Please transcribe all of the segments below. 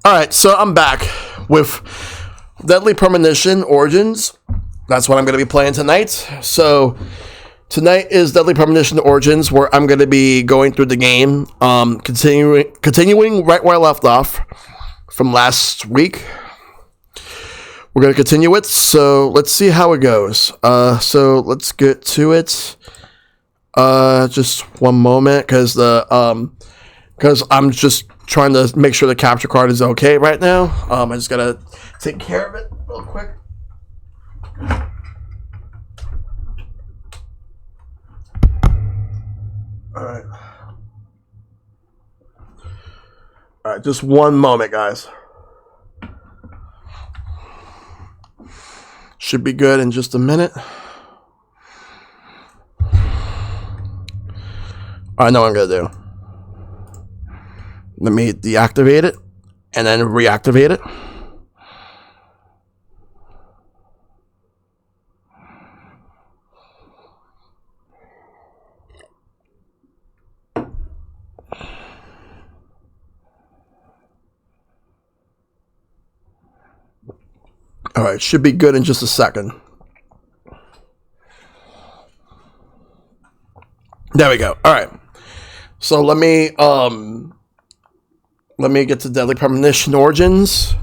Alright, so I'm back with Deadly Premonition Origins. That's what I'm going to be playing tonight. So, tonight is Deadly Premonition Origins, where I'm going to be going through the game, continuing right where I left off from last week. We're going to continue it, so let's see how it goes. So, let's get to it. Just one moment, because I'm just trying to make sure the capture card is okay right now. I just gotta take care of it real quick. Alright. Alright, just one moment, guys. Should be good in just a minute. I know what I'm gonna do. Let me deactivate it and then reactivate it. All right, should be good in just a second. There we go. All right. So let me get to Deadly Premonition Origins.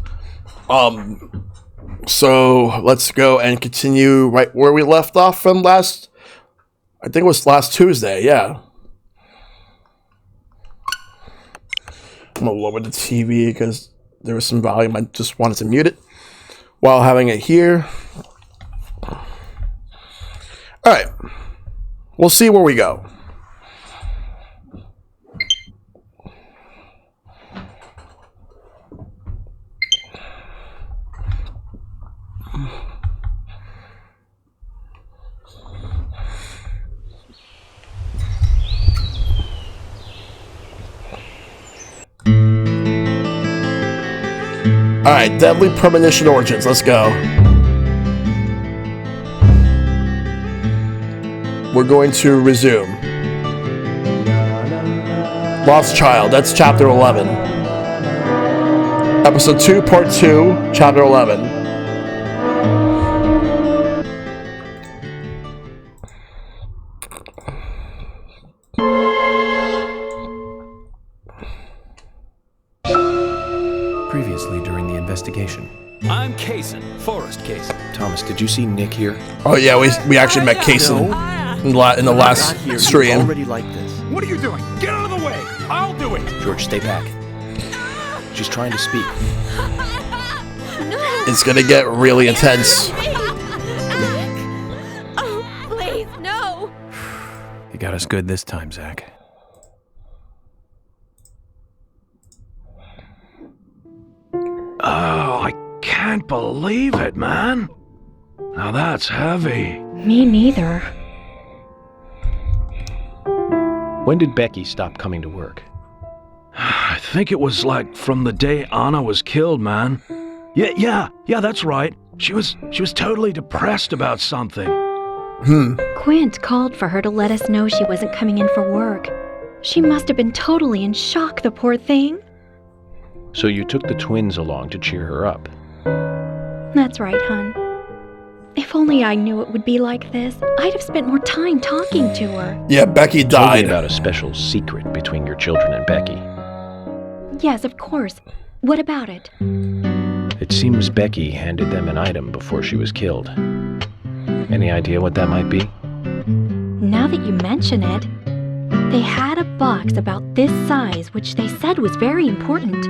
So let's go and continue right where we left off from last. I think it was last Tuesday. Yeah. I'm gonna lower the TV because there was some volume. I just wanted to mute it while having it here. All right. We'll see where we go. Alright, Deadly Premonition Origins, let's go. We're going to resume. Lost Child, that's Chapter 11. Episode 2, Part 2, Chapter 11. Previously during the investigation. I'm Kaysen, Forrest Kaysen. Thomas, did you see Nick here? Oh yeah, we actually met Kaysen in the last stream. Already like this. What are you doing? Get out of the way! I'll do it! George, stay back. She's trying to speak. No. It's gonna get really intense. Oh, please, no. You got us good this time, Zach. Oh, I can't believe it, man. Now that's heavy. Me neither. When did Becky stop coming to work? I think it was like from the day Anna was killed, man. Yeah, that's right. She was totally depressed about something. Quint called for her to let us know she wasn't coming in for work. She must have been totally in shock, the poor thing. So you took the twins along to cheer her up. That's right, hon. If only I knew it would be like this, I'd have spent more time talking to her. Yeah, Becky Tell me died. about a special secret between your children and Becky. Yes, of course. What about it? It seems Becky handed them an item before she was killed. Any idea what that might be? Now that you mention it, they had a box about this size, which they said was very important.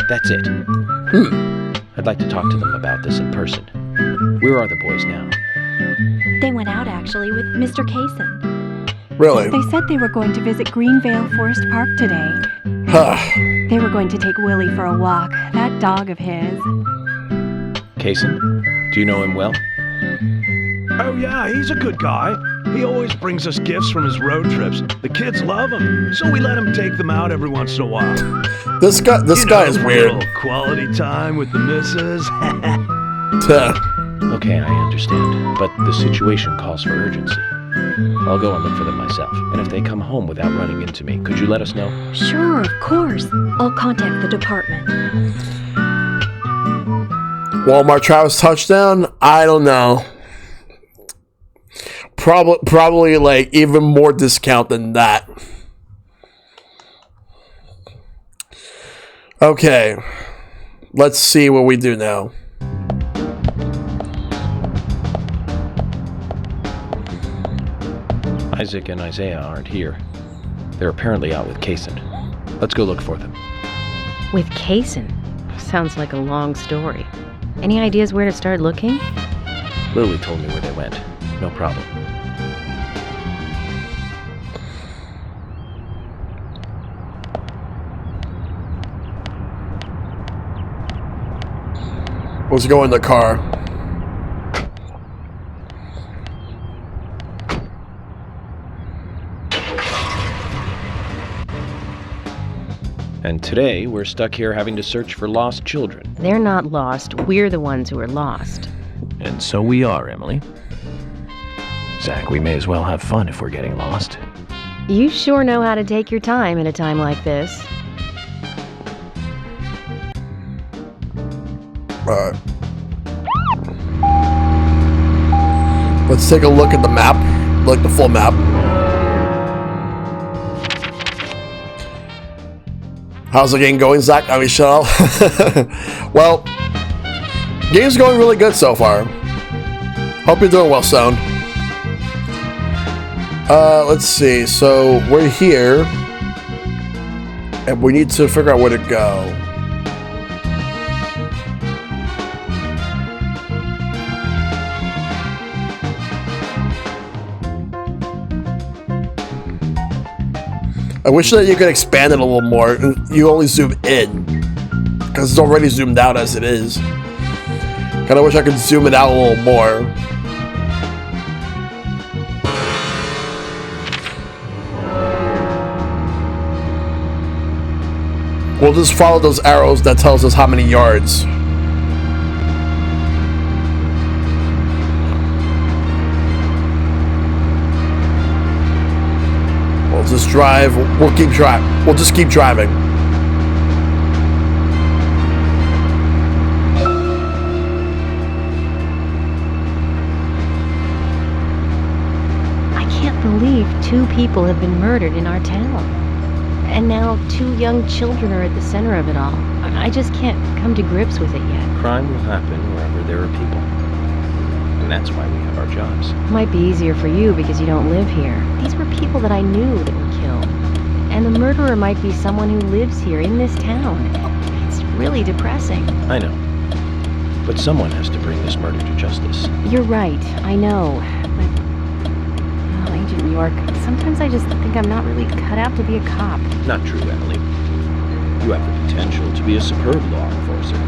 That's it. I'd like to talk to them about this in person. Where are the boys now? They went out, actually, with Mr. Kaysen. Really? They said they were going to visit Greenvale Forest Park today. They were going to take Willie for a walk, that dog of his. Kaysen? Do you know him well? Oh yeah, he's a good guy. He always brings us gifts from his road trips. The kids love him, so we let him take them out every once in a while. This guy is weird. Little quality time with the missus. Okay, I understand, but the situation calls for urgency. I'll go and look for them myself. And if they come home without running into me, could you let us know? Sure, of course. I'll contact the department. Walmart Travis touchdown? I don't know. Probably like even more discount than that. Okay. Let's see what we do now. Isaac and Isaiah aren't here. They're apparently out with Kaysen. Let's go look for them. With Kaysen? Sounds like a long story. Any ideas where to start looking? Lily told me where they went. No problem. Let's go in the car. And today, we're stuck here having to search for lost children. They're not lost. We're the ones who are lost. And so we are, Emily. Zach, we may as well have fun if we're getting lost. You sure know how to take your time at a time like this. Alright. Let's take a look at the map. Like the full map. How's the game going, Zach? I mean, Shell? Well, game's going really good so far. Hope you're doing well, Stone. Let's see. So, we're here. And we need to figure out where to go. I wish that you could expand it a little more. You only zoom in, because it's already zoomed out as it is. Kinda wish I could zoom it out a little more. We'll just follow those arrows that tells us how many yards. We'll just drive. We'll keep driving. We'll just keep driving. I can't believe 2 people have been murdered in our town. And now 2 young children are at the center of it all. I just can't come to grips with it yet. Crime will happen wherever there are people. And that's why we have our jobs. Might be easier for you because you don't live here. These were people that I knew that were killed. And the murderer might be someone who lives here in this town. It's really depressing. I know. But someone has to bring this murder to justice. You're right, I know. But, Agent York, sometimes I just think I'm not really cut out to be a cop. Not true, Emily. You have the potential to be a superb law enforcer. You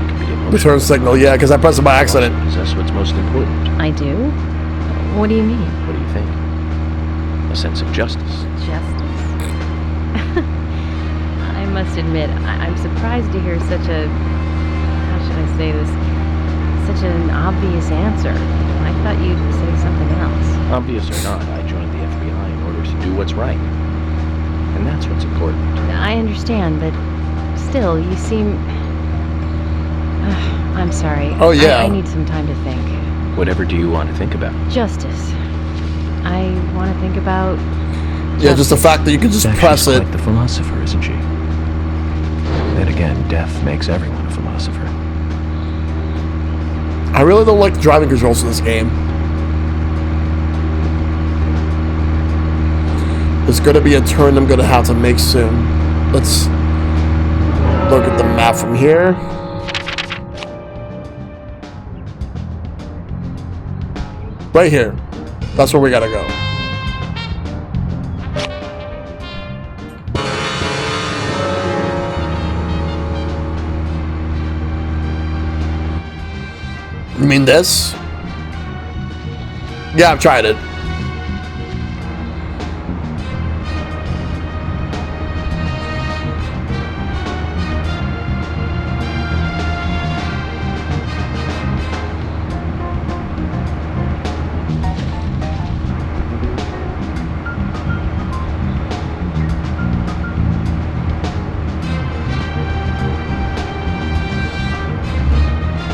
can be emotional. Return signal, yeah, because I pressed it by accident. Possess what's most important. I do? What do you mean? What do you think? A sense of justice. Justice? I must admit, I'm surprised to hear such a... How should I say this? Such an obvious answer. I thought you'd say something else. Obvious or not, I joined the FBI in order to do what's right. And that's what's important. I understand, but still, you seem... I'm sorry. Oh, yeah. I need some time to think. Whatever do you want to think about? Justice. I want to think about... Yeah, just the fact that you can just press it. She's quite the philosopher, isn't she? Then again, death makes everyone a philosopher. I really don't like the driving controls in this game. There's going to be a turn I'm going to have to make soon. Let's look at the map from here. Right here. That's where we gotta go. You mean this? Yeah, I've tried it.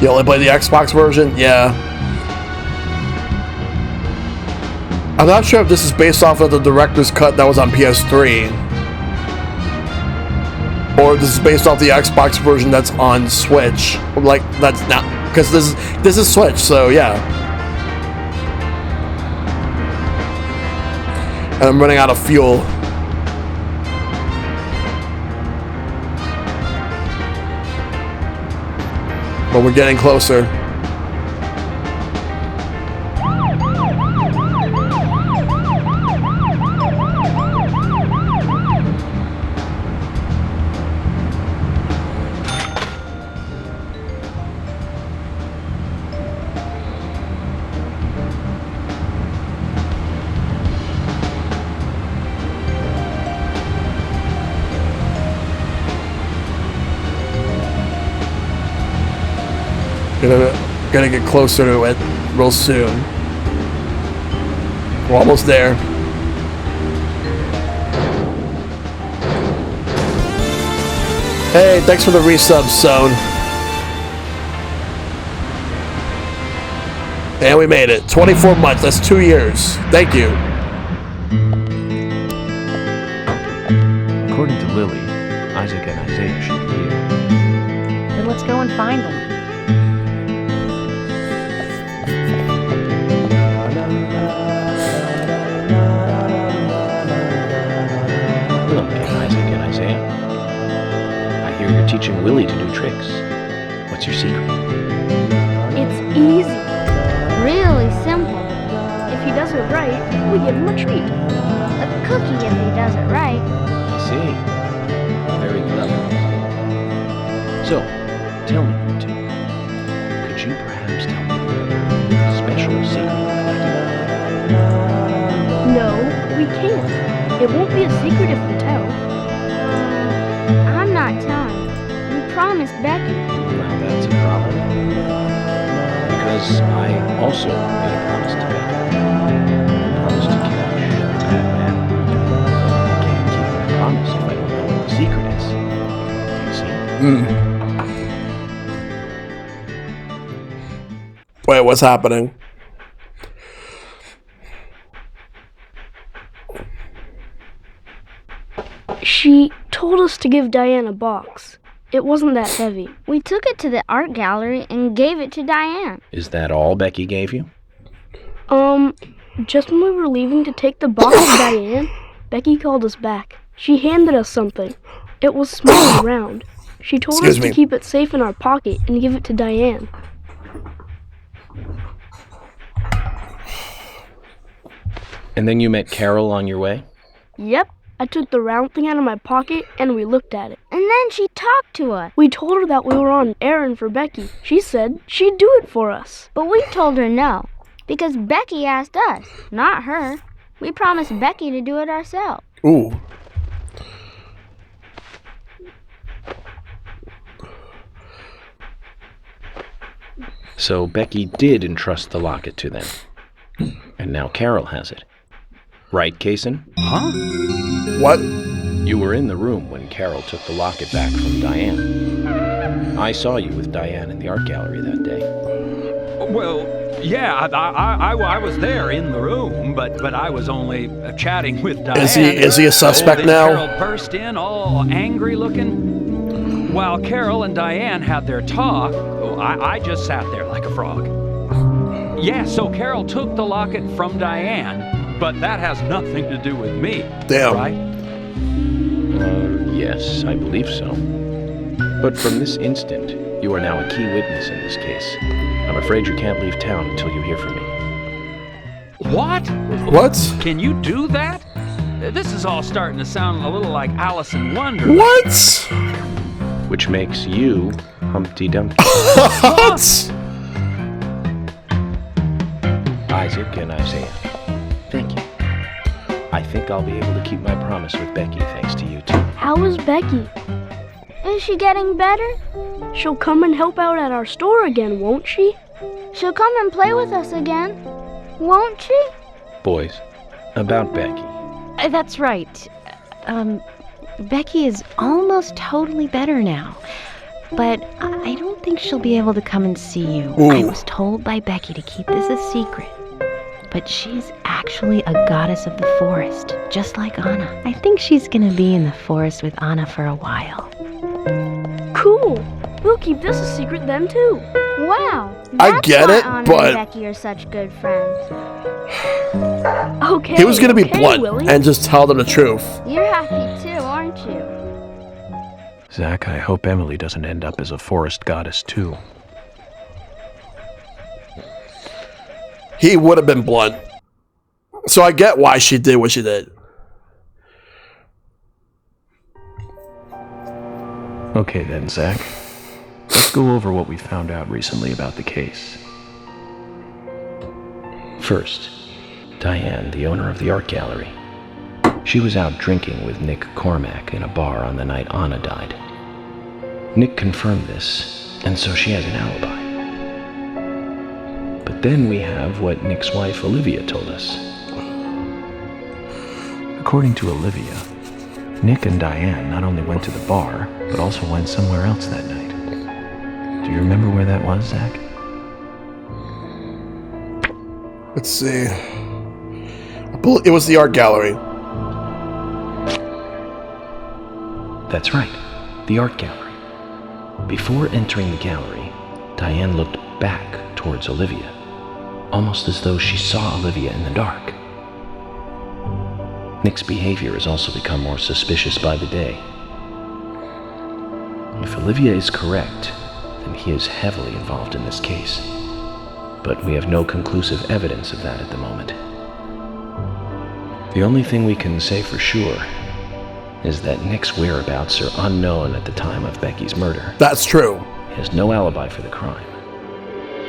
You only play the Xbox version? Yeah. I'm not sure if this is based off of the director's cut that was on PS3. Or this is based off the Xbox version that's on Switch. Like, that's not... Because this is Switch, so yeah. And I'm running out of fuel. But we're getting closer. Gonna get closer to it real soon. We're almost there. Hey, thanks for the resub, Zone. And we made it. 24 months. That's 2 years. Thank you. According to Lily, Isaac and Isaiah should be here. Then let's go and find them. Look, Isaac and Isaiah. I hear you're teaching Willie to do tricks. What's your secret? It's easy. Really simple. If he does it right, we give him a treat. A cookie if he does it right. I see. Very clever. So, tell me, you two. Could you perhaps tell me your special secret? No, we can't. It won't be a secret if we tell. I'm not telling. We promised Becky. Now that's a problem. Because I also made a promise to Becky. I promised to catch that man. I can't keep my promise if I don't know what the secret is. Do you see? Wait, what's happening? She told us to give Diane a box. It wasn't that heavy. We took it to the art gallery and gave it to Diane. Is that all Becky gave you? Just when we were leaving to take the box to Diane, Becky called us back. She handed us something. It was small and round. She told us to keep it safe in our pocket and give it to Diane. And then you met Carol on your way? Yep. I took the round thing out of my pocket and we looked at it. And then she talked to us. We told her that we were on an errand for Becky. She said she'd do it for us. But we told her no, because Becky asked us, not her. We promised Becky to do it ourselves. Ooh. So Becky did entrust the locket to them. And now Carol has it. Right, Kaysen? Huh? What? You were in the room when Carol took the locket back from Diane. I saw you with Diane in the art gallery that day. Well, yeah, I was there in the room, but I was only chatting with Diane. Is he a suspect now? Carol burst in, all angry looking. While Carol and Diane had their talk, I just sat there like a frog. Yeah, so Carol took the locket from Diane, but that has nothing to do with me. Damn. Right? Yes, I believe so. But from this instant, you are now a key witness in this case. I'm afraid you can't leave town until you hear from me. What? What? Can you do that? This is all starting to sound a little like Alice in Wonderland. What? Which makes you Humpty Dumpty. What? Isaac and Isaiah, thank you. I think I'll be able to keep my promise with Becky thanks to you two. How is Becky? Is she getting better? She'll come and help out at our store again, won't she? She'll come and play with us again, won't she? Boys, about Becky. That's right. Becky is almost totally better now. but I don't think she'll be able to come and see you. Ooh. I was told by Becky to keep this a secret. But she's actually a goddess of the forest, just like Anna. I think she's gonna be in the forest with Anna for a while. Cool. We'll keep this a secret then too. Wow. I get it, Anna but- and Becky are such good friends. Okay. He was gonna be okay, blunt Willie. and just tell them the truth. You're happy too, aren't you? Zach, I hope Emily doesn't end up as a forest goddess too. He would have been blunt. So I get why she did what she did. Okay then, Zach. Let's go over what we found out recently about the case. First, Diane, the owner of the art gallery. She was out drinking with Nick Cormack in a bar on the night Anna died. Nick confirmed this, and so she has an alibi. But then we have what Nick's wife Olivia told us. According to Olivia, Nick and Diane not only went to the bar, but also went somewhere else that night. Do you remember where that was, Zach? Let's see. It was the art gallery. That's right, the art gallery. Before entering the gallery, Diane looked back towards Olivia, almost as though she saw Olivia in the dark. Nick's behavior has also become more suspicious by the day. If Olivia is correct, then he is heavily involved in this case. But we have no conclusive evidence of that at the moment. The only thing we can say for sure is that Nick's whereabouts are unknown at the time of Becky's murder. That's true. He has no alibi for the crime,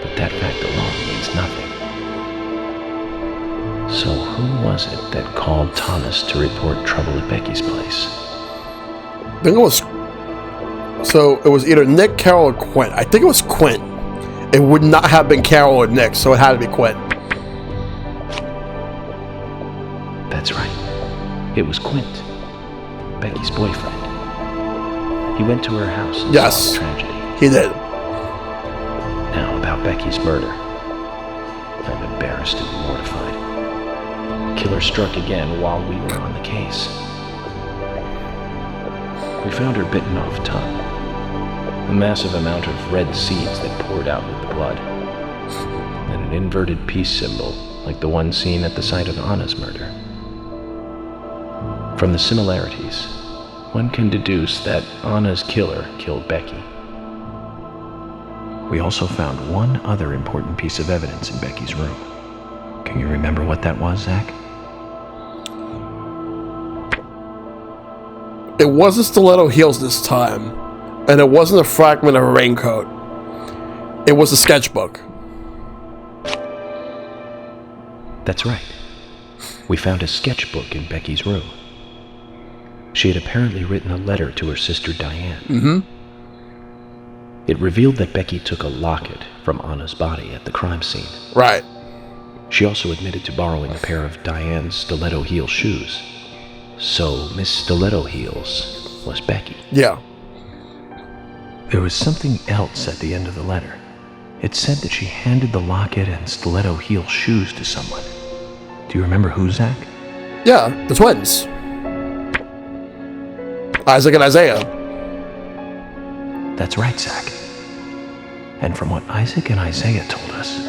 but that fact alone means nothing. So who was it that called Thomas to report trouble at Becky's place? I think it was... So it was either Nick, Carol, or Quint. I think it was Quint. It would not have been Carol or Nick, so it had to be Quint. That's right. It was Quint, Becky's boyfriend. He went to her house and Yes. saw the tragedy. He did. Now about Becky's murder. I'm embarrassed and mortified. Killer struck again while we were on the case. We found her bitten off tongue. A massive amount of red seeds that poured out with the blood. And an inverted peace symbol, like the one seen at the site of Anna's murder. From the similarities, one can deduce that Anna's killer killed Becky. We also found one other important piece of evidence in Becky's room. Can you remember what that was, Zach? It wasn't stiletto heels this time, and it wasn't a fragment of a raincoat. It was a sketchbook. That's right. We found a sketchbook in Becky's room. She had apparently written a letter to her sister Diane. Mm-hmm. It revealed that Becky took a locket from Anna's body at the crime scene. Right. She also admitted to borrowing a pair of Diane's stiletto heel shoes. So Miss Stiletto Heels was Becky. Yeah. There was something else at the end of the letter. It said that she handed the locket and stiletto heel shoes to someone. Do you remember who, Zach? Yeah, the twins. Isaac and Isaiah. That's right, Zach. And from what Isaac and Isaiah told us,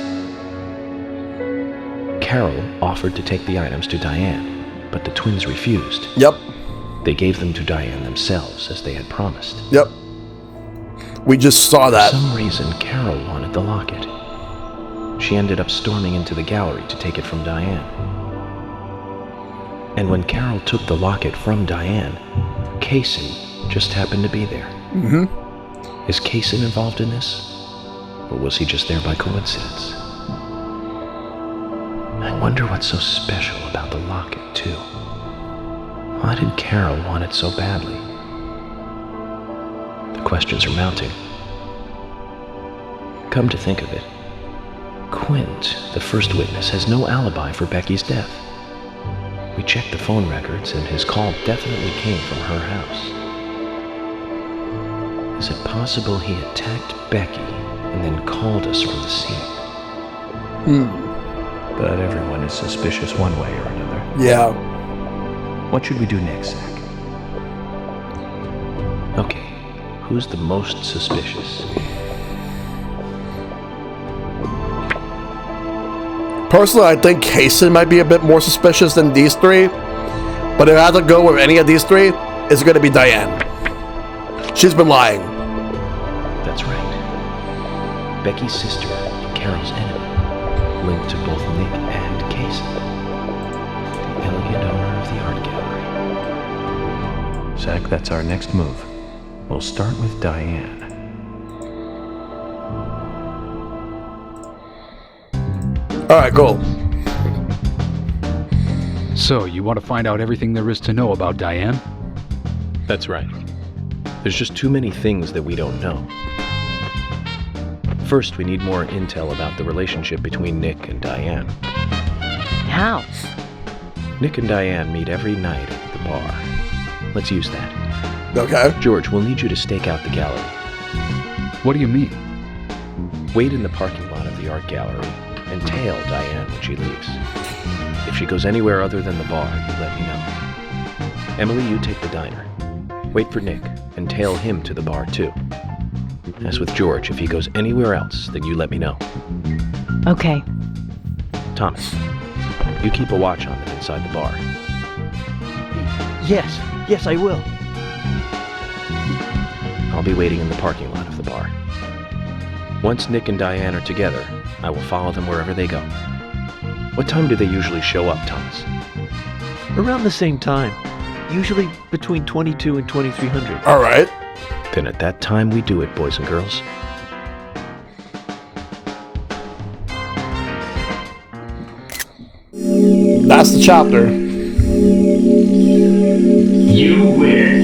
Carol offered to take the items to Diane, but the twins refused. Yep. They gave them to Diane themselves, as they had promised. Yep. We just saw that. For some reason, Carol wanted the locket. She ended up storming into the gallery to take it from Diane. And when Carol took the locket from Diane, Kaysen just happened to be there. Mm-hmm. Is Kaysen involved in this? Or was he just there by coincidence? I wonder what's so special about the locket, too. Why did Carol want it so badly? The questions are mounting. Come to think of it, Quint, the first witness, has no alibi for Becky's death. We checked the phone records, and his call definitely came from her house. Is it possible he attacked Becky and then called us from the scene? But everyone is suspicious one way or another. Yeah. What should we do next, Zach? Okay, who's the most suspicious? Personally, I think Kaysen might be a bit more suspicious than these three. But if I had to go with any of these three, it's going to be Diane. She's been lying. That's right. Becky's sister and Carol's enemy, linked to both Nick and Kaysen. The elegant owner of the art gallery. Zach, that's our next move. We'll start with Diane. Alright, cool. So, you want to find out everything there is to know about Diane? That's right. There's just too many things that we don't know. First, we need more intel about the relationship between Nick and Diane. How? Nick and Diane meet every night at the bar. Let's use that. Okay. George, we'll need you to stake out the gallery. What do you mean? Wait in the parking lot of the art gallery and tail Diane when she leaves. If she goes anywhere other than the bar, you let me know. Emily, you take the diner. Wait for Nick and tail him to the bar too. As with George, if he goes anywhere else, then you let me know. Okay. Thomas, you keep a watch on them inside the bar. Yes, I will. I'll be waiting in the parking lot of the bar. Once Nick and Diane are together, I will follow them wherever they go. What time do they usually show up, Thomas? Around the same time. Usually between 22 and 2300. Alright. Then at that time we do it, boys and girls. That's the chapter. You win.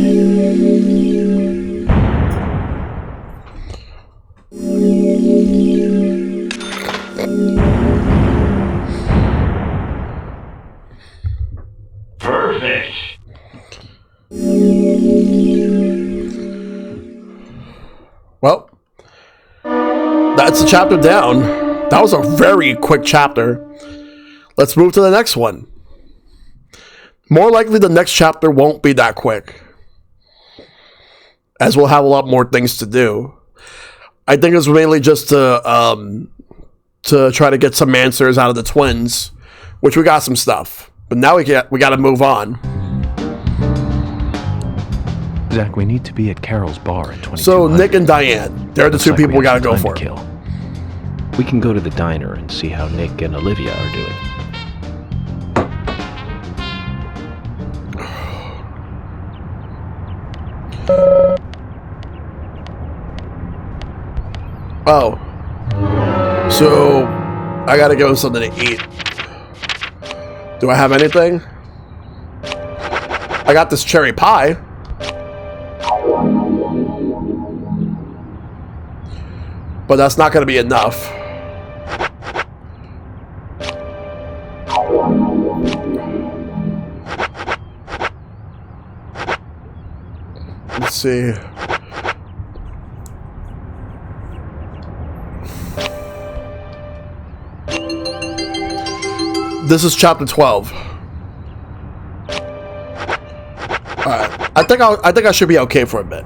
Perfect. Well, that's the chapter down. That was a very quick chapter. Let's move to the next one. More likely the next chapter won't be that quick, as we'll have a lot more things to do. I think it's mainly just to try to get some answers out of the twins, which we got some stuff. But now we got to move on. Zach, we need to be at Carol's bar at 2200. So Nick and Diane, they're the two people we got to go for. We can go to the diner and see how Nick and Olivia are doing. Oh. So, I gotta give him something to eat. Do I have anything? I got this cherry pie. But that's not gonna be enough. Let's see. This is chapter 12. Alright. I think I should be okay for a bit.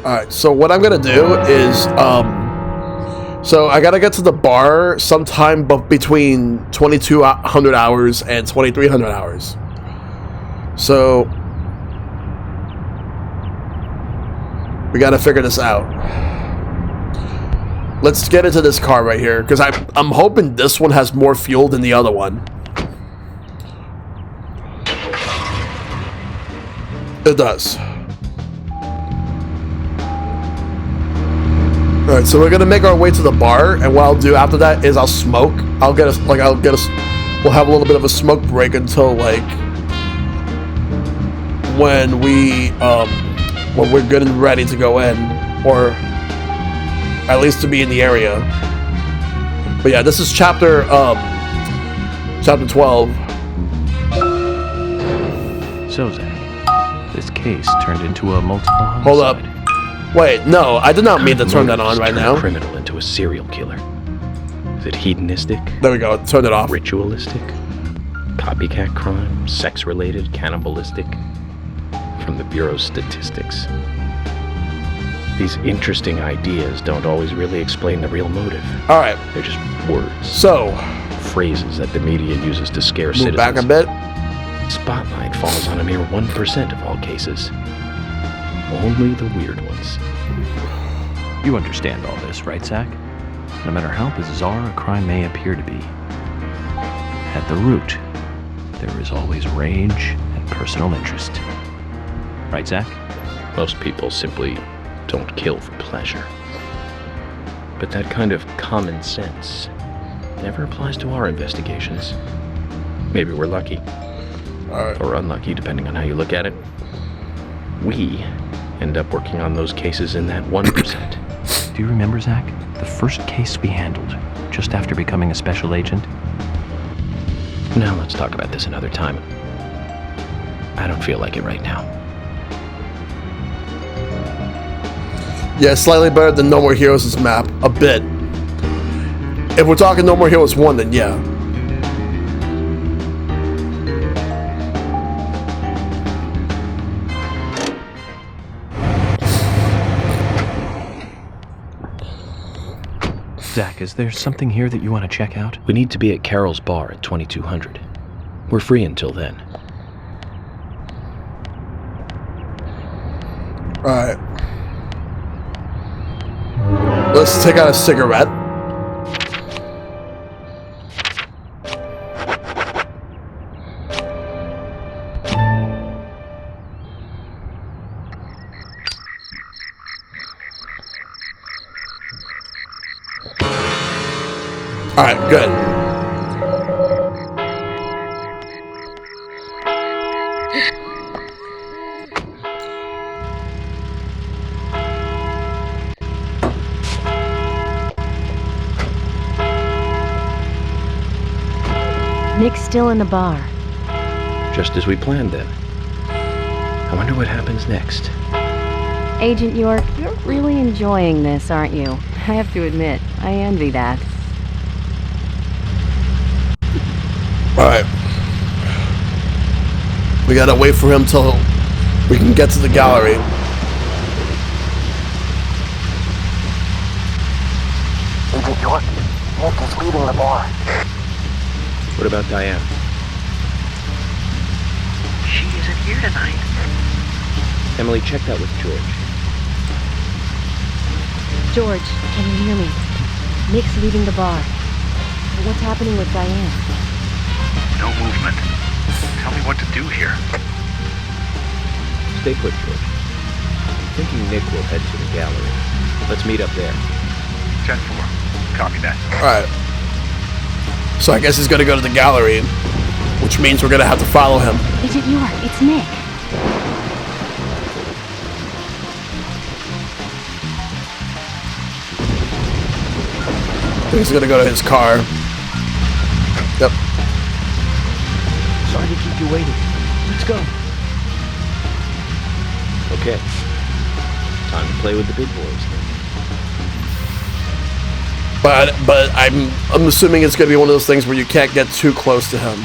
Alright, so what I'm gonna do is so I gotta get to the bar sometime between 2200 hours and 2300 hours. So we gotta figure this out. Let's get into this car right here, because I'm hoping this one has more fuel than the other one. It does. Alright, so we're gonna make our way to the bar, and what I'll do after that is I'll smoke. We'll have a little bit of a smoke break until when we're good and ready to go in, or at least to be in the area. But yeah, this is chapter 12. So Zach, case turned into a multiple homicide. Hold up. Wait, no, I did not mean to turn that on right now. A criminal into a serial killer. Is it hedonistic? There we go. Turn it off. Ritualistic? Copycat crime? Sex-related? Cannibalistic? From the Bureau's statistics. These interesting ideas don't always really explain the real motive. All right. They're just words. So, phrases that the media uses to scare move citizens. back a bit. Spotlight falls on a mere 1% of all cases. Only the weird ones. You understand all this, right, Zach? No matter how bizarre a crime may appear to be, at the root, there is always rage and personal interest. Right, Zach? Most people simply don't kill for pleasure. But that kind of common sense never applies to our investigations. Maybe we're lucky. Or unlucky, depending on how you look at it. We end up working on those cases in that 1%. Do you remember, Zach, the first case we handled just after becoming a special agent? Now let's talk about this another time. I don't feel like it right now. Yeah, slightly better than No More Heroes' map. A bit. If we're talking No More Heroes 1, then yeah. Zach, is there something here that you want to check out? We need to be at Carol's bar at 2200. We're free until then. Alright. Let's take out a cigarette. Alright, good. Nick's still in the bar. Just as we planned then. I wonder what happens next. Agent York, you're really enjoying this, aren't you? I have to admit, I envy that. Alright. We gotta wait for him till we can get to the gallery. Agent York, Nick is leaving the bar. What about Diane? She isn't here tonight. Emily, check that with George. George, can you hear me? Nick's leaving the bar. What's happening with Diane? No movement. Tell me what to do here. Stay put, George. I'm thinking Nick will head to the gallery. Let's meet up there. 10-4. Copy that. Alright. So I guess he's gonna go to the gallery, which means we're gonna have to follow him. Agent York, it's Nick. I think he's gonna go to his car. Yep. Sorry to keep you waiting. Let's go. Okay. Time to play with the big boys. But I'm assuming it's gonna be one of those things where you can't get too close to him.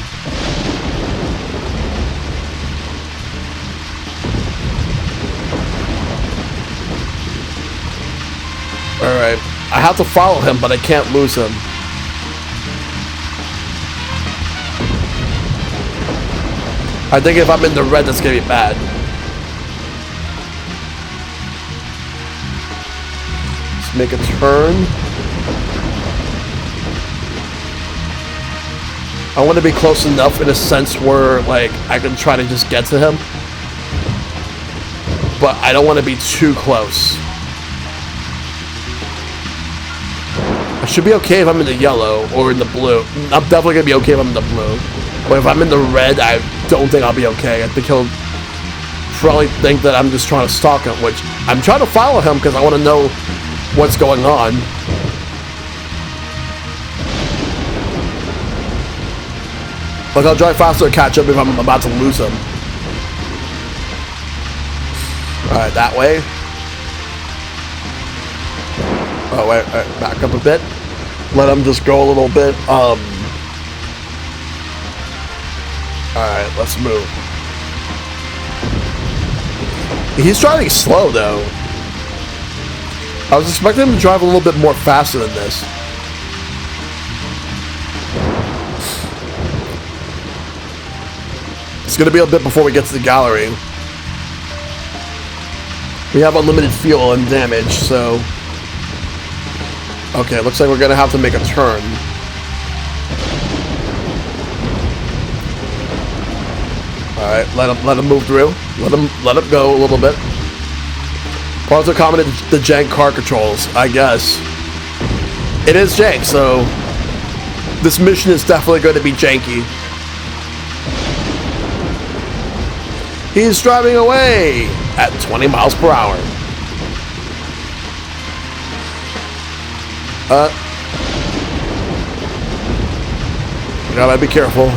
Alright. I have to follow him, but I can't lose him. I think if I'm in the red, that's gonna be bad. Let's make a turn. I want to be close enough in a sense where, like, I can try to just get to him. But I don't want to be too close. I should be okay if I'm in the yellow or in the blue. I'm definitely going to be okay if I'm in the blue. But if I'm in the red, I don't think I'll be okay. I think he'll probably think that I'm just trying to stalk him, which I'm trying to follow him because I want to know what's going on. Like, I'll drive faster to catch up if I'm about to lose him. Alright, that way. Oh, wait, back up a bit. Let him just go a little bit. Alright, let's move. He's driving slow, though. I was expecting him to drive a little bit more faster than this. It's gonna be a bit before we get to the gallery. We have unlimited fuel and damage, so... Okay, looks like we're gonna have to make a turn. Alright, let him move through. Let him go a little bit. Parts are common in the jank car controls, I guess. It is jank, so this mission is definitely going to be janky. He's driving away at 20 miles per hour. Gotta be careful.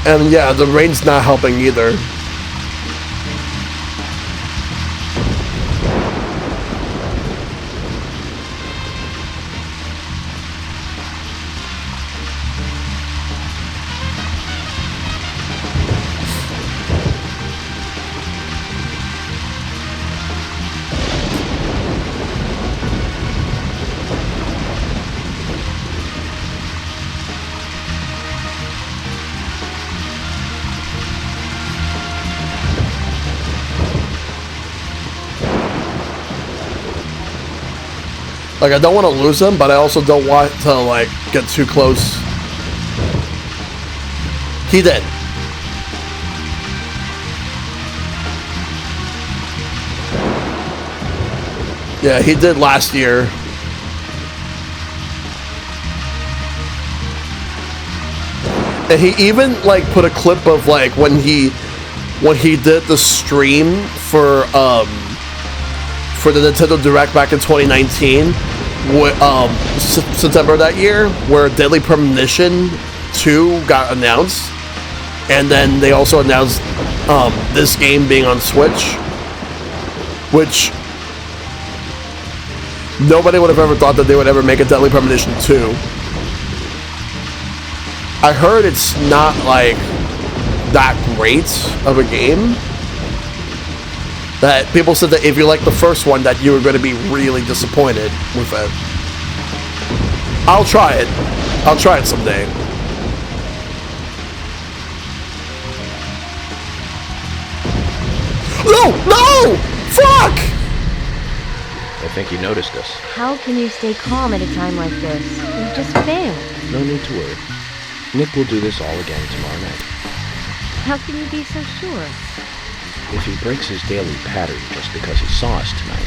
And yeah, the rain's not helping either. Like, I don't want to lose him, but I also don't want to, like, get too close. He did. Yeah, he did last year. And he even, like, put a clip of, like, when he did the stream for the Nintendo Direct back in 2019, September that year, where Deadly Premonition 2 got announced, and then they also announced this game being on Switch, which nobody would have ever thought that they would ever make a Deadly Premonition 2. I heard it's not like that great of a game. That people said that if you like the first one, that you were going to be really disappointed with it. I'll try it. I'll try it someday. No! No! Fuck! I think you noticed us. How can you stay calm at a time like this? We've just failed. No need to worry. Nick will do this all again tomorrow night. How can you be so sure? If he breaks his daily pattern just because he saw us tonight,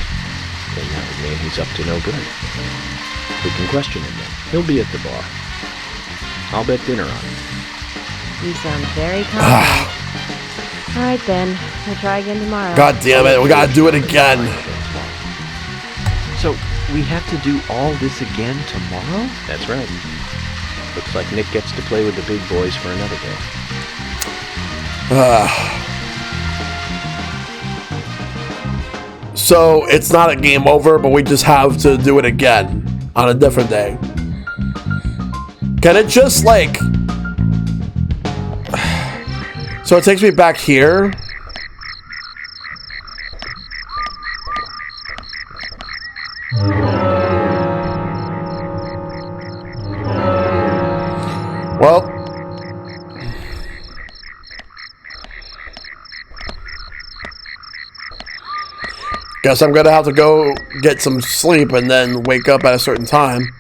then that would mean he's up to no good. We can question him then. He'll be at the bar. I'll bet dinner on him. You sound very confident. All right then, we'll try again tomorrow. God damn it, we gotta do it again. So, we have to do all this again tomorrow? That's right. Looks like Nick gets to play with the big boys for another day. So, it's not a game over, but we just have to do it again on a different day. Can it just, like... So it takes me back here. Well... Guess I'm gonna have to go get some sleep and then wake up at a certain time.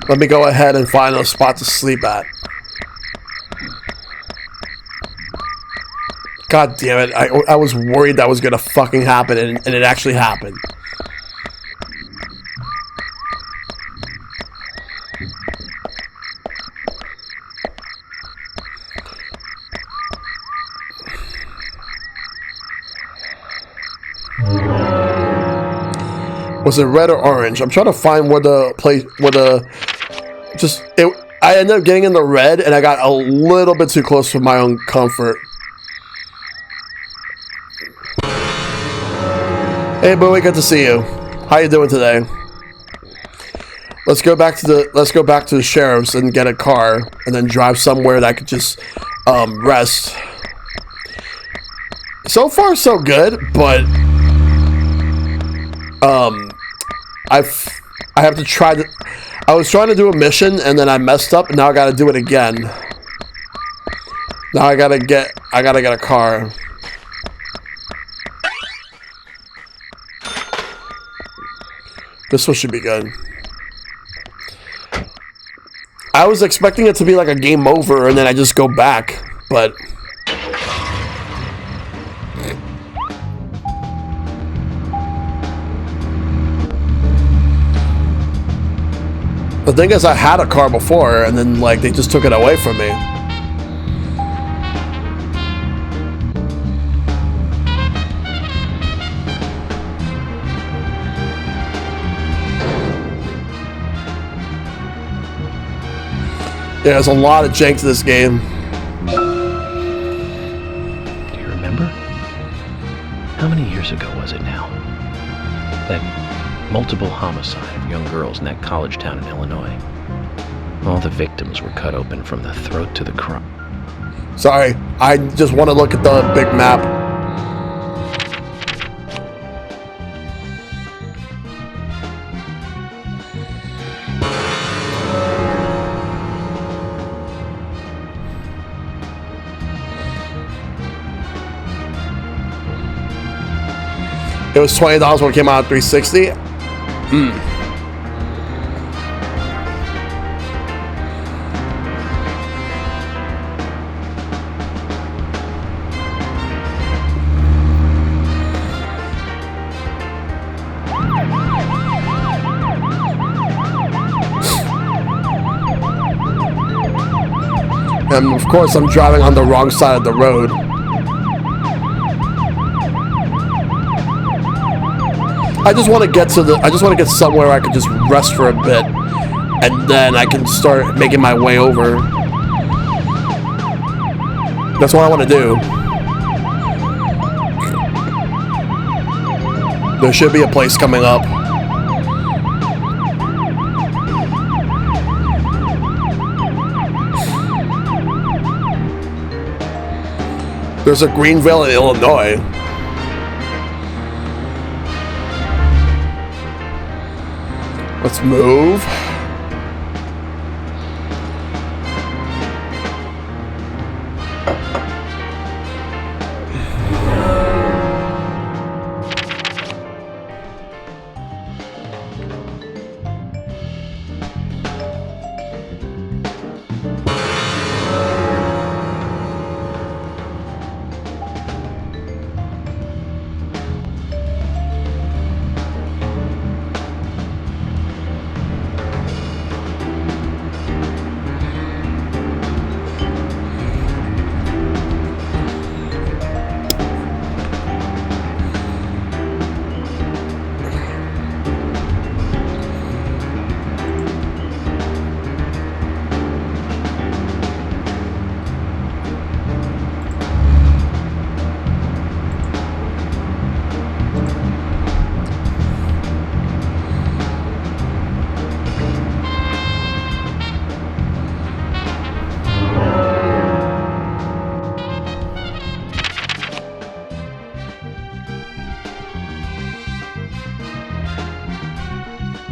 Let me go ahead and find a spot to sleep at. God damn it, I was worried that was gonna fucking happen, and it actually happened. Was it red or orange? I'm trying to find where the place, I ended up getting in the red, and I got a little bit too close for my own comfort. Hey, Bowie, good to see you. How you doing today? Let's go back to the sheriff's and get a car, and then drive somewhere that I could just rest. So far, so good, but I have to try to. I was trying to do a mission and then I messed up, and now I got to do it again. Now I gotta get a car. This one should be good. I was expecting it to be like a game over and then I just go back, but the thing is, I had a car before, and then, like, they just took it away from me. Yeah, there's a lot of jank to this game. Do you remember? How many years ago was it now? That multiple homicide of young girls in that college town in Illinois. All the victims were cut open from the throat to the crop. Sorry, I just want to look at the big map. It was $20 when it came out at 360. And of course, I'm driving on the wrong side of the road. I just want to get somewhere where I could just rest for a bit, and then I can start making my way over. That's what I want to do. There should be a place coming up. There's a Greenvale in Illinois. Let's move.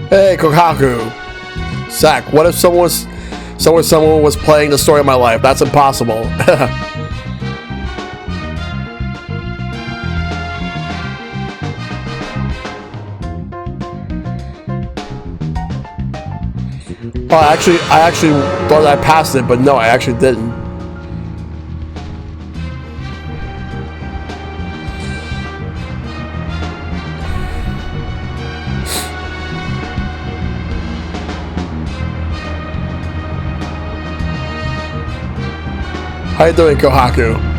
Hey, Kokaku. Zach, what if someone was playing the story of my life? That's impossible. Oh, I actually thought I passed it, but no, I actually didn't. How you doing, Kohaku?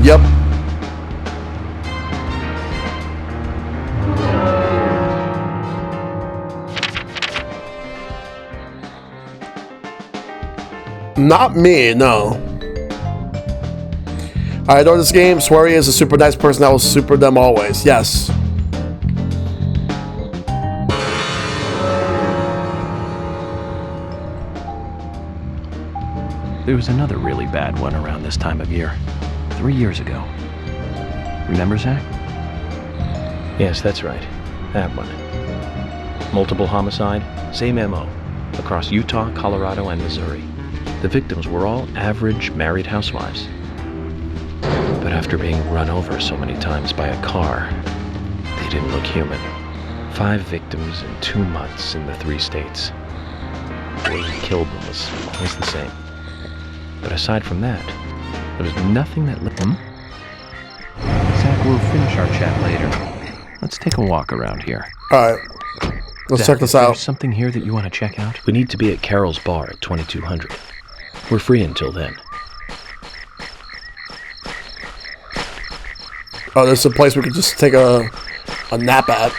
Yep. Not me, no. I adore this game. Swery is a super nice person that will super them always. Yes. There was another really bad one around this time of year. 3 years ago. Remember, Zach? Yes, that's right. That one. Multiple homicide, same MO. Across Utah, Colorado, and Missouri. The victims were all average married housewives. But after being run over so many times by a car, they didn't look human. 5 victims in 2 months in the 3 states. The way he killed them was always the same. But aside from that, there was nothing that lit them. Zach, we'll finish our chat later. Let's take a walk around here. Alright. Let's Zach, check this out. There's something here that you want to check out? We need to be at Carol's bar at 2200. We're free until then. Oh, there's a place we could just take a nap at.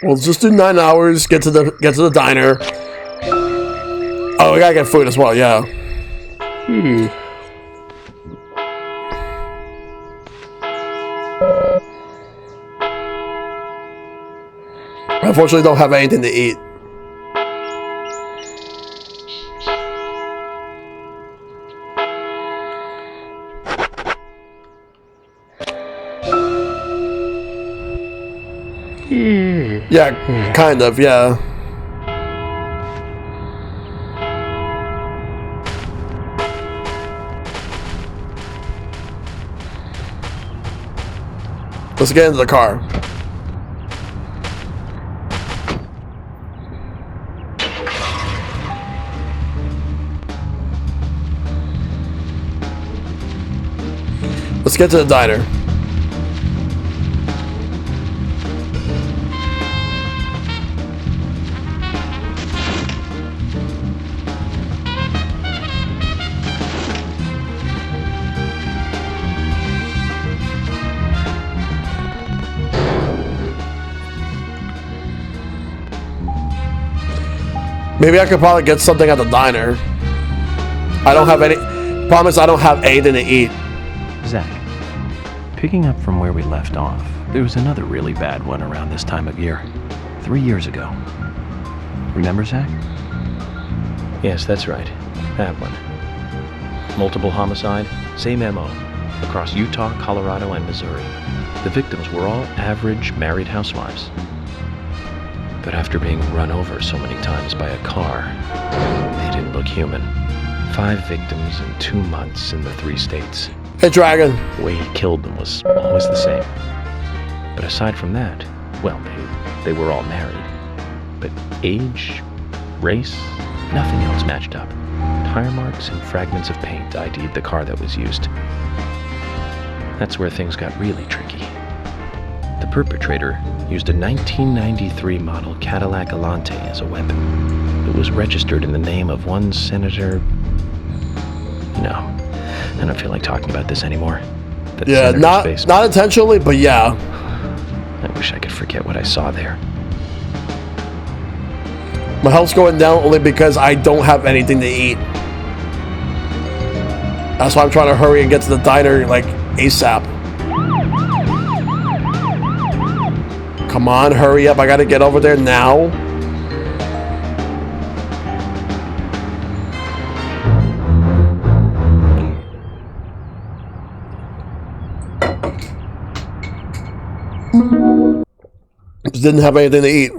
We'll just do 9 hours. Get to the diner. Oh, we gotta get food as well. Yeah. Unfortunately, don't have anything to eat. Yeah, kind of, yeah. Let's get into the car. Let's get to the diner. Maybe I could probably get something at the diner. I don't have any... Promise I don't have anything to eat. Zach, picking up from where we left off, there was another really bad one around this time of year. 3 years ago. Remember, Zach? Yes, that's right. That one. Multiple homicide, same MO. Across Utah, Colorado, and Missouri. The victims were all average married housewives. But after being run over so many times by a car, they didn't look human. 5 victims in 2 months in the 3 states. Hey, Dragon. The way he killed them was always the same. But aside from that, well, they were all married. But age, race, nothing else matched up. Tire marks and fragments of paint ID'd the car that was used. That's where things got really tricky. The perpetrator used a 1993 model Cadillac Alante as a weapon. It was registered in the name of one Senator... No, I don't feel like talking about this anymore. That yeah, not intentionally, but yeah. I wish I could forget what I saw there. My health's going down only because I don't have anything to eat. That's why I'm trying to hurry and get to the diner, like, ASAP. Come on, hurry up. I gotta get over there now. Just didn't have anything to eat.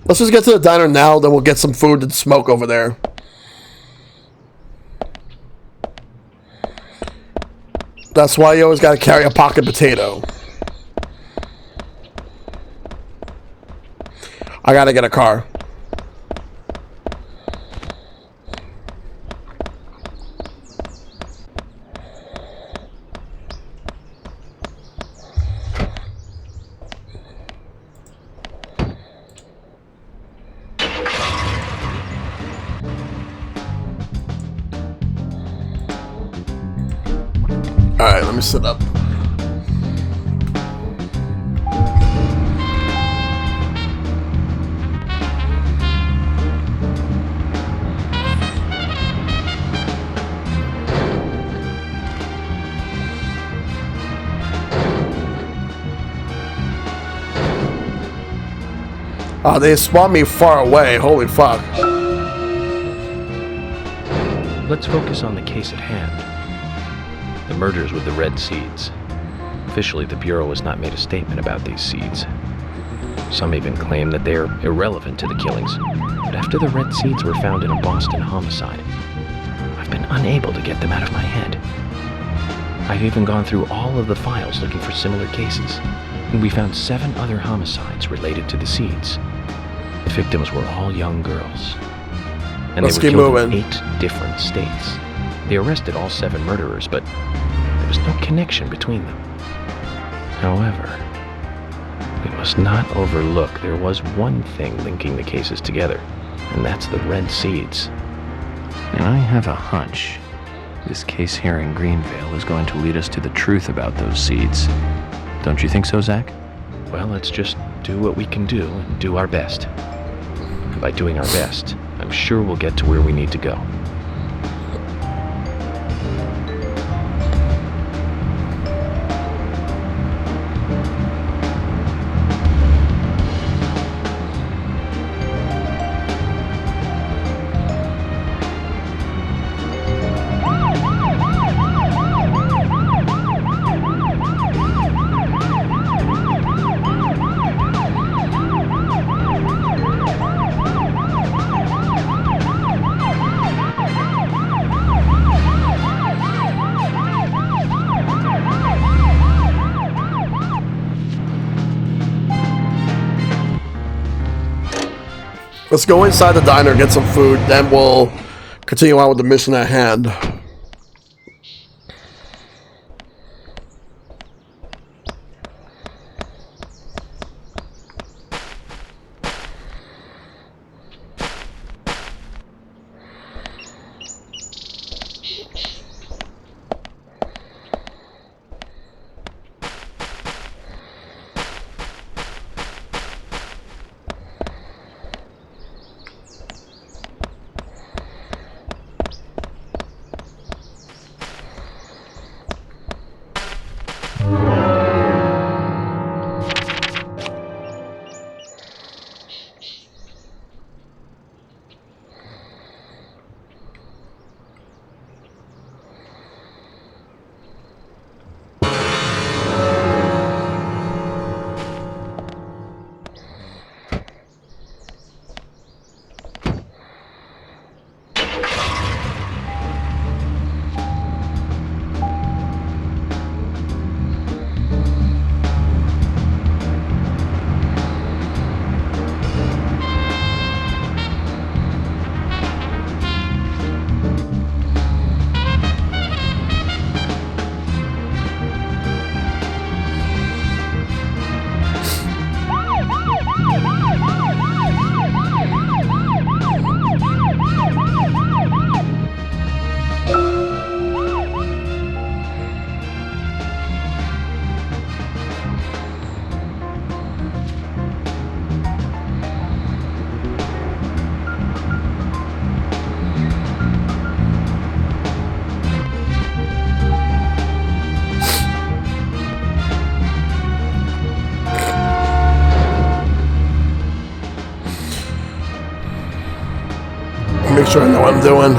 Let's just get to the diner now, then we'll get some food and smoke over there. That's why you always gotta carry a pocket potato. I gotta get a car. Alright, let me sit up. Oh, they spawned me far away. Holy fuck. Let's focus on the case at hand. The murders with the red seeds. Officially, the Bureau has not made a statement about these seeds. Some even claim that they are irrelevant to the killings. But after the red seeds were found in a Boston homicide, I've been unable to get them out of my head. I've even gone through all of the files looking for similar cases, and we found 7 other homicides related to the seeds. The victims were all young girls. And Let's they keep were killed moving. in 8 different states. They arrested all 7 murderers, but there was no connection between them. However, we must not overlook there was one thing linking the cases together, and that's the red seeds. And I have a hunch this case here in Greenvale is going to lead us to the truth about those seeds. Don't you think so, Zach? Well, let's just do what we can do and do our best. And by doing our best, I'm sure we'll get to where we need to go. Let's go inside the diner, get some food, then we'll continue on with the mission at hand. Make sure I know what I'm doing.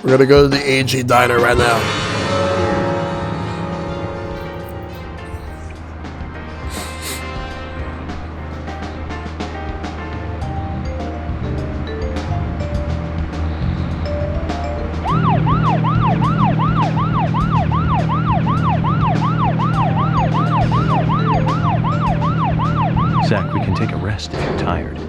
We're gonna go to the AG diner right now. Zach, we can take a rest if you're tired.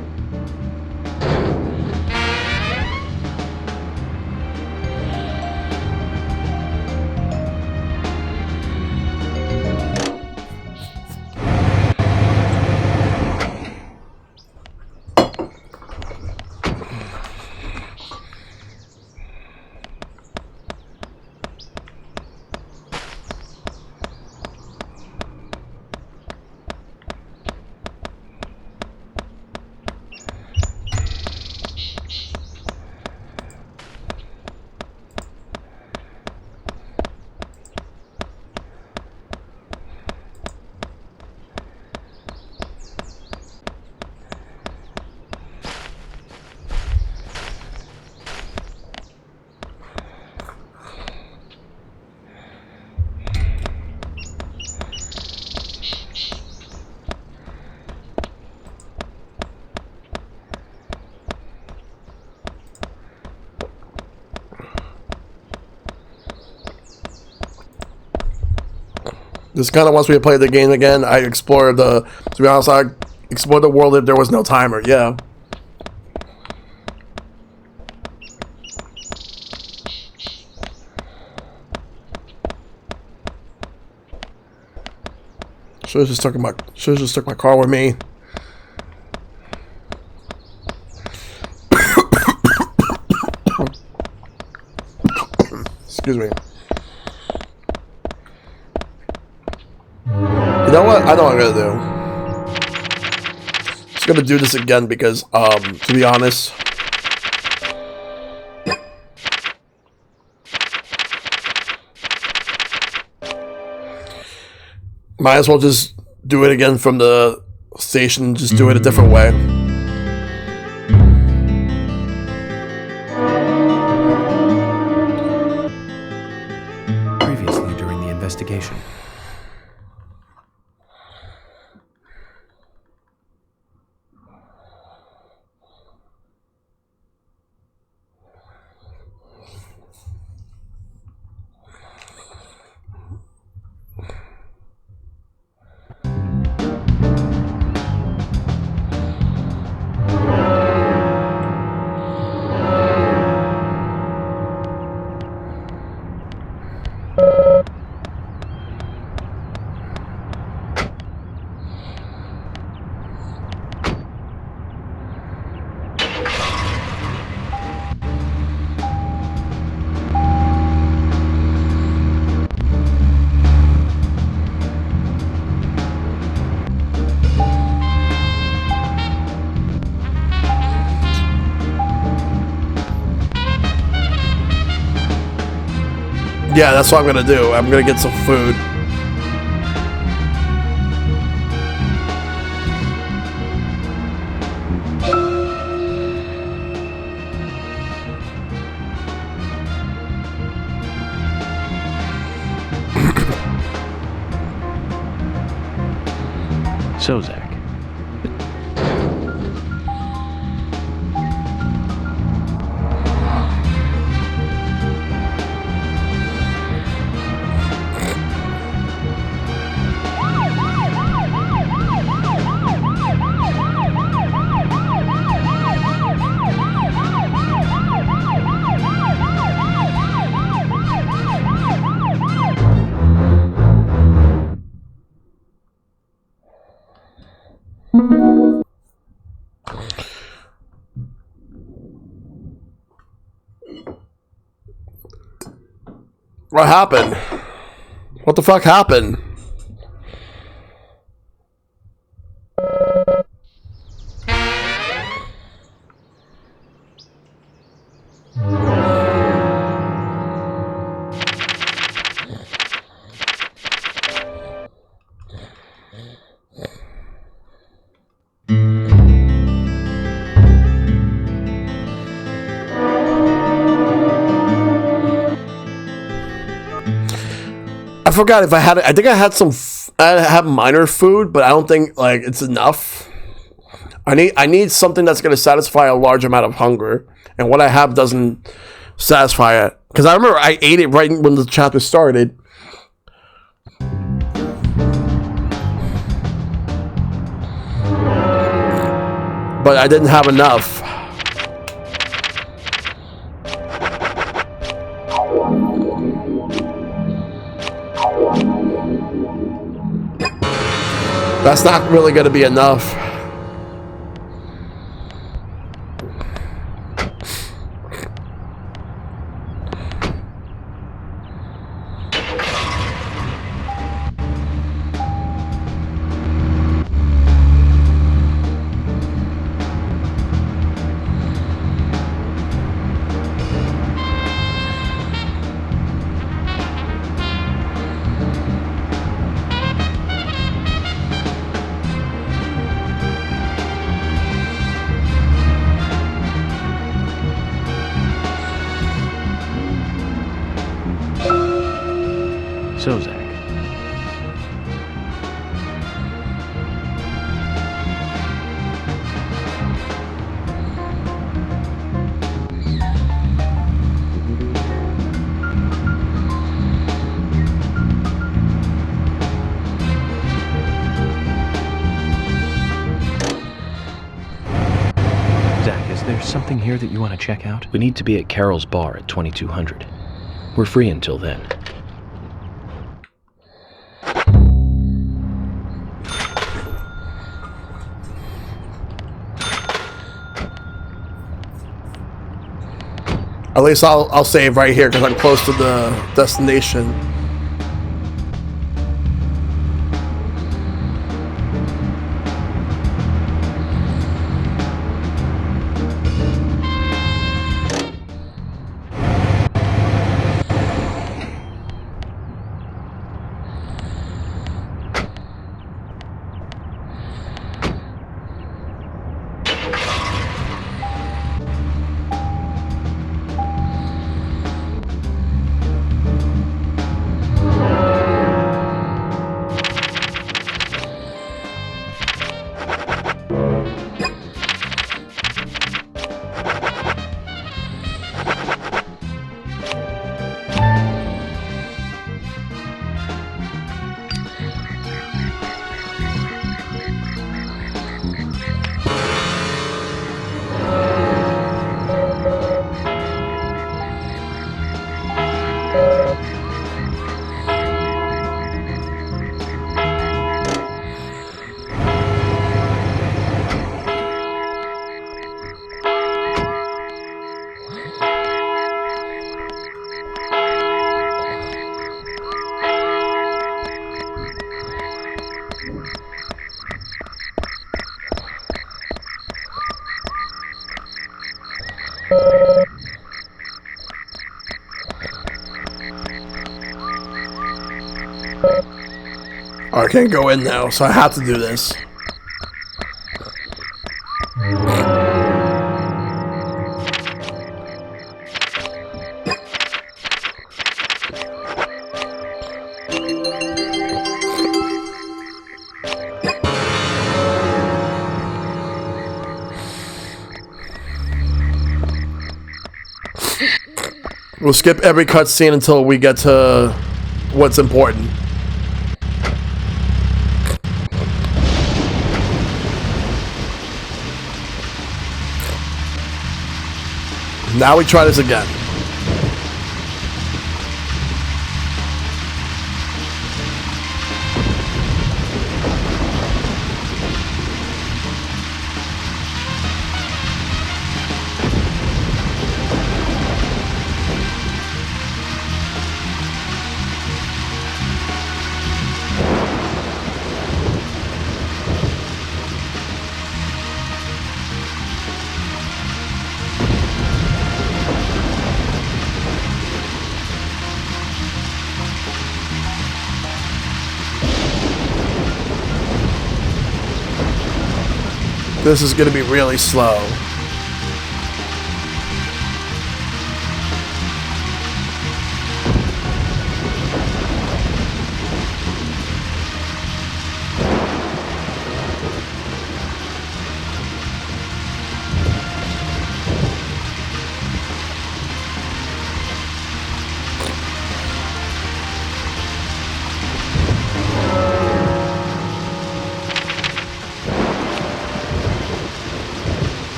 This kind of wants me to play the game again. I explored to be honest, I explored the world if there was no timer, yeah. Should've just took my car with me. Excuse me. You know what? I know what I'm gonna do. Just gonna do this again because, to be honest, might as well just do it again from the station. Just do it a different way. Previously during the investigation. Yeah, that's what I'm gonna do. I'm gonna get some food. So, Zach. What happened? What the fuck happened? I forgot if I had. I think I had some. I have minor food, but I don't think like it's enough. I need something that's going to satisfy a large amount of hunger, and what I have doesn't satisfy it. Because I remember I ate it right when the chapter started. But I didn't have enough. That's not really going to be enough. So, Zach. Zach, is there something here that you want to check out? We need to be at Carol's bar at 2200. We're free until then. At least I'll save right here because I'm close to the destination. I can't go in now, so I have to do this. We'll skip every cutscene until we get to what's important. Now we try this again. This is going to be really slow.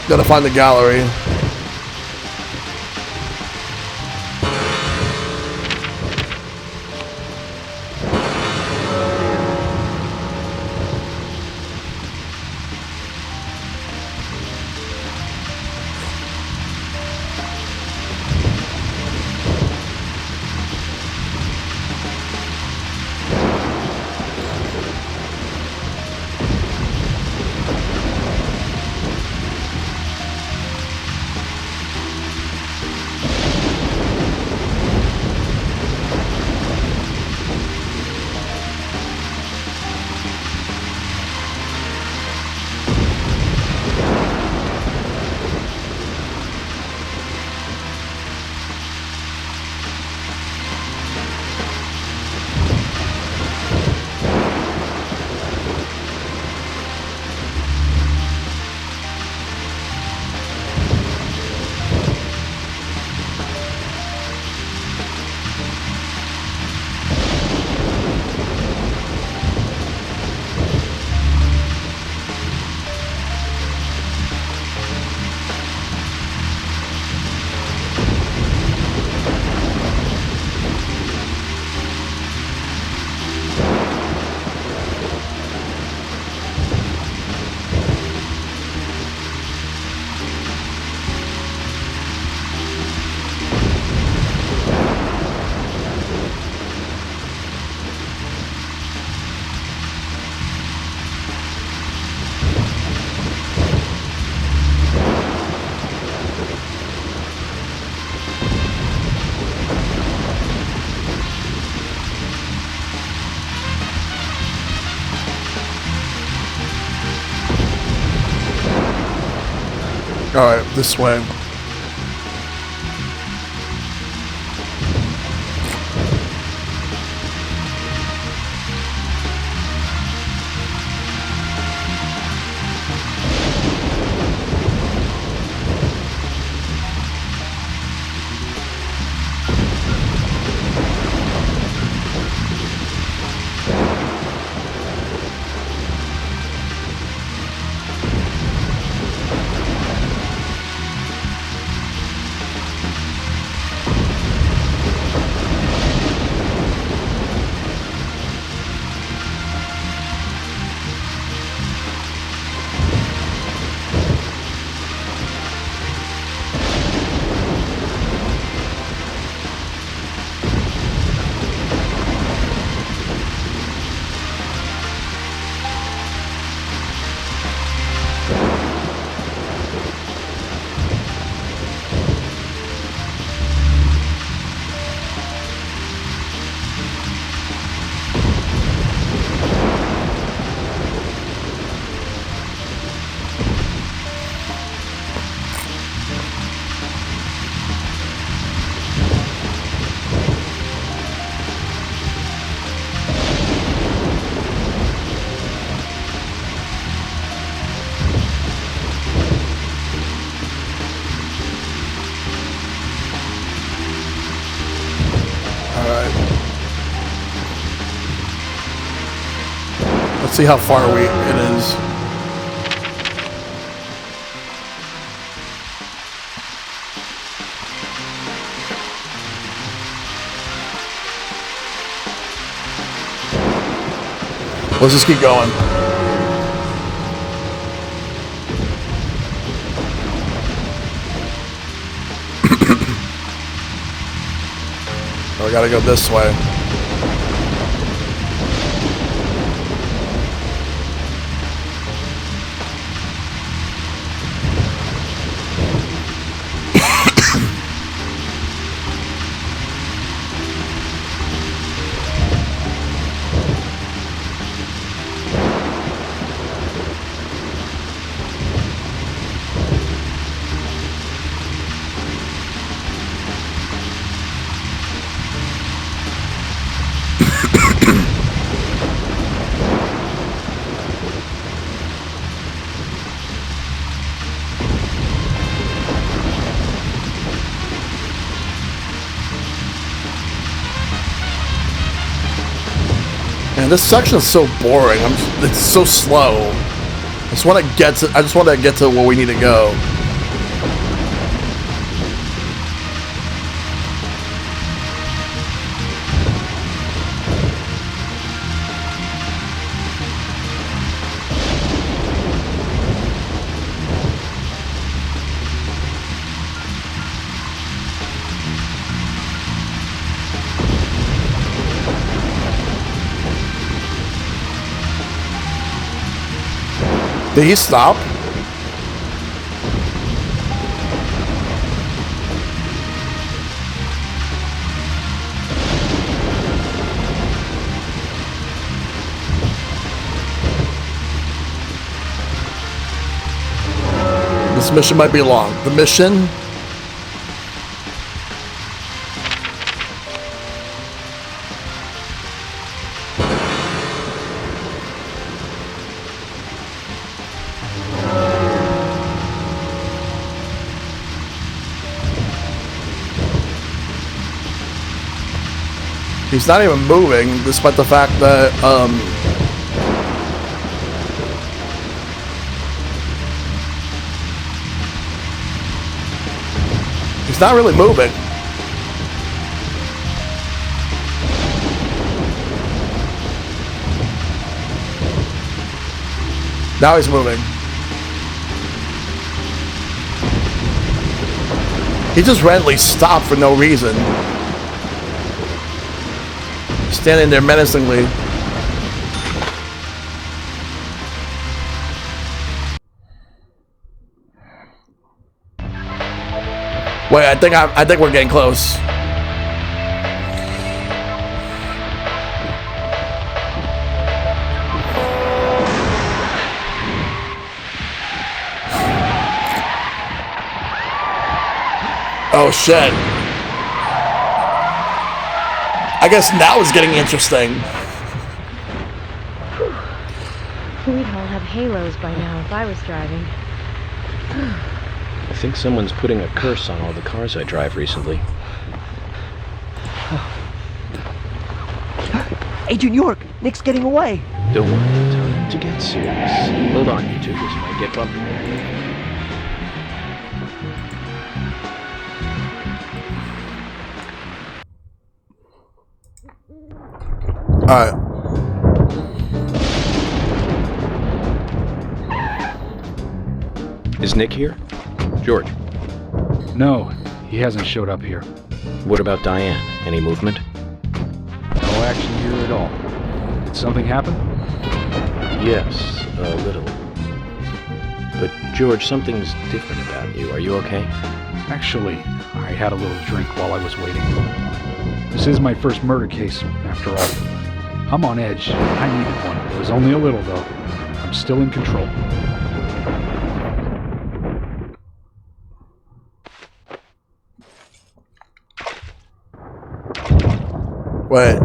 Gotta find the gallery. Alright, this way. Let's see how far it is. Let's just keep going. Oh, we gotta go this way. And this section is so boring. It's so slow. I just want to get to where we need to go. Did he stop? This mission might be long. The mission? He's not even moving, despite the fact that, he's not really moving. Now he's moving. He just randomly stopped for no reason. Standing there menacingly. Wait, I think we're getting close. Oh shit. I guess now it's getting interesting. We'd all have halos by now if I was driving. I think someone's putting a curse on all the cars I drive recently. Agent York, Nick's getting away. Don't worry, time to get serious. Hold on, you two, this might get bumpy. Alright. Is Nick here? George? No, he hasn't showed up here. What about Diane? Any movement? No action here at all. Did something happen? Yes, a little. But George, something's different about you. Are you okay? Actually, I had a little drink while I was waiting. This is my first murder case, after all. I'm on edge. I needed one. It was only a little, though. I'm still in control. Wait.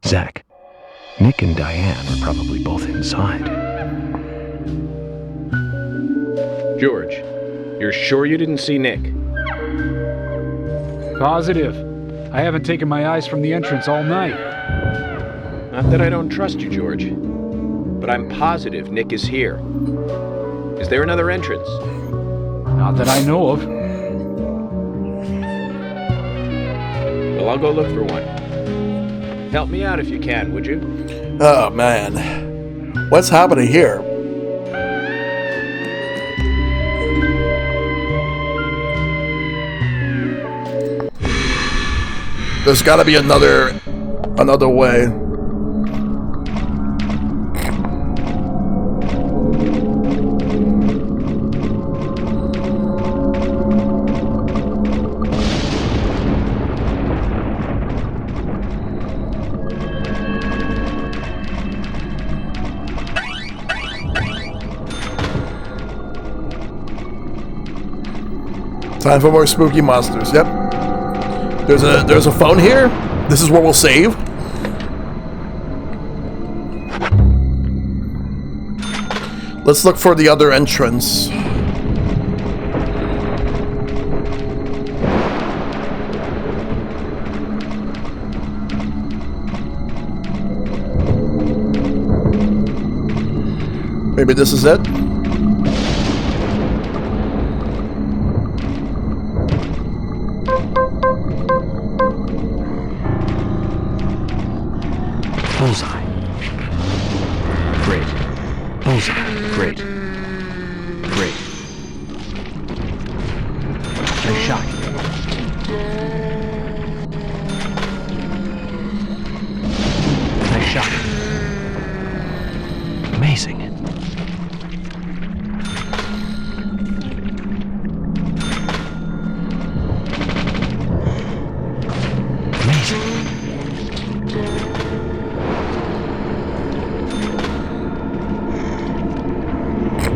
Zach, Nick and Diane are probably both inside. George, you're sure you didn't see Nick? Positive. I haven't taken my eyes from the entrance all night. Not that I don't trust you, George. But I'm positive Nick is here. Is there another entrance? Not that I know of. Well, I'll go look for one. Help me out if you can, would you? Oh, man. What's happening here? There's gotta be another way. Time for more spooky monsters. Yep. There's a phone here. This is where we'll save. Let's look for the other entrance. Maybe this is it? Bullseye. Great. Bullseye. Great. Great. Nice shot. Nice shot. Amazing.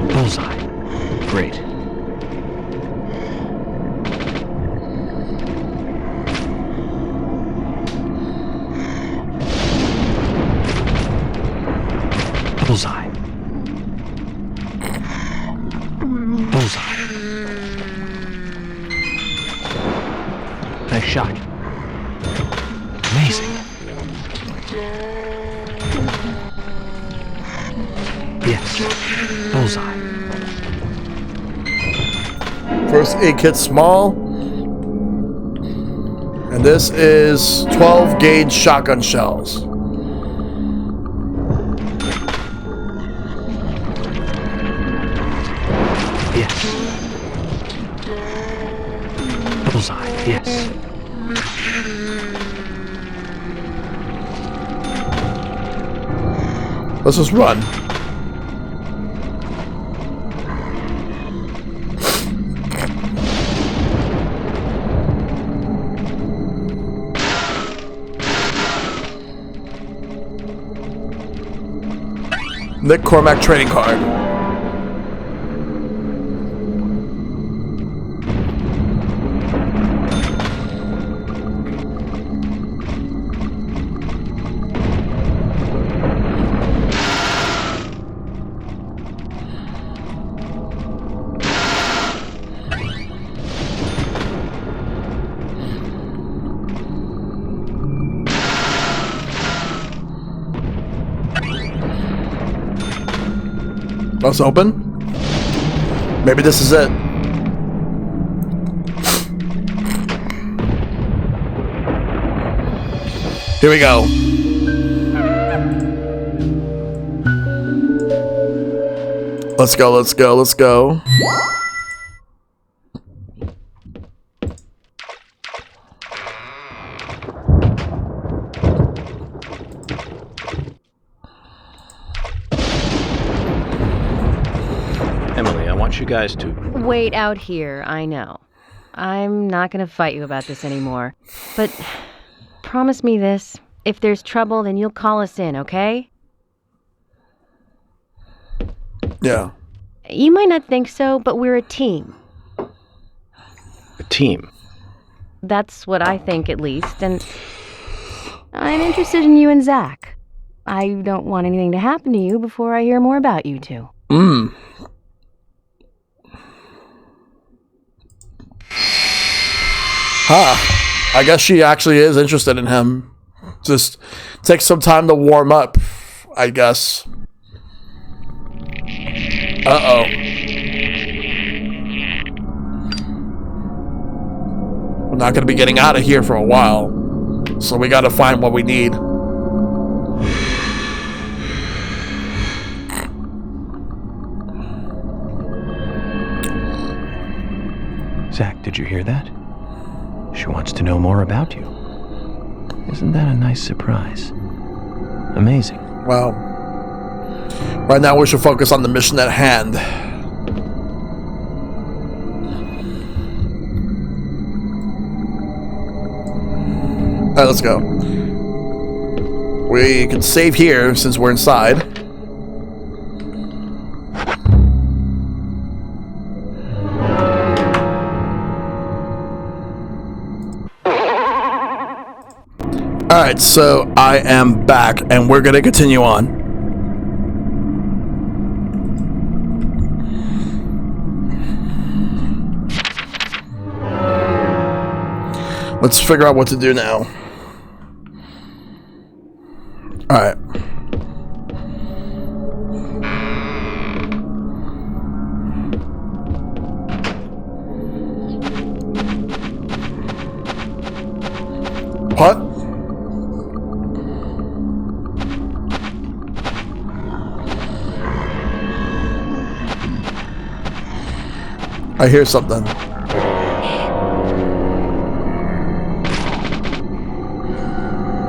Bullseye. Great. Bullseye. Bullseye. Nice shot. Amazing. Yes. Bullseye. First aid kit small. And this is 12 gauge shotgun shells. Yes. Bullseye. Yes. Let's just run. Nick Cormack trading card. Let's open. Maybe this is it. Here we go. Let's go, let's go, let's go. You guys to wait out here. I know. I'm not gonna fight you about this anymore. But promise me this. If there's trouble, then you'll call us in, okay? Yeah. You might not think so, but we're a team. A team? That's what I think, at least. And I'm interested in you and Zach. I don't want anything to happen to you before I hear more about you two. I guess she actually is interested in him. Just take some time to warm up, I guess. Uh-oh. We're not going to be getting out of here for a while. So we got to find what we need. Zach, did you hear that? She wants to know more about you. Isn't that a nice surprise? Amazing. Well, right now we should focus on the mission at hand. Alright, let's go. We can save here since we're inside. Alright, so I am back, and we're gonna continue on. Let's figure out what to do now. Alright. What? I hear something.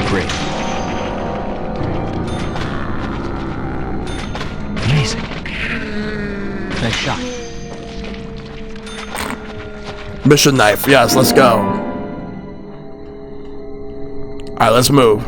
Great. Amazing. Nice shot. Mission knife. Yes, let's go. Alright, let's move.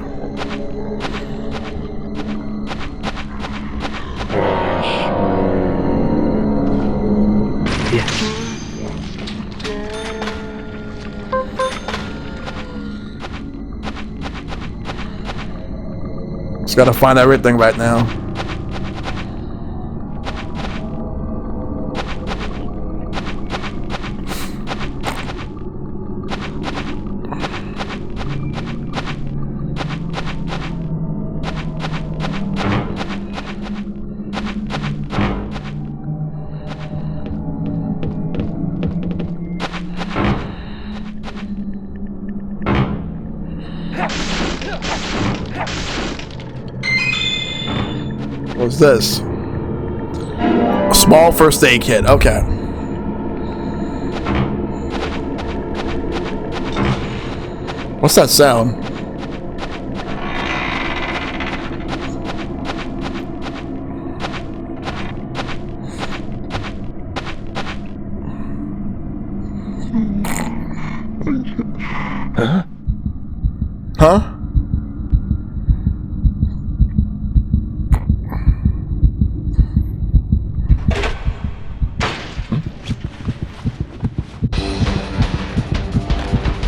Just gotta find everything right now. What's this? A small first aid kit. Okay. What's that sound? Huh? Huh?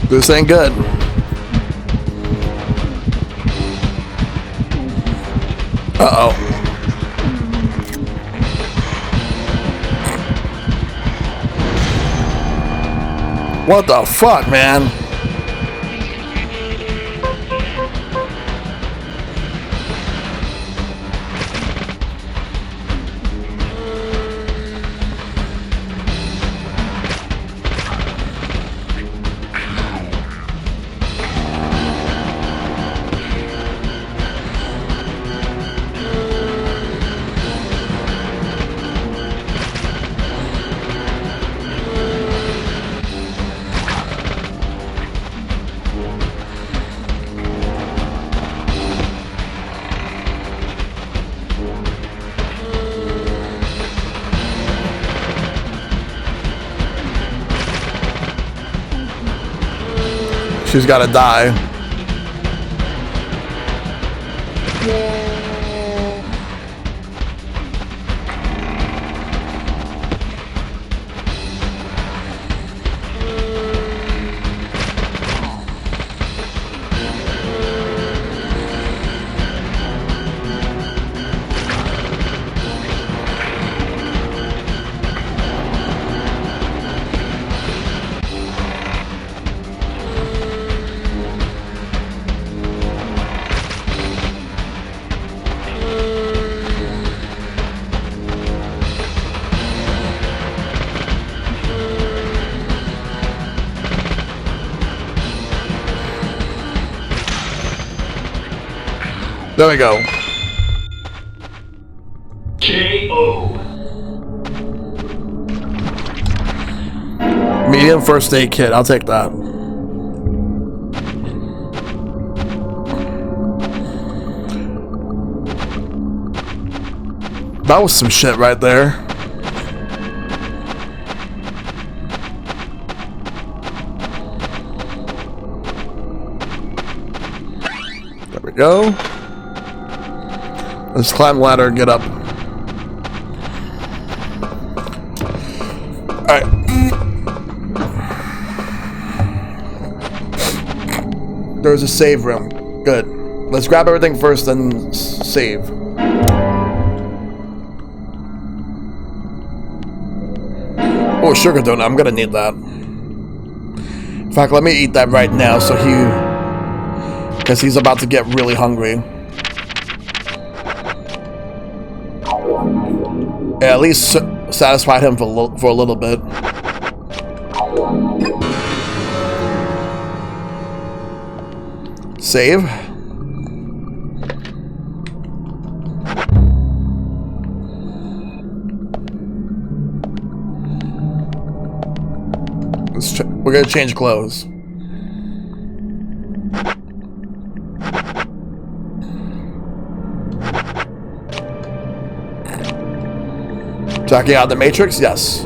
This ain't good. Uh-oh. What the fuck, man? She's gotta die. There we go. KO. Medium first aid kit. I'll take that. That was some shit right there. There we go. Let's climb the ladder and get up. Alright. There's a save room. Good. Let's grab everything first, then save. Oh, sugar donut. I'm gonna need that. In fact, let me eat that right now so because he's about to get really hungry. Yeah, at least satisfied him for a little bit. Save. We're gonna change clothes. Checking out the Matrix? Yes.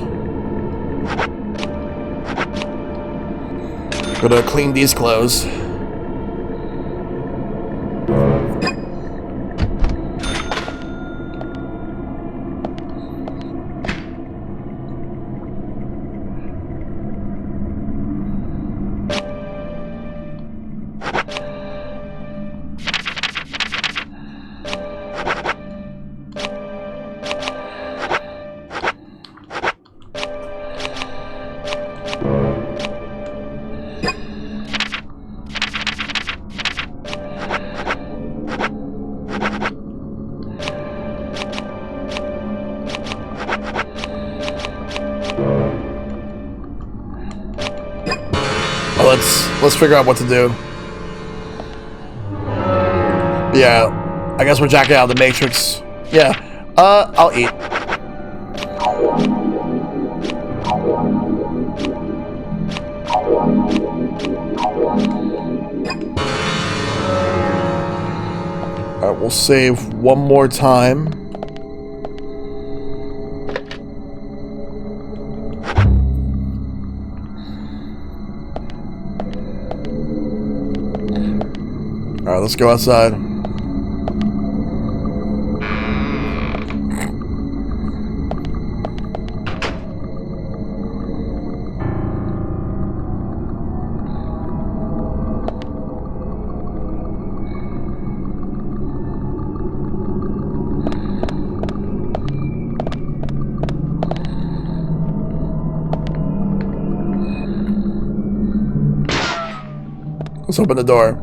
Gonna clean these clothes. Let's figure out what to do. Yeah, I guess we're jacking out of the Matrix. Yeah, I'll eat. Alright, we'll save one more time. Alright, let's go outside. Let's open the door.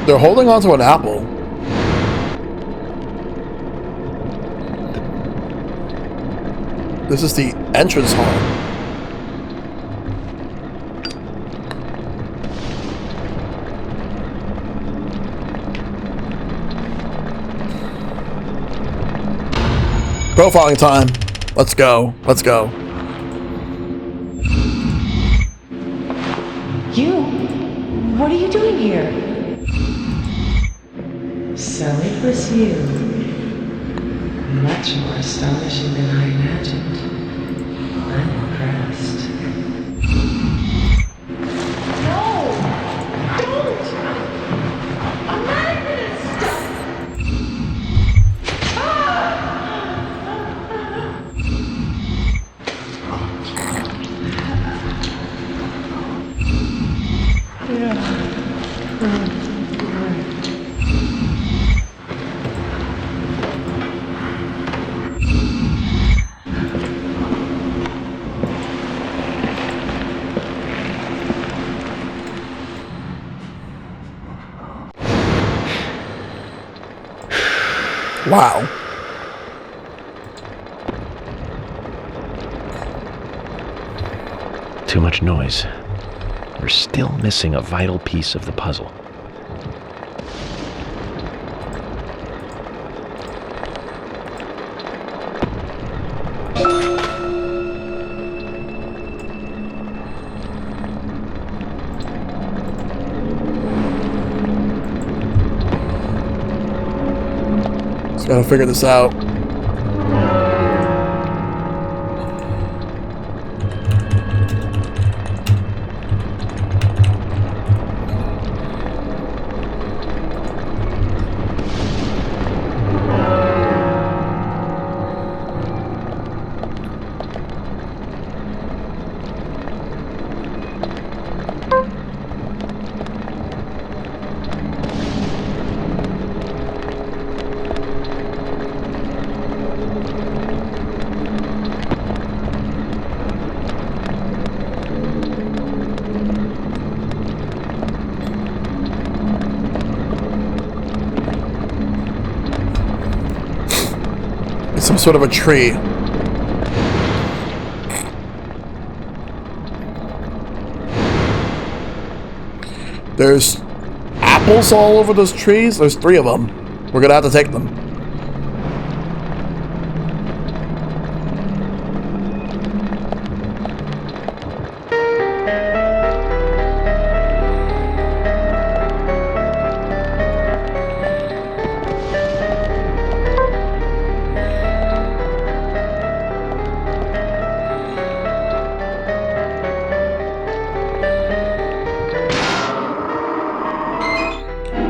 They're holding onto an apple. This is the entrance hall. Profiling time. Let's go. Let's go. You? What are you doing here? Sally pursued. Much more astonishing than I imagined. I'm impressed. No! Don't! I'm not gonna stop! Wow. Too much noise. We're still missing a vital piece of the puzzle. Just gotta figure this out. Some sort of a tree. There's apples all over those trees. There's 3 of them. We're gonna have to take them.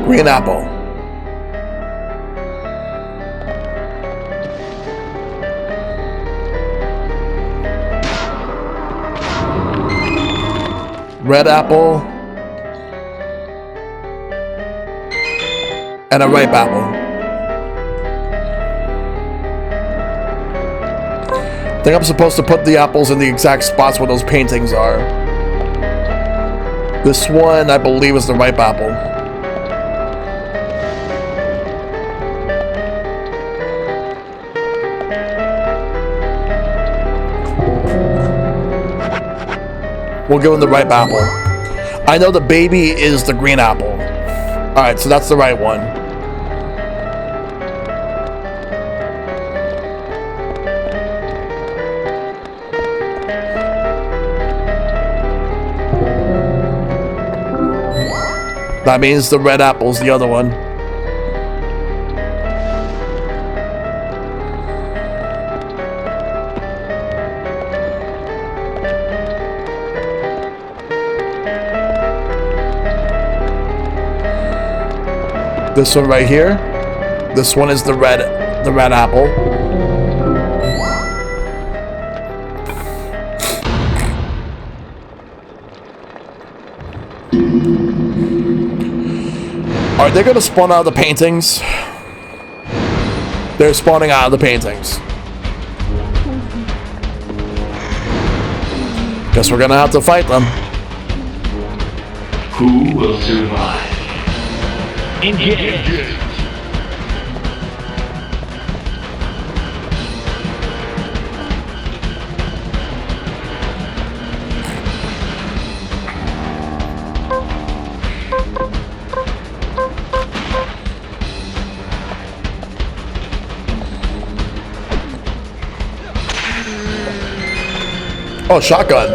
Green apple. Red apple. And a ripe apple. I think I'm supposed to put the apples in the exact spots where those paintings are. This one, I believe, is the ripe apple. We'll give him the ripe apple. I know the baby is the green apple. Alright, so that's the right one. That means the red apple's the other one. This one right here. This one is the red apple. Are they gonna spawn out of the paintings? They're spawning out of the paintings. Guess we're gonna have to fight them. Who will survive? Engage! Oh, shotgun.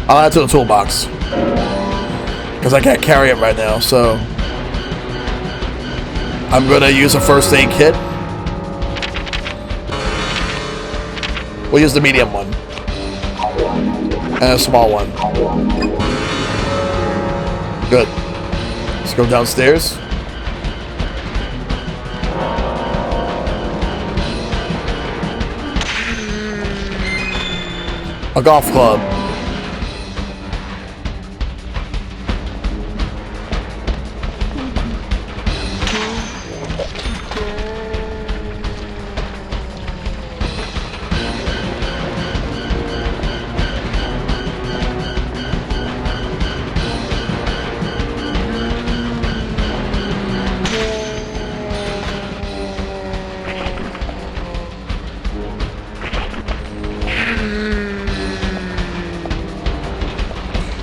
I'll add to the toolbox. Because I can't carry it right now, so I'm going to use a first aid kit. We'll use the medium one. And a small one. Good. Let's go downstairs. A golf club.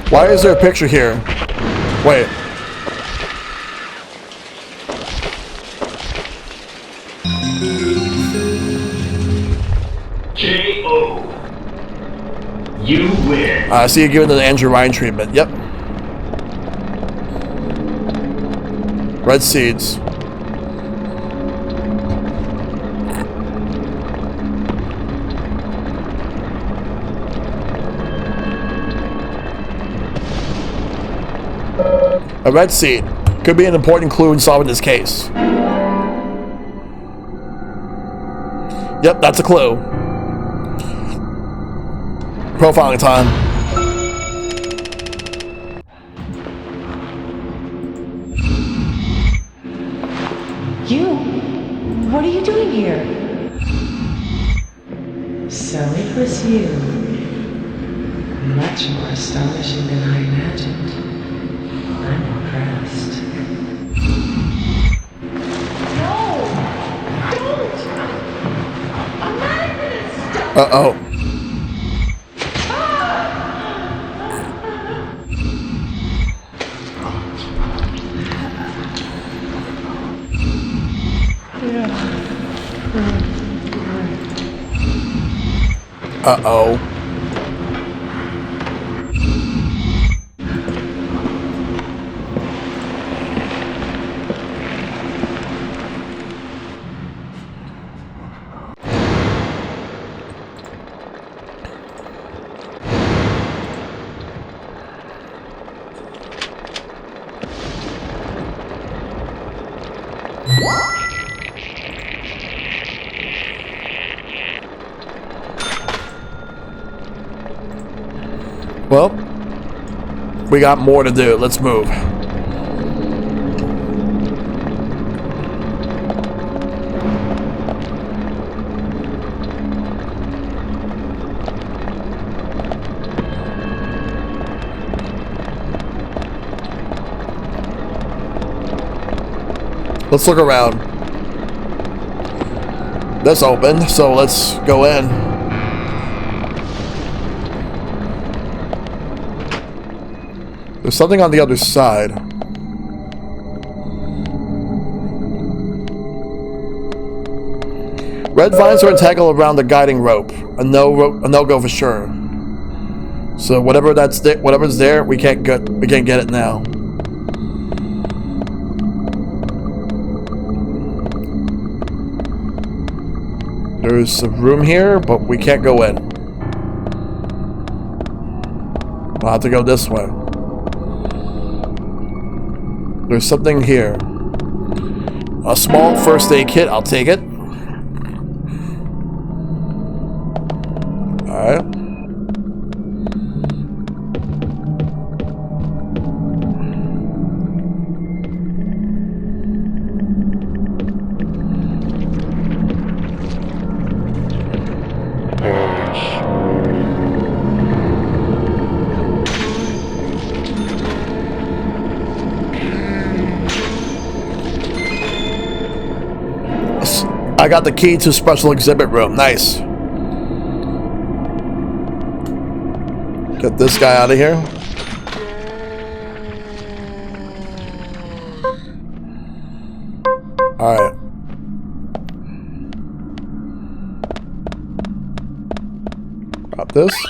Why is there a picture here? Wait. K.O. You win. I see you giving the Andrew Ryan treatment. Yep. Red seeds. A red seed. Could be an important clue in solving this case. Yep, that's a clue. Profiling time. You? What are you doing here? So it was you. Much more astonishing than I imagined. I'm impressed. No! Don't! Uh-oh. Uh-oh. Well, we got more to do. Let's move. Let's look around. That's open, so let's go in. There's something on the other side. Red vines are entangled around the guiding rope. A no-go for sure. So whatever's there, we can't get it now. There's a room here, but we can't go in. We'll have to go this way. There's something here. A small first aid kit, I'll take it. Alright. I got the key to special exhibit room. Nice. Get this guy out of here. Alright. Got this.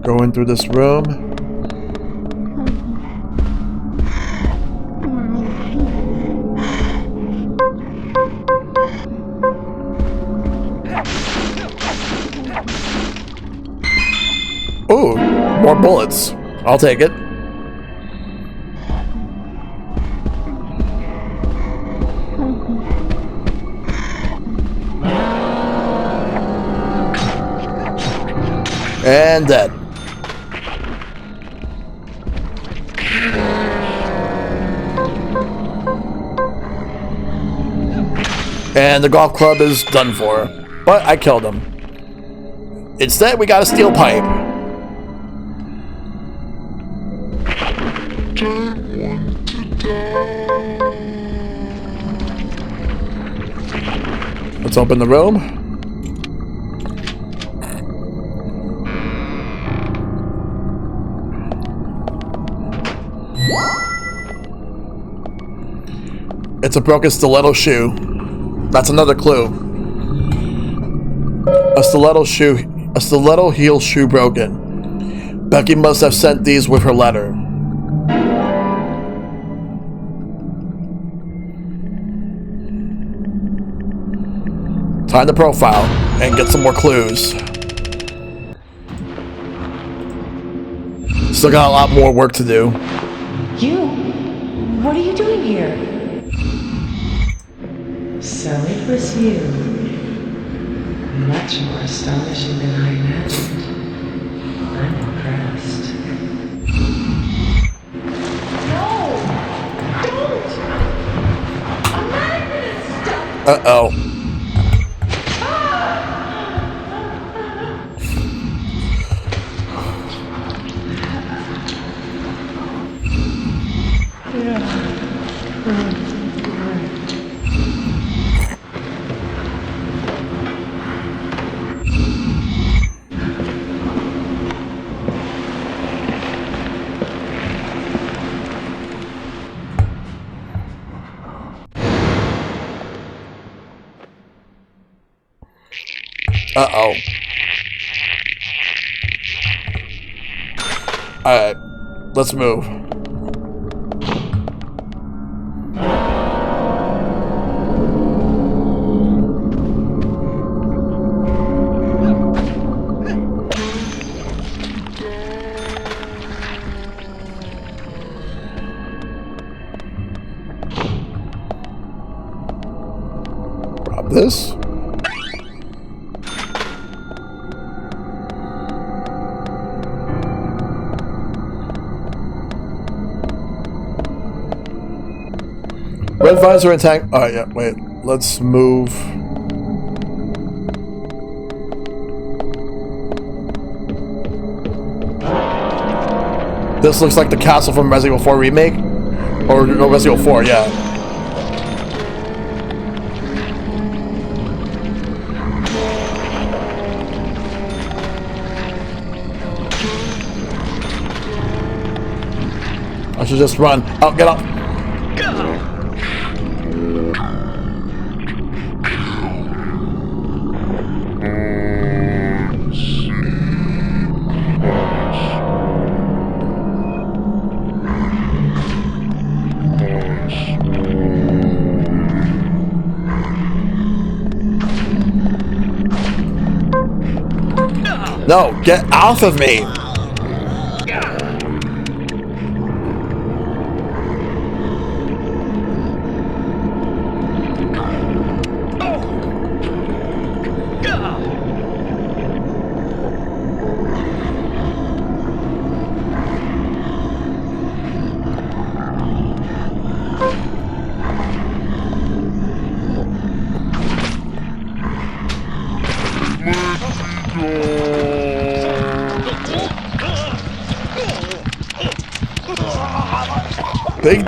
Going through this room. Ooh, more bullets. I'll take it. And dead. And the golf club is done for. But I killed him. Instead, we got a steel pipe. Let's open the room. It's a broken stiletto shoe. That's another clue. A stiletto heel shoe broken. Becky must have sent these with her letter. Time to profile and get some more clues. Still got a lot more work to do. You? What are you doing here? So it was you. Much more astonishing than I imagined. I'm impressed. No! Don't! I'm not gonna stop! Uh-oh. Uh-oh. Alright. Let's move. Grab this. Red visor and tank. Alright, yeah, wait. Let's move. This looks like the castle from Resident Evil 4 Remake. Or no, Resident Evil 4, yeah. I should just run. Oh, get up. No, get off of me!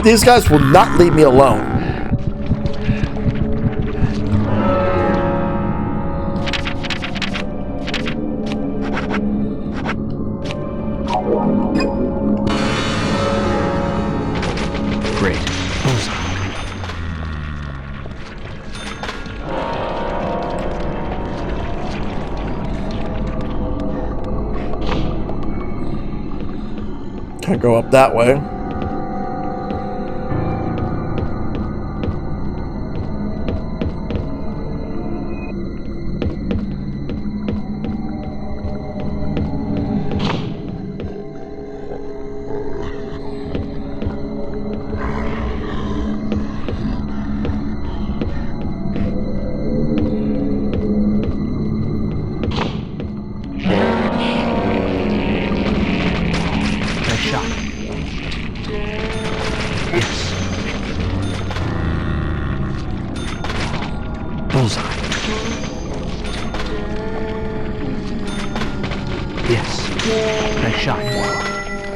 These guys will not leave me alone. Great. Can't go up that way.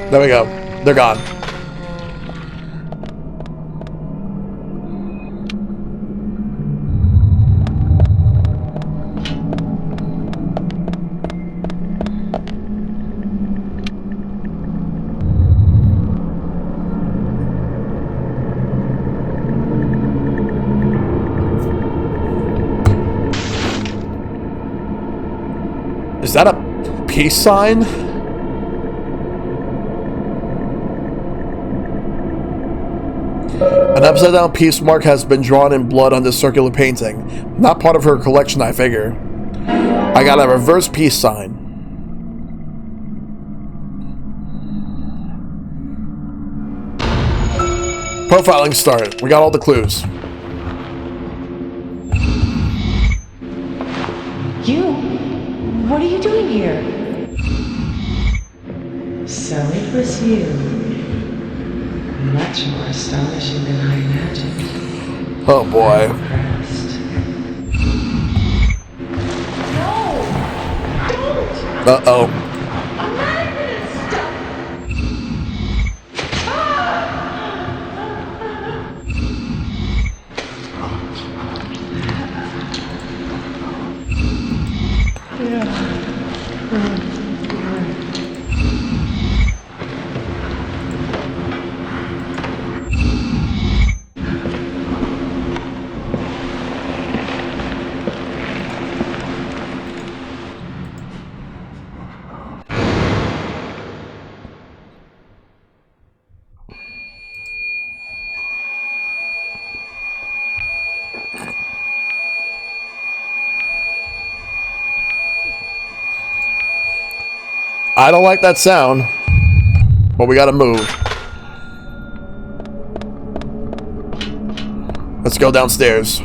There we go. They're gone. Is that a peace sign? An upside-down peace mark has been drawn in blood on this circular painting. Not part of her collection, I figure. I got a reverse peace sign. Profiling started. We got all the clues. You? What are you doing here? So it was you. Much more astonishing than I imagined. Oh boy. Uh-oh. I don't like that sound, but we gotta move. Let's go downstairs.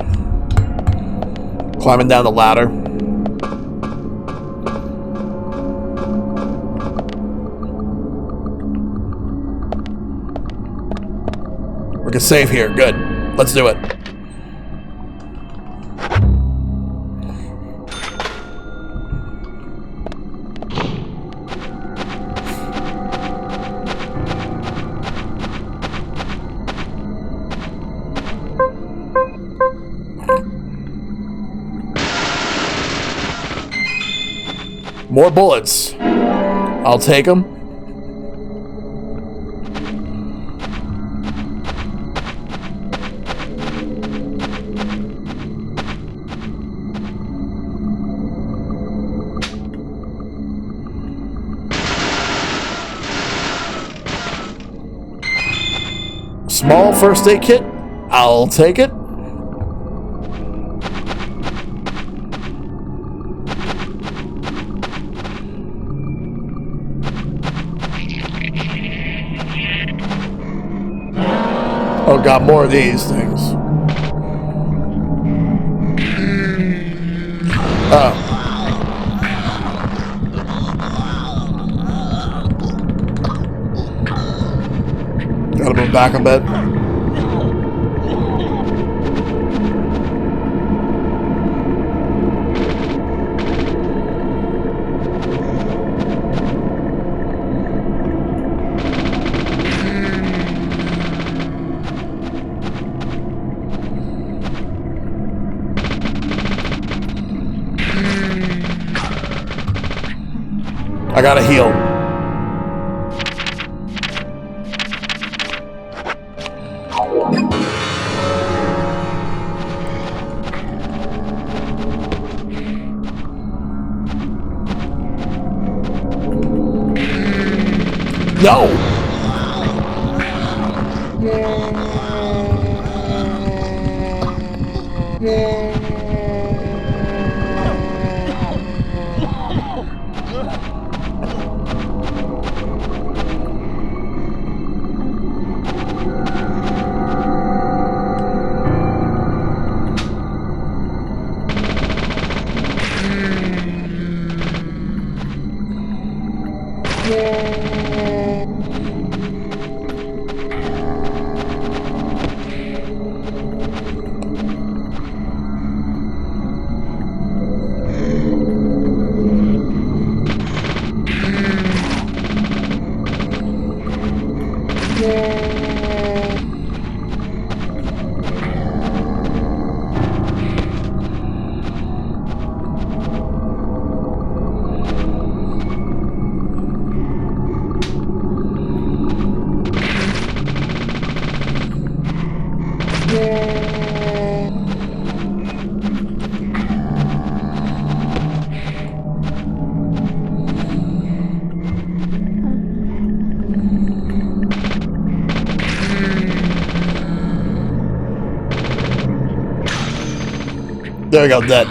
Climbing down the ladder. We can save here. Good. Let's do it. More bullets. I'll take them. Small first aid kit. I'll take it. Oh, got more of these things. Oh. Gotta move back a bit. I gotta heal. No! There we go, dead.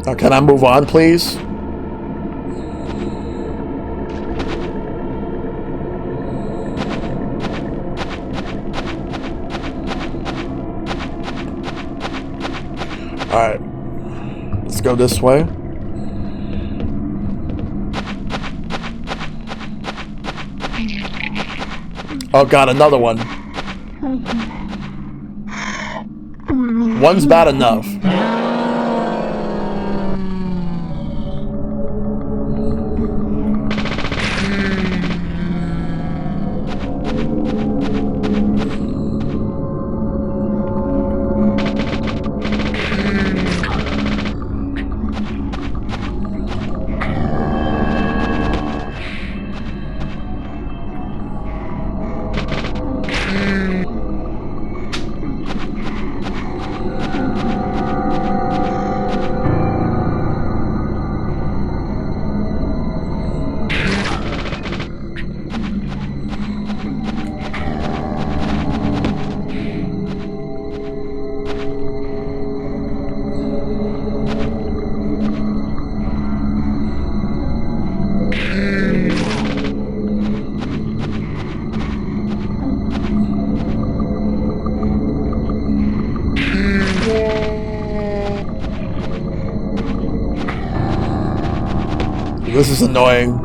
Now, can I move on, please? Alright. Let's go this way. Oh god, another one. One's bad enough. This is annoying.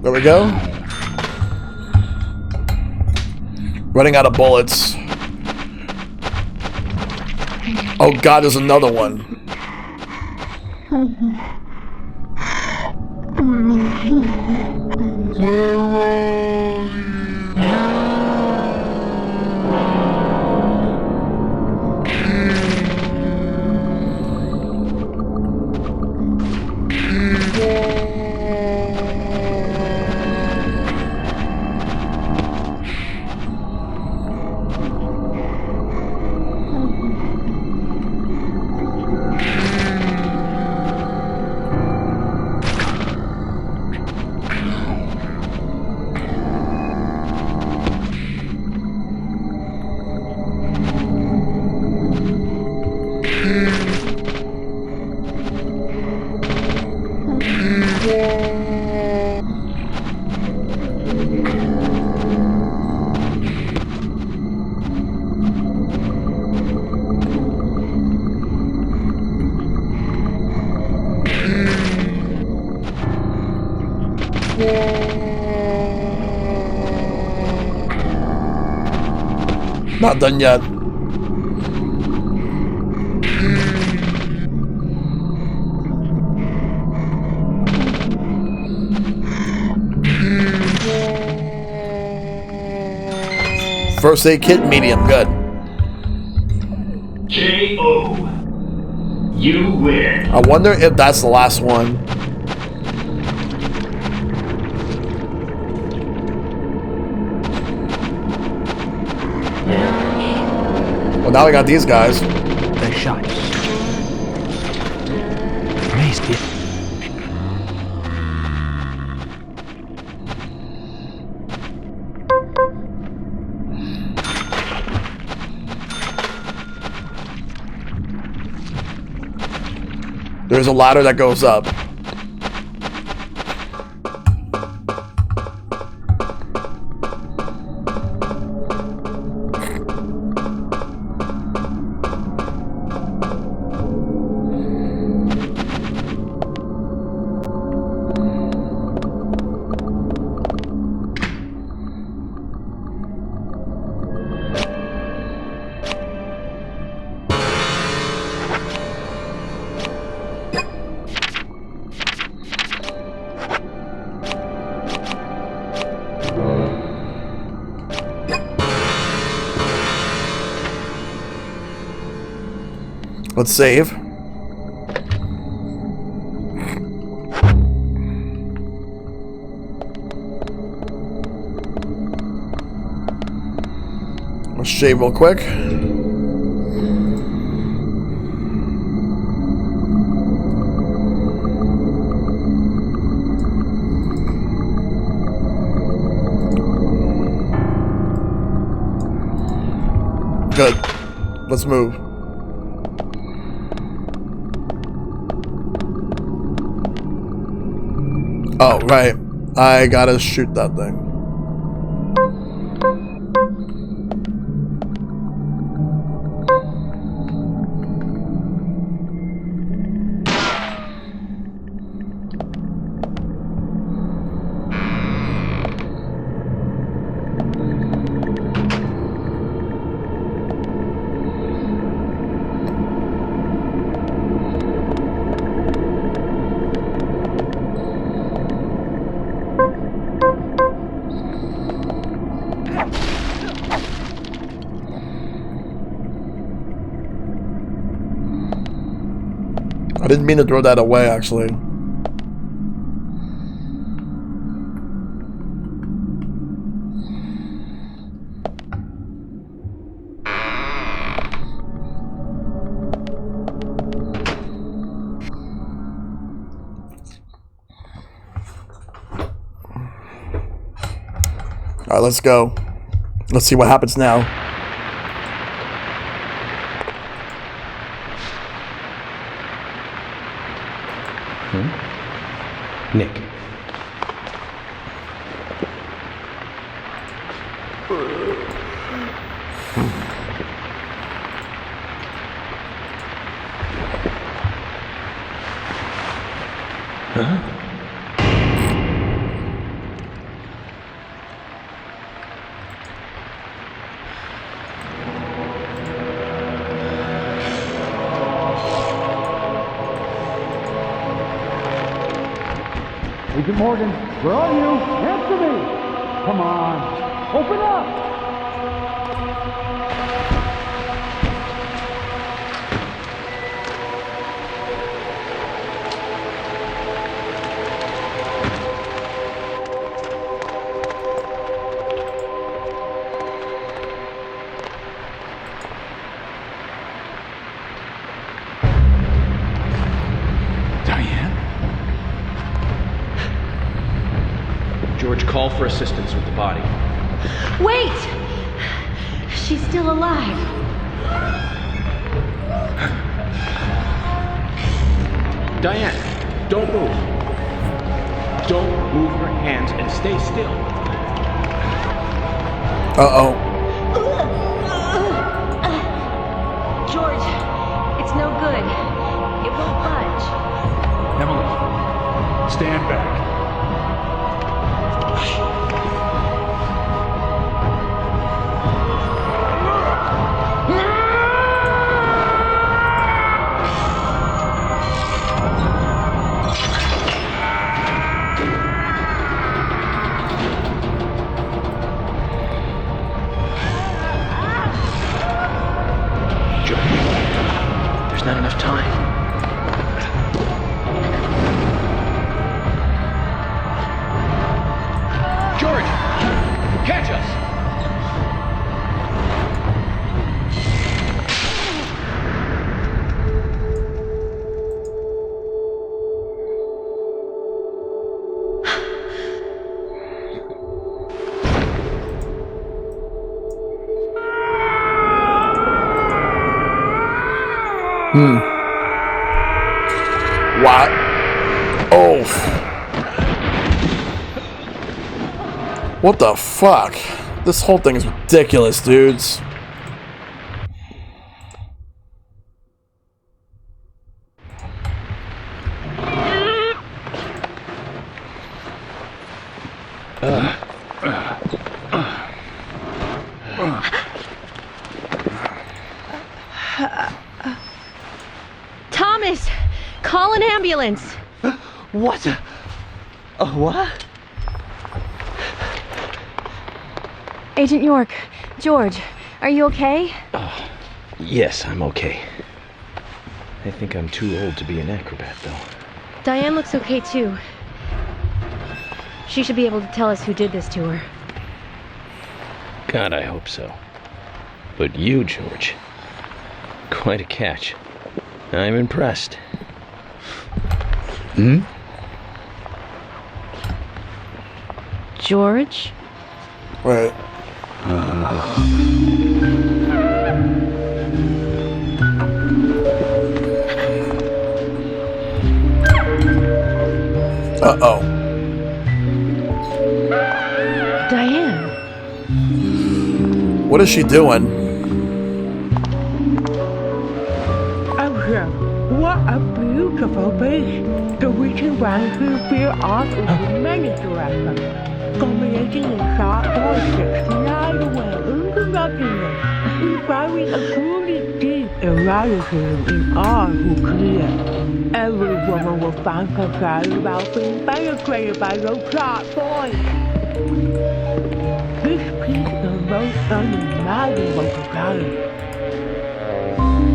There we go. Running out of bullets. Oh god, there's another one. Not done yet. First aid kit, medium, good. K.O. You win. I wonder if that's the last one. Well, now we got these guys. Nice shot. Nice hit. There's a ladder that goes up. Let's save. Let's shave real quick. Good. Let's move. Oh, right. I gotta shoot that thing. I didn't mean to throw that away, actually. Alright, let's go. Let's see what happens now. Nick. Huh? Agent Morgan, where are you? Answer me! Come on, open up! George, call for assistance with the body. Wait! She's still alive. Diane, don't move. Don't move your hands and stay still. Uh-oh. George, it's no good. It won't budge. Emily, stand back. There's not enough time. George, catch us! What? Oh. What the fuck? This whole thing is ridiculous, dudes. Thomas, call an ambulance. What? What? Agent York, George, are you okay? Yes, I'm okay. I think I'm too old to be an acrobat, though. Diane looks okay, too. She should be able to tell us who did this to her. God, I hope so. But you, George, quite a catch. I'm impressed. George? Right. Uh-oh. Diane. What is she doing? What a beautiful place. The reaching Greenvale Beer Art is the many directions. Combination in sharp voices, slide away uninterruptedly, inspiring a truly deep eroticism in all who clear. Every woman will find herself about being penetrated by those sharp voices. This piece is the most unimaginable to color.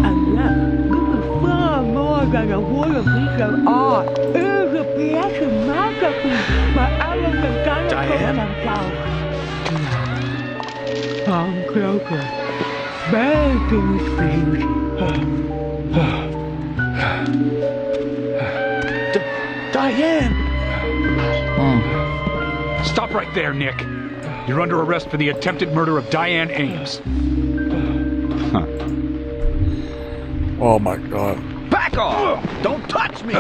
And yet, this is far more got a whole piece of art. It is a piece of masterpiece by Alan Diane? Come closer. Very please, please. Diane! Stop right there, Nick. You're under arrest for the attempted murder of Diane Ames. Oh my god. Back off! Don't touch me!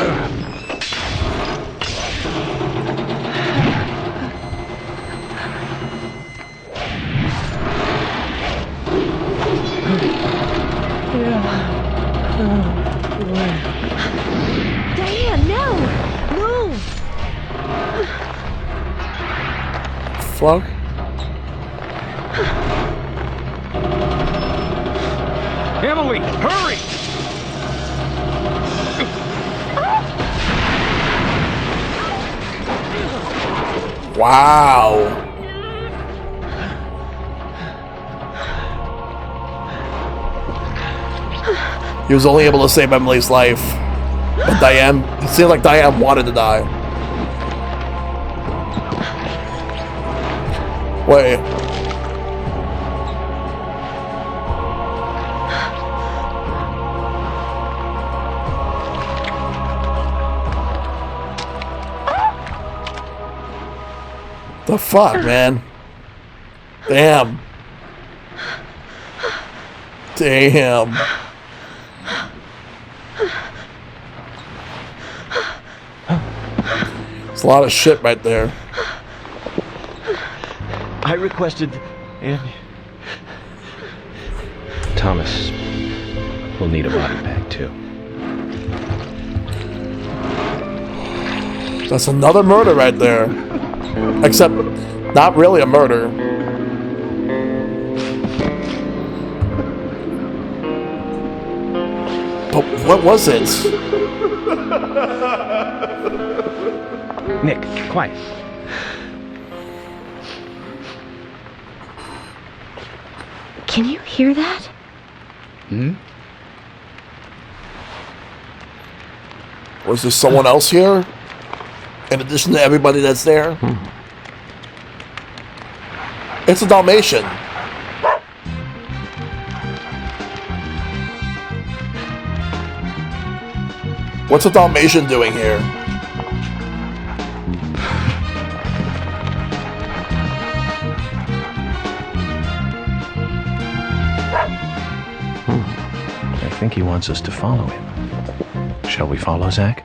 Diane, no! Move! Fuck. Emily, hurry! Wow. He was only able to save Emily's life. But Diane, it seemed like Diane wanted to die. Wait. The fuck, man? Damn. Damn. It's a lot of shit right there. I requested, and Thomas will need a body bag too. That's another murder right there. Except, not really a murder. But what was it? Nick, quiet. Can you hear that? Was there someone else here? In addition to everybody that's there? It's a Dalmatian. What's a Dalmatian doing here? I think he wants us to follow him. Shall we follow, Zach?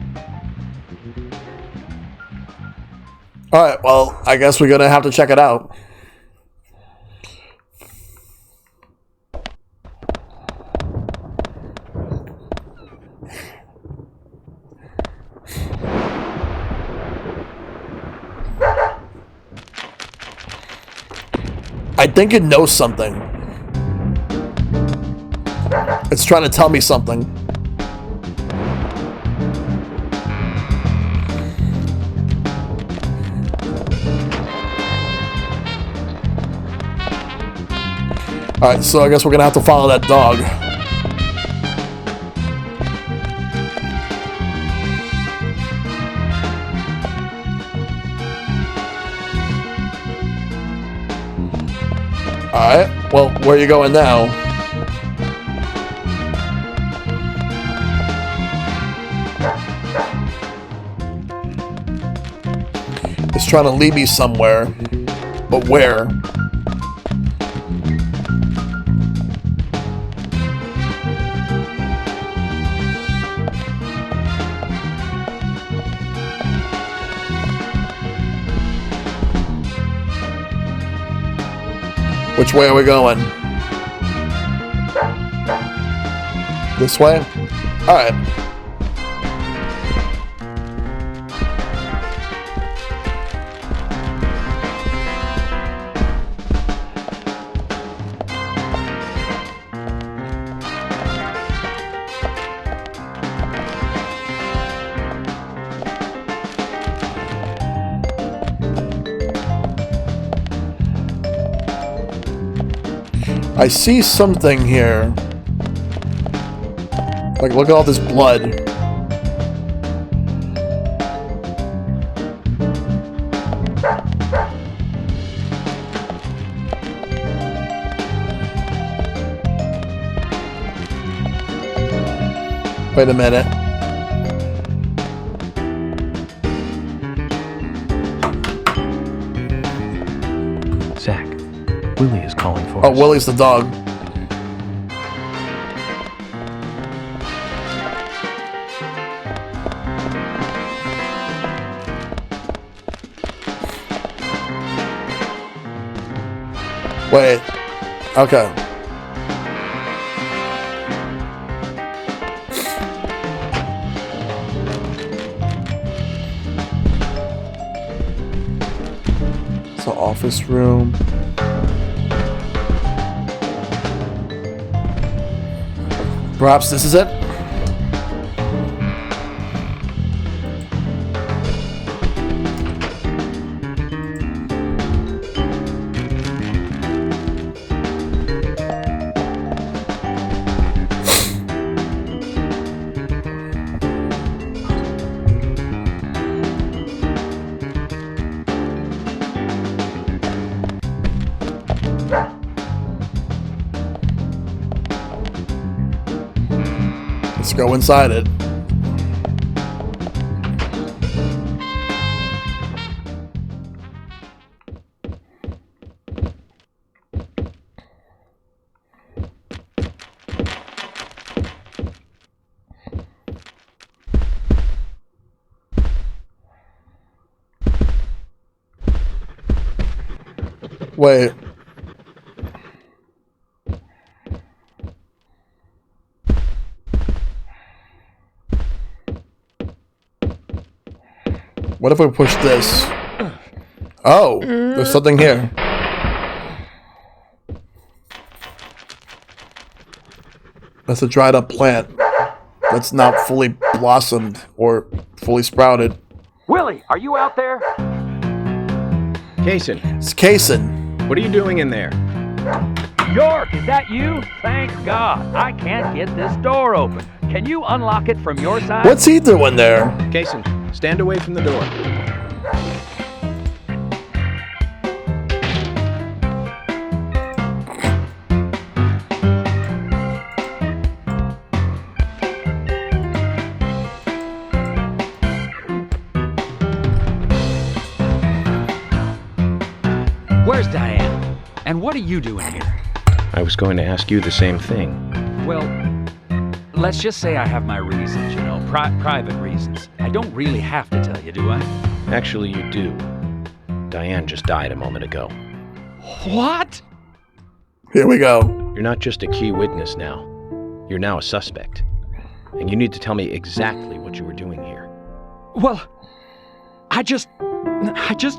Alright, well, I guess we're gonna have to check it out. I think it knows something. It's trying to tell me something. Alright, so I guess we're gonna have to follow that dog. Alright, well, where are you going now? It's trying to lead me somewhere, but where? Which way are we going? This way? Alright. I see something here. Like, look at all this blood. Wait a minute. Zach, Willie is calling for us. Oh, Willie's the dog. Wait. Okay. So office room. Perhaps this is it? Let's go inside it. Wait. What if we push this? Oh, there's something here. That's a dried up plant that's not fully blossomed or fully sprouted. Willie, are you out there? Kaysen. It's Kaysen. What are you doing in there? York, is that you? Thank God. I can't get this door open. Can you unlock it from your side? What's he doing there? Kaysen, stand away from the door. Where's Diane? And what are you doing here? I was going to ask you the same thing. Well, let's just say I have my reasons, you know, private reasons. I don't really have to tell you, do I? Actually, you do. Diane just died a moment ago. What? Here we go. You're not just a key witness now. You're now a suspect. And you need to tell me exactly what you were doing here. Well, I just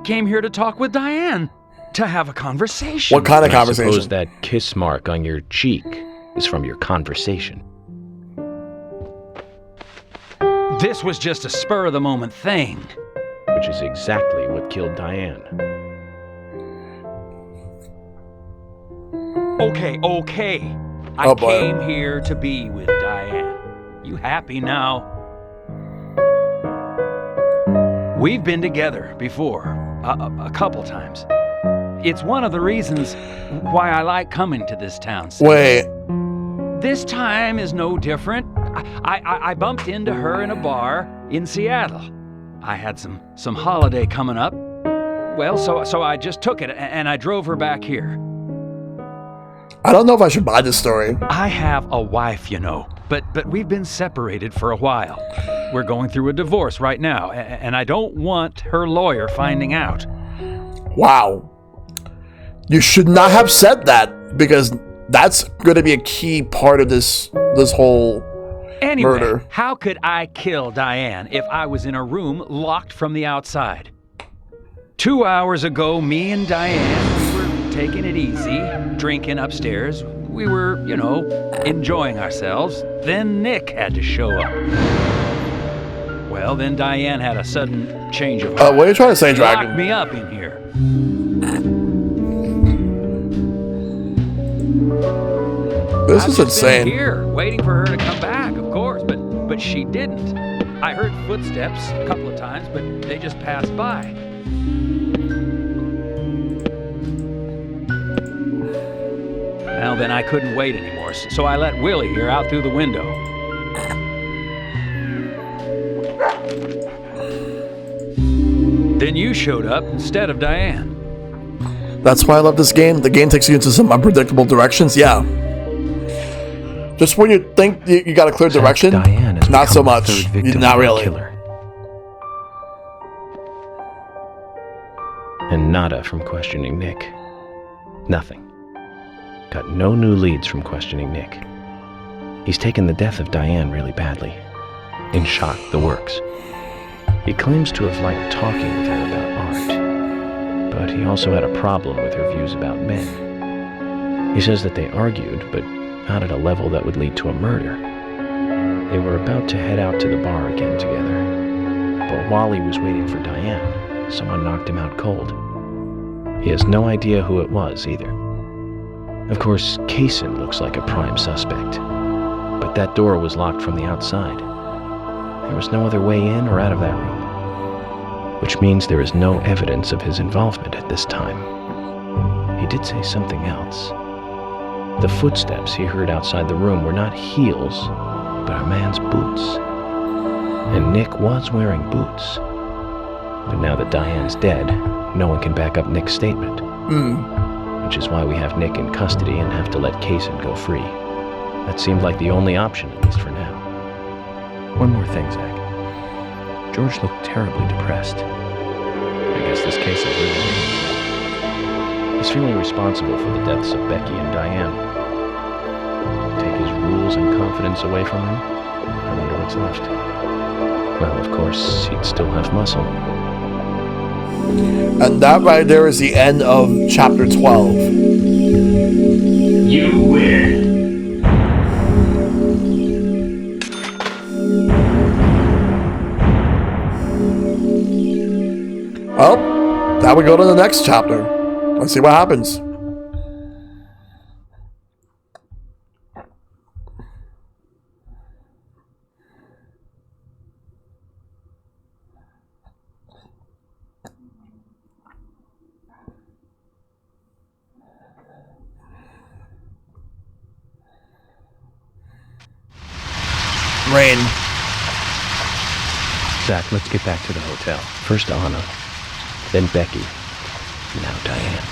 came here to talk with Diane. To have a conversation. What kind of I conversation? suppose that kiss mark on your cheek is from your conversation. This was just a spur-of-the-moment thing. Which is exactly what killed Diane. Okay. I came here to be with Diane. You happy now? We've been together before, a couple times. It's one of the reasons why I like coming to this town. Wait. This time is no different. I bumped into her in a bar in Seattle. I had some holiday coming up. Well, so I just took it and I drove her back here. I don't know if I should buy this story. I have a wife, you know, but we've been separated for a while. We're going through a divorce right now, and I don't want her lawyer finding out. Wow. You should not have said that, because that's going to be a key part of this whole murder. How could I kill Diane if I was in a room locked from the outside? 2 hours ago, me and Diane, we were taking it easy, drinking upstairs. We were, you know, enjoying ourselves. Then Nick had to show up. Well, then Diane had a sudden change of heart. What are you trying to say, Dragon? Locked me up in here. This is insane. I've been here, waiting for her to come back, of course, but she didn't. I heard footsteps a couple of times, but they just passed by. Well, then I couldn't wait anymore, so I let Willie here out through the window. Then you showed up instead of Diane. That's why I love this game. The game takes you into some unpredictable directions. Yeah. Just when you think you got a clear direction, not so much. Not really. And nada from questioning Nick. Nothing. Got no new leads from questioning Nick. He's taken the death of Diane really badly. In shock, the works. He claims to have liked talking with her about art, but he also had a problem with her views about men. He says that they argued, but not at a level that would lead to a murder. They were about to head out to the bar again together, but while he was waiting for Diane, someone knocked him out cold. He has no idea who it was either. Of course, Kaysen looks like a prime suspect, but that door was locked from the outside. There was no other way in or out of that room, which means there is no evidence of his involvement at this time. He did say something else. The footsteps he heard outside the room were not heels, but a man's boots. And Nick was wearing boots. But now that Diane's dead, no one can back up Nick's statement. Which is why we have Nick in custody and have to let Kaysen go free. That seemed like the only option, at least for now. One more thing, Zach. George looked terribly depressed. I guess this case is really... He's feeling responsible for the deaths of Becky and Diane. Take his rules and confidence away from him? I wonder what's left. Well, of course, he'd still have muscle. And that right there is the end of chapter 12. You win. Well, now we go to the next chapter. Let's see what happens. Rain. Zach, let's get back to the hotel. First Anna, then Becky, now Diane.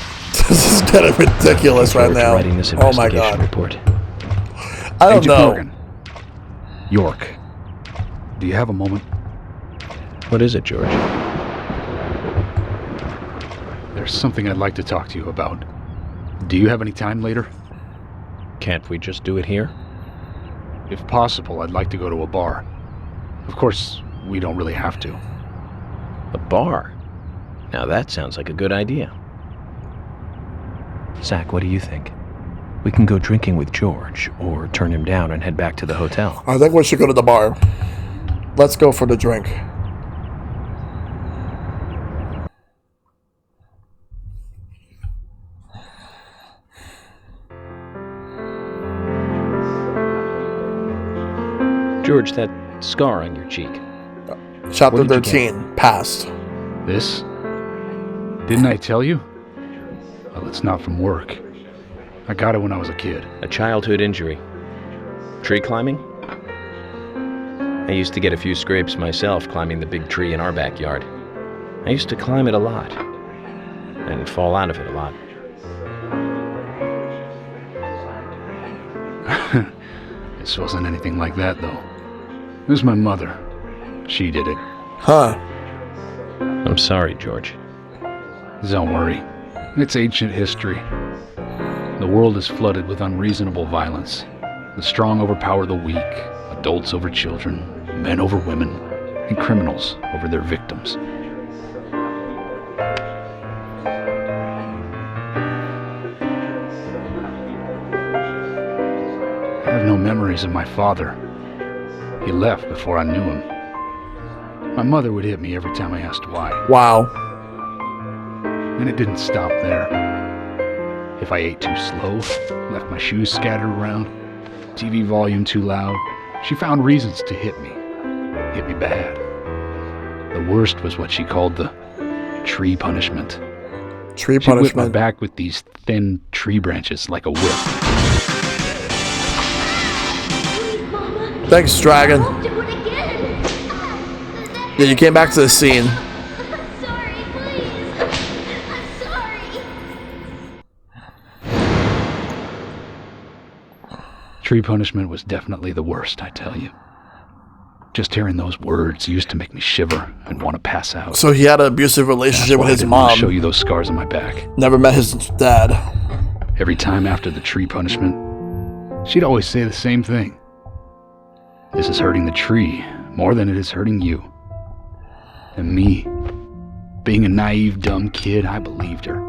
This is kind of ridiculous right now. Writing this Oh my god. Report. I don't Agent know. Morgan. York. Do you have a moment? What is it, George? There's something I'd like to talk to you about. Do you have any time later? Can't we just do it here? If possible, I'd like to go to a bar. Of course, we don't really have to. A bar? Now that sounds like a good idea. Zach, what do you think? We can go drinking with George, or turn him down and head back to the hotel. I think we should go to the bar. Let's go for the drink. George, that scar on your cheek. Chapter 13, past. This? Didn't I tell you? Well, it's not from work. I got it when I was a kid. A childhood injury. Tree climbing? I used to get a few scrapes myself climbing the big tree in our backyard. I used to climb it a lot. And fall out of it a lot. This wasn't anything like that, though. It was my mother. She did it. Huh. I'm sorry, George. Don't worry. It's ancient history. The world is flooded with unreasonable violence. The strong overpower the weak, adults over children, men over women, and criminals over their victims. I have no memories of my father. He left before I knew him. My mother would hit me every time I asked why. Wow. And it didn't stop there. If I ate too slow, left my shoes scattered around, TV volume too loud, she found reasons to hit me. Hit me bad. The worst was what she called the tree punishment. Tree She whipped my punishment. back with these thin tree branches like a whip. Thanks, Dragon. Yeah, you came back to the scene. Tree punishment was definitely the worst, I tell you. Just hearing those words used to make me shiver and want to pass out. So he had an abusive relationship with his mom. I show you those scars on my back. Never met his dad. Every time after the tree punishment, she'd always say the same thing. This is hurting the tree more than it is hurting you. And me, being a naive, dumb kid, I believed her.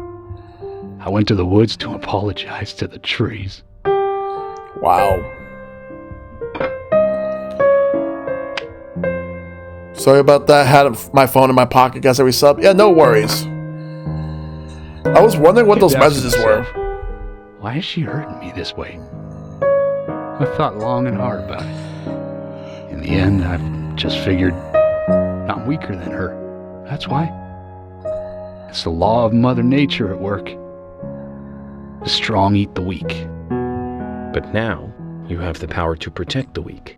I went to the woods to apologize to the trees. Wow. Sorry about that. Had my phone in my pocket. Guess every sub. Yeah, no worries. I was wondering what those messages were. Why is she hurting me this way? I thought long and hard about it. In the end, I've just figured I'm weaker than her. That's why. It's the law of Mother Nature at work. The strong eat the weak. But now, you have the power to protect the weak.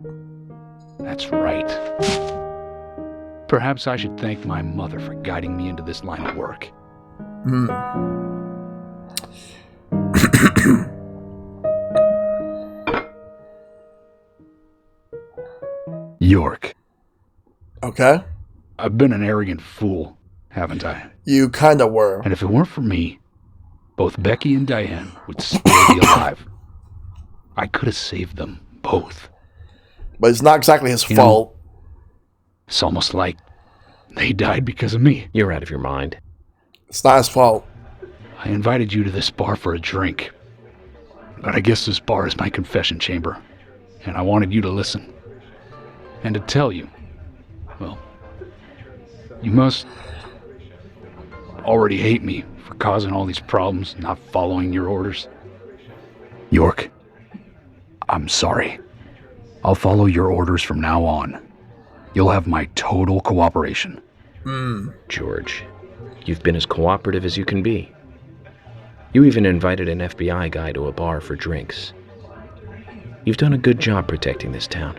That's right. Perhaps I should thank my mother for guiding me into this line of work. York. Okay. I've been an arrogant fool, haven't I? You kinda were. And if it weren't for me, both Becky and Diane would still be alive. I could have saved them both. But it's not exactly his fault. It's almost like they died because of me. You're out of your mind. It's not his fault. I invited you to this bar for a drink. But I guess this bar is my confession chamber. And I wanted you to listen. And to tell you, well, you must already hate me for causing all these problems, not following your orders. York, I'm sorry. I'll follow your orders from now on. You'll have my total cooperation. George, you've been as cooperative as you can be. You even invited an FBI guy to a bar for drinks. You've done a good job protecting this town.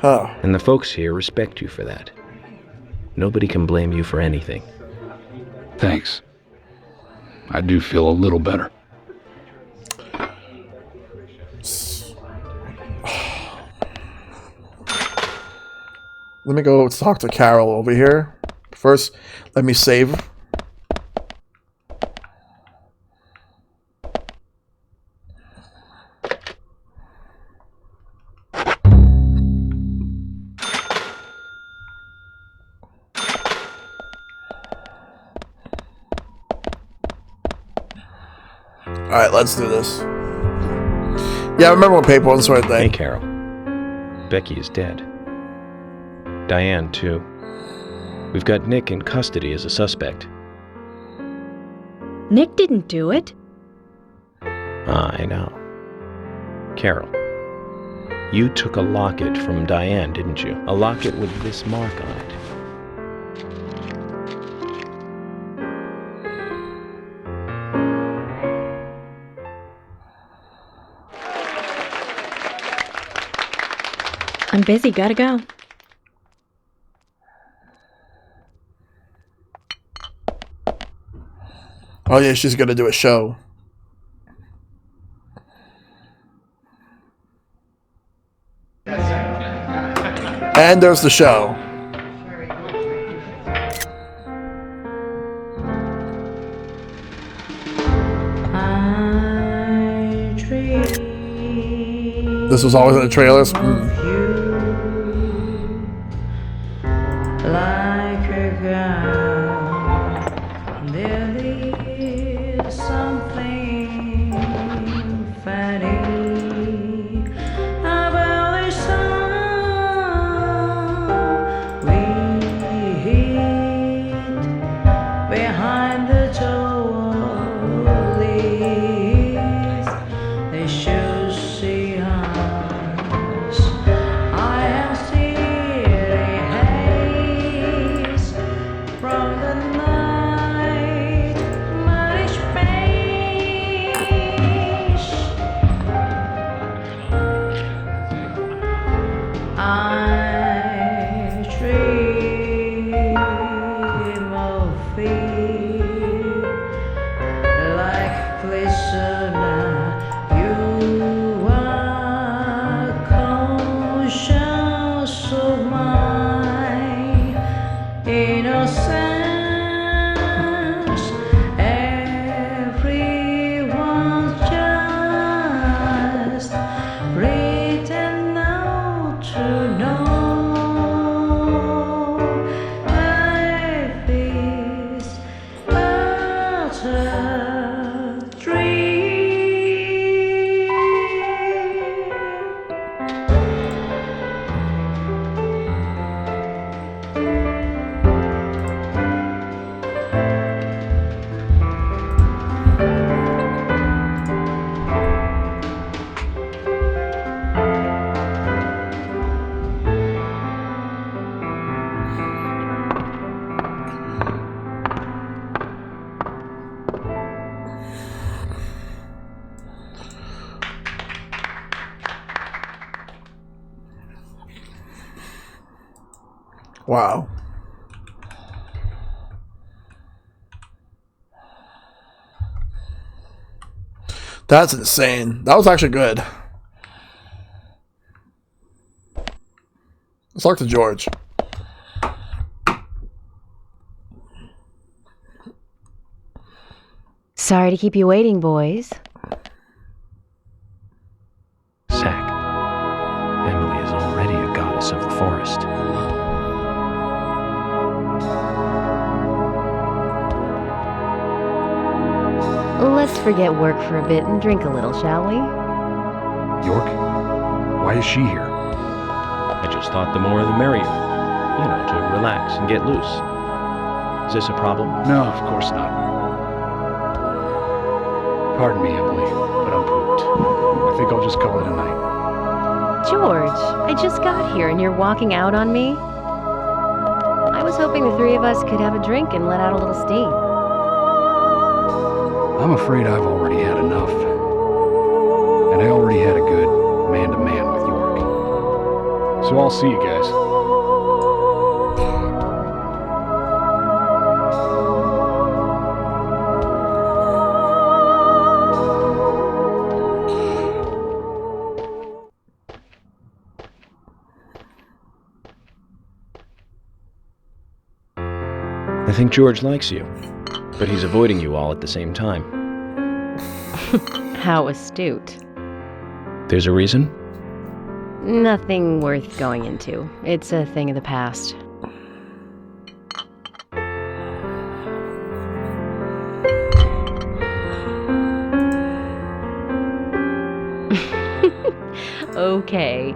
And the folks here respect you for that. Nobody can blame you for anything. Thanks. I do feel a little better. Let me go talk to Carol over here. First, let me save. Alright, let's do this. Yeah, I remember when paper wasn't sort of thing. Hey, Carol. Becky is dead. Diane, too. We've got Nick in custody as a suspect. Nick didn't do it. I know. Carol, you took a locket from Diane, didn't you? A locket with this mark on it. I'm busy, gotta go. Oh yeah, she's gonna do a show. And there's the show. This was always in the trailers. Like a girl, there is something funny about the song we hid behind the trolleys. They should see us of my innocence. Everyone's just written out to know. Life is but a dream. Wow. That's insane. That was actually good. Let's talk to George. Sorry to keep you waiting, boys. Zack, Emily is already a goddess of the forest. Let's forget work for a bit and drink a little, shall we? York? Why is she here? I just thought the more the merrier. You know, to relax and get loose. Is this a problem? No, of course not. Pardon me, Emily, but I'm pooped. I think I'll just call it a night. George, I just got here and you're walking out on me? I was hoping the three of us could have a drink and let out a little steam. I'm afraid I've already had enough. And I already had a good man-to-man with York. So I'll see you guys. I think George likes you, but he's avoiding you all at the same time. How astute. There's a reason? Nothing worth going into. It's a thing of the past. Okay.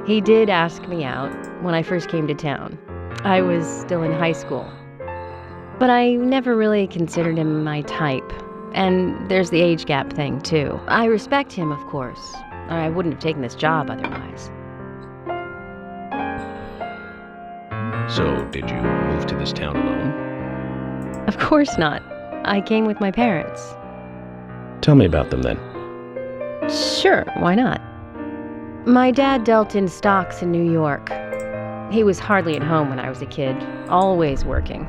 He did ask me out when I first came to town. I was still in high school. But I never really considered him my type. And there's the age gap thing, too. I respect him, of course. I wouldn't have taken this job otherwise. So, did you move to this town alone? Of course not. I came with my parents. Tell me about them then. Sure, why not? My dad dealt in stocks in New York. He was hardly at home when I was a kid, always working.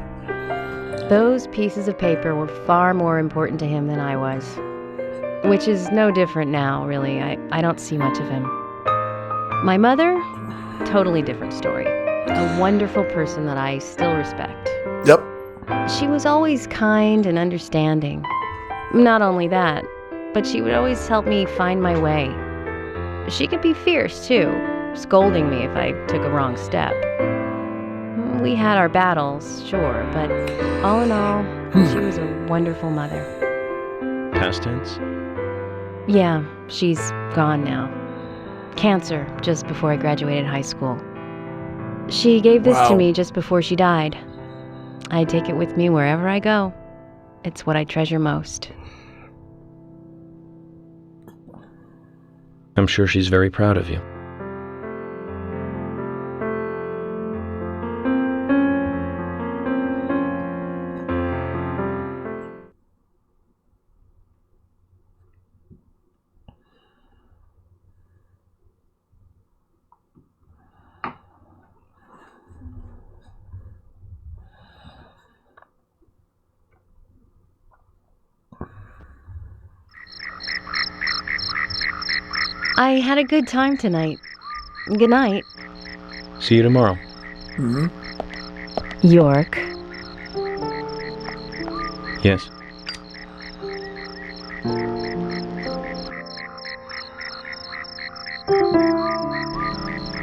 Those pieces of paper were far more important to him than I was. Which is no different now, really. I don't see much of him. My mother? Totally different story. A wonderful person that I still respect. Yep. She was always kind and understanding. Not only that, but she would always help me find my way. She could be fierce, too, scolding me if I took a wrong step. We had our battles, sure, but all in all, she was a wonderful mother. Past tense? Yeah, she's gone now. Cancer, just before I graduated high school. She gave this to me just before she died. I take it with me wherever I go. It's what I treasure most. I'm sure she's very proud of you. I had a good time tonight. Good night. See you tomorrow. Mm-hmm. York. Yes.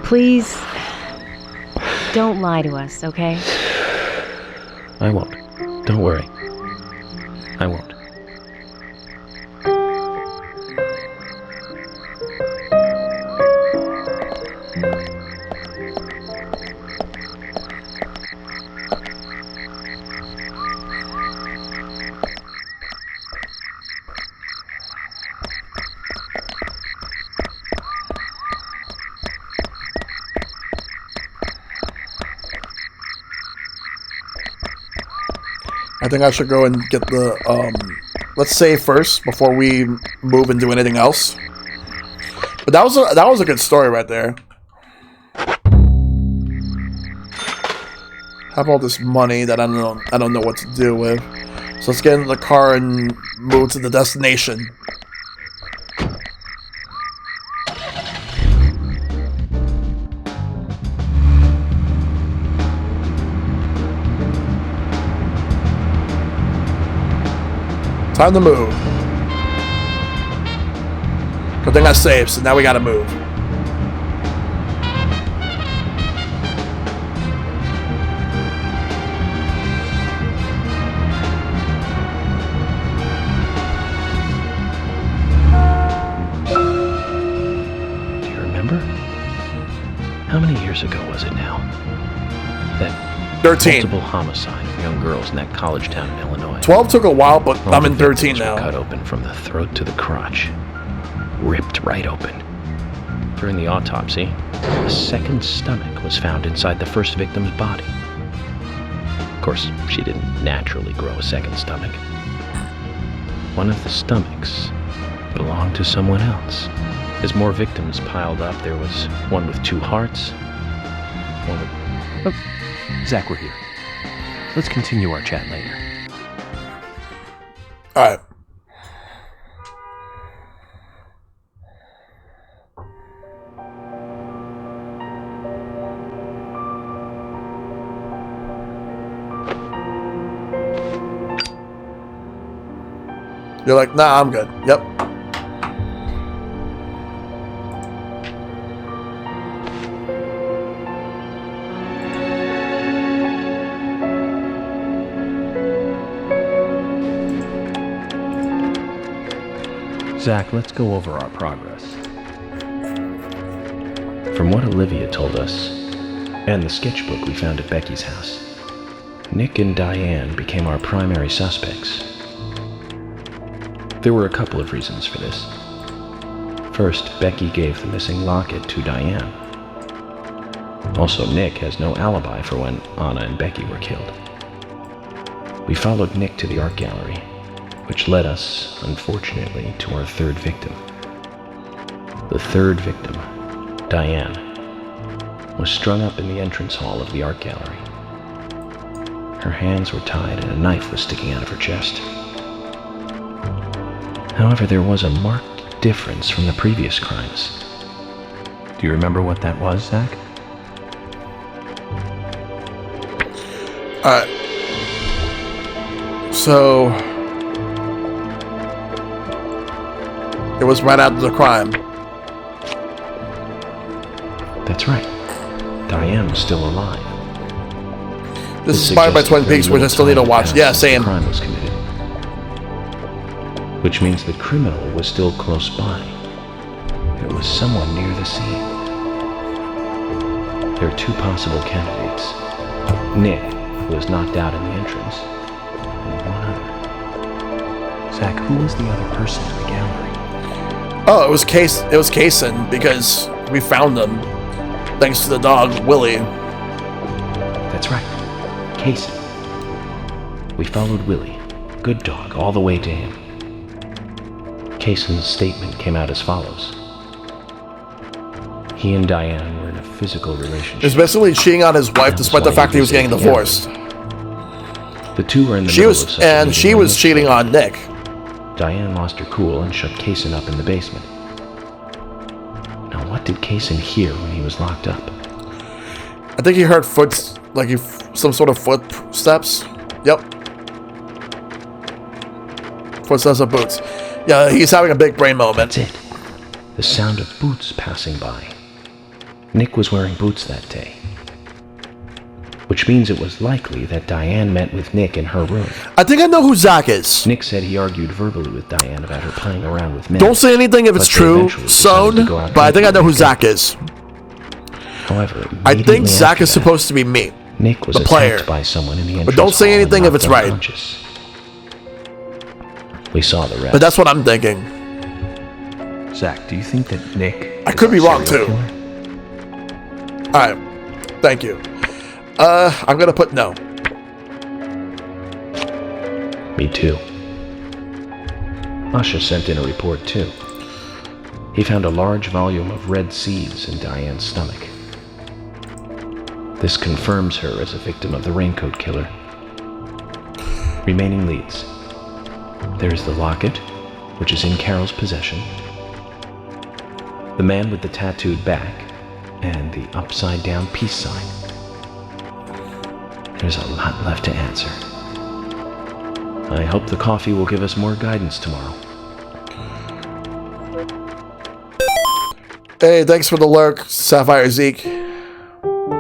Please, don't lie to us, okay? I won't. Don't worry. I won't. I think I should go and get the, let's save first before we move and do anything else. But that was a good story right there. Have all this money that I don't know what to do with. So let's get in the car and move to the destination. Time to move. Good thing I saved, so now we gotta move. Do you remember? How many years ago was it now? That 13. Multiple homicide of young girls in that college town in Illinois. 12 took a while, but I'm in 13 now. Cut open from the throat to the crotch. Ripped right open. During the autopsy, a second stomach was found inside the first victim's body. Of course, she didn't naturally grow a second stomach. One of the stomachs belonged to someone else. As more victims piled up, there was one with 2 hearts, one with... Oh, Zach, we're here. Let's continue our chat later. Alright. You're like, nah, I'm good. Yep. Zach, let's go over our progress. From what Olivia told us, and the sketchbook we found at Becky's house, Nick and Diane became our primary suspects. There were a couple of reasons for this. First, Becky gave the missing locket to Diane. Also, Nick has no alibi for when Anna and Becky were killed. We followed Nick to the art gallery, which led us, unfortunately, to our third victim. The third victim, Diane, was strung up in the entrance hall of the art gallery. Her hands were tied and a knife was sticking out of her chest. However, there was a marked difference from the previous crimes. Do you remember what that was, Zach? So it was right after the crime. That's right. Diane was still alive. This is inspired by Twin Peaks, which I still need to watch. Yeah, same. The crime was committed. Which means the criminal was still close by. It was someone near the scene. There are 2 possible candidates. Nick, who was knocked out in the entrance, and one other. Zach, who was the other person in the gallery? Oh, it was Kaysen, because we found him. Thanks to the dog, Willie. That's right. Kaysen. We followed Willie, good dog, all the way to him. Kaysen's statement came out as follows. He and Diane were in a physical relationship. He's basically cheating on his wife despite the fact that he was getting divorced. The 2 were in the middle of such and she was cheating on Nick. Diane lost her cool and shut Kaysen up in the basement. Now, what did Kaysen hear when he was locked up? I think he heard some sort of footsteps. Yep. Footsteps of boots. Yeah, he's having a big brain moment. That's it. The sound of boots passing by. Nick was wearing boots that day. Which means it was likely that Diane met with Nick in her room. I think I know who Zach is. Nick said he argued verbally with Diane about her playing around with men. Don't say anything if it's true, son, but I think I know who Zach is. However, I think Zach is supposed to be me, Nick was the player. attacked by someone in the entrance. But don't say anything if it's right. We saw the rest. But that's what I'm thinking. Zach, do you think that Nick... I could be wrong too. Alright. Thank you. I'm gonna put no. Me too. Usha sent in a report too. He found a large volume of red seeds in Diane's stomach. This confirms her as a victim of the Raincoat Killer. Remaining leads. There's the locket, which is in Carol's possession. The man with the tattooed back, and the upside-down peace sign. There's a lot left to answer. I hope the coffee will give us more guidance tomorrow. Hey, thanks for the lurk, Sapphire Zeke.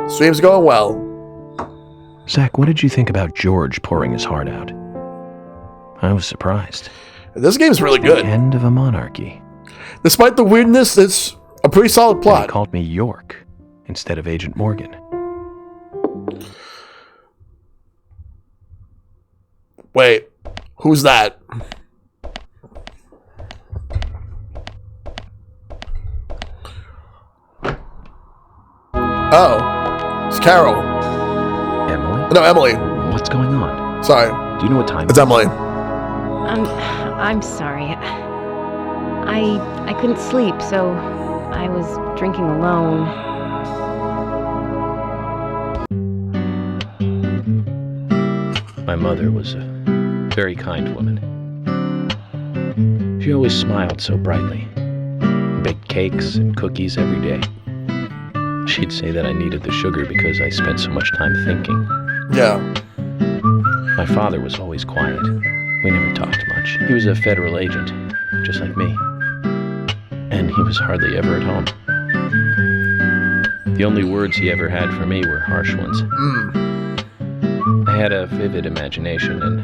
Stream's going well. Zach, what did you think about George pouring his heart out? I was surprised. This game's really good. The end of a monarchy. Despite the weirdness, it's a pretty solid plot. He called me York instead of Agent Morgan. Wait, who's that? Oh, it's Carol. Emily? No, Emily. What's going on? Sorry. Do you know what time it's Emily. I'm sorry. I couldn't sleep, so I was drinking alone. My mother was a very kind woman. She always smiled so brightly. Baked cakes and cookies every day. She'd say that I needed the sugar because I spent so much time thinking. Yeah. My father was always quiet. We never talked much. He was a federal agent, just like me. And he was hardly ever at home. The only words he ever had for me were harsh ones. I had a vivid imagination, and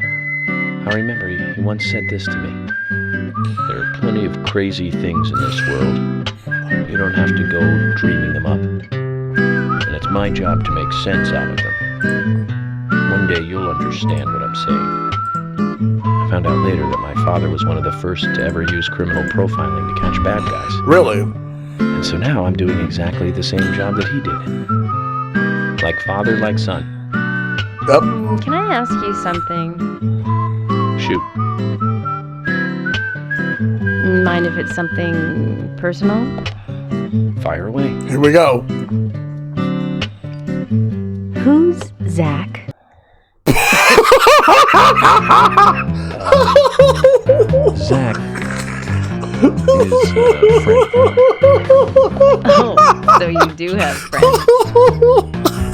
I remember he once said this to me. There are plenty of crazy things in this world. You don't have to go dreaming them up. And it's my job to make sense out of them. One day you'll understand what I'm saying. I found out later that my father was one of the first to ever use criminal profiling to catch bad guys. Really? And so now I'm doing exactly the same job that he did. Like father, like son. Yep. Can I ask you something? Shoot. Mind if it's something personal? Fire away. Here we go. Who's Zach? Zach is a friend. Oh, so you do have friends.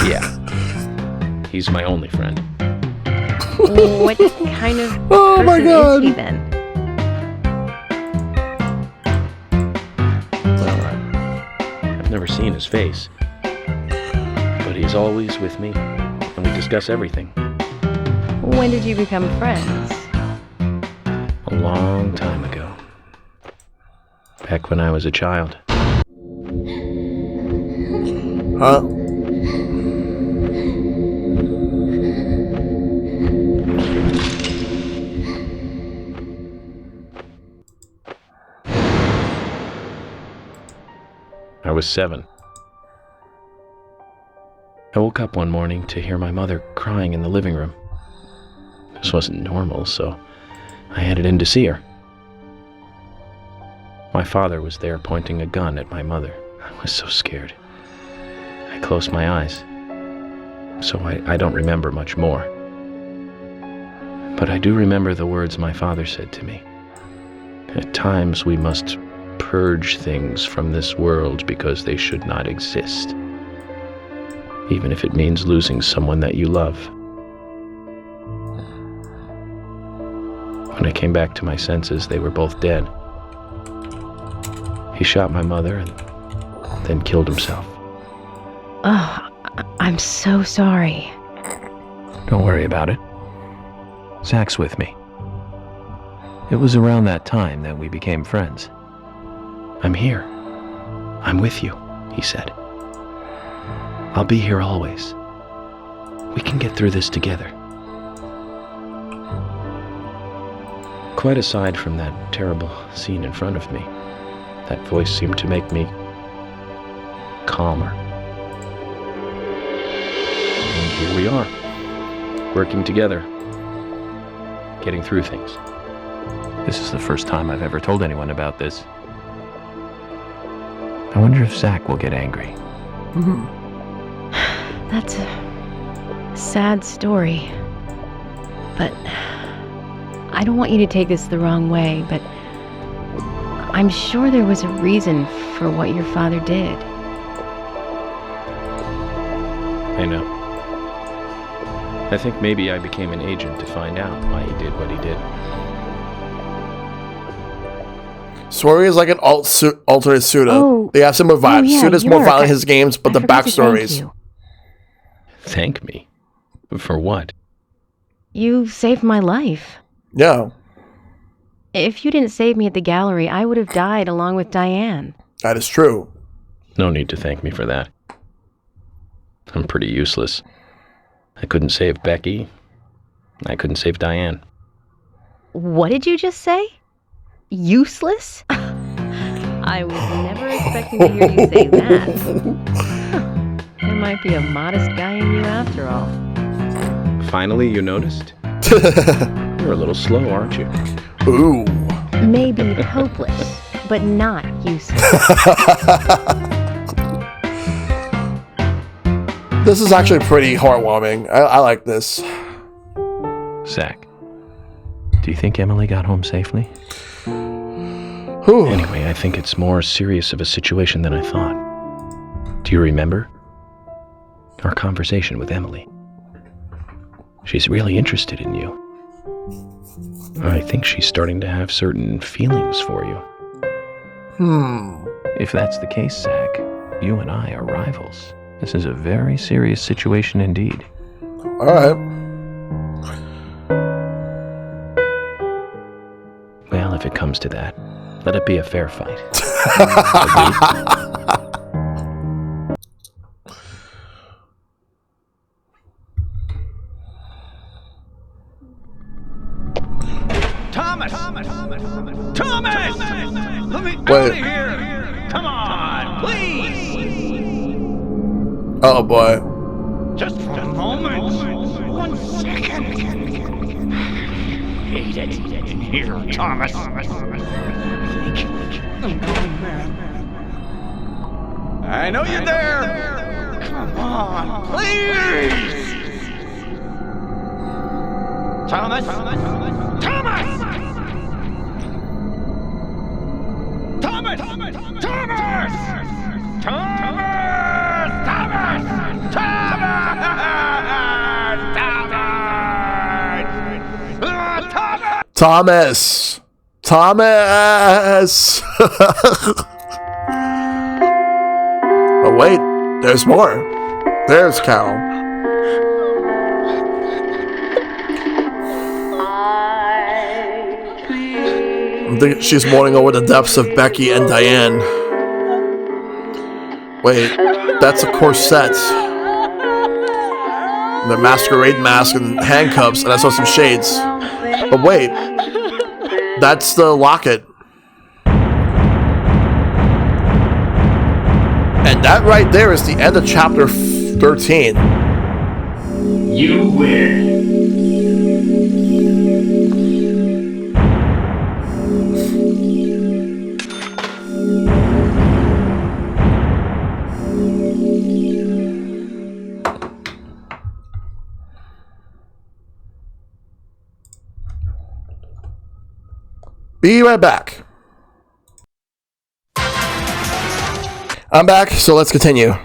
Yeah. He's my only friend. What kind of Oh my person God. is he then? Well, I've never seen his face. But he's always with me, and we discuss everything. When did you become friends? A long time ago. Back when I was a child. Huh? I was 7. I woke up one morning to hear my mother crying in the living room. This wasn't normal, so I headed in to see her. My father was there pointing a gun at my mother. I was so scared. I closed my eyes, so I don't remember much more. But I do remember the words my father said to me. At times we must purge things from this world because they should not exist. even if it means losing someone that you love. When I came back to my senses, they were both dead. He shot my mother and then killed himself. Oh, I'm so sorry. Don't worry about it. Zach's with me. It was around that time that we became friends. I'm here. I'm with you, he said. I'll be here always. We can get through this together. Quite aside from that terrible scene in front of me, that voice seemed to make me calmer. And here we are, working together, getting through things. This is the first time I've ever told anyone about this. I wonder if Zach will get angry. That's a sad story. But I don't want you to take this the wrong way, but I'm sure there was a reason for what your father did. I know. I think maybe I became an agent to find out why he did what he did. Story is like an alternate Suda. Oh. They have similar vibes. Yeah, Suda's more York, violent in his games, but the forgot to thank backstories. you. Thank me? For what? You saved my life. Yeah. If you didn't save me at the gallery, I would have died along with Diane. That is true. No need to thank me for that. I'm pretty useless. I couldn't save Becky. I couldn't save Diane. What did you just say? Useless? I was never expecting to hear you say that. There might be a modest guy in you after all. Finally, you noticed? You're a little slow, aren't you? Ooh. Maybe hopeless, but not useless. This is actually pretty heartwarming. I like this. Zach, do you think Emily got home safely? Whew. Anyway, I think it's more serious of a situation than I thought. Do you remember our conversation with Emily? She's really interested in you. I think she's starting to have certain feelings for you. If that's the case, Zach, you and I are rivals. This is a very serious situation indeed. All right. Well, if it comes to that, let it be a fair fight. Thomas! Thomas! Let me out of here! Come on, please! Oh boy. Just for a moment. 1 second. Hate it in here, Thomas. I'm going mad. I know you're there. Come on, please. Thomas. Thomas. Thomas. Thomas. Thomas. Thomas. Thomas! Thomas! Oh wait, there's more. There's Cal. I think she's mourning over the deaths of Becky and Diane. Wait, that's a corset. The masquerade mask and handcuffs, and I saw some shades. But wait, that's the locket. And that right there is the end of chapter 13. You win. Be right back. I'm back, so let's continue.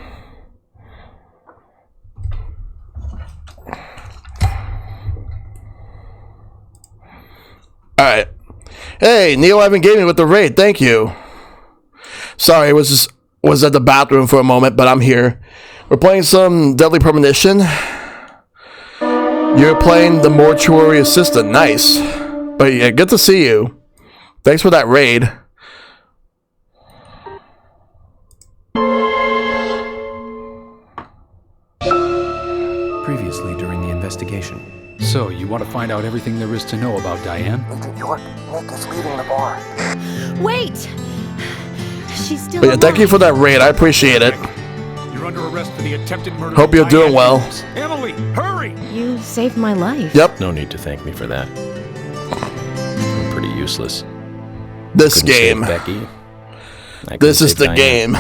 Alright. Hey, Neo Ivan Gaming with the raid. Thank you. Sorry, was at the bathroom for a moment, but I'm here. We're playing some Deadly Premonition. You're playing the Mortuary Assistant. Nice. But yeah, good to see you. Thanks for that raid. Previously during the investigation. So, you want to find out everything there is to know about Diane? Agent York, Nick is leaving the bar. Wait! She's still But yeah, thank you for that raid. I appreciate it. You're under arrest for the attempted murder. Hope you're doing well. Emily, hurry! You saved my life. Yep. No need to thank me for that. I'm pretty useless. This Couldn't game. save Becky. This is the game.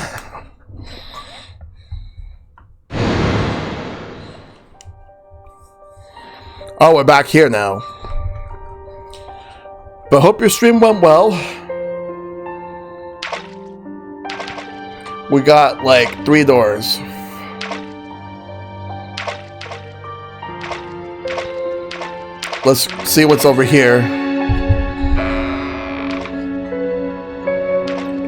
Oh, we're back here now. But hope your stream went well. We got like 3 doors. Let's see what's over here.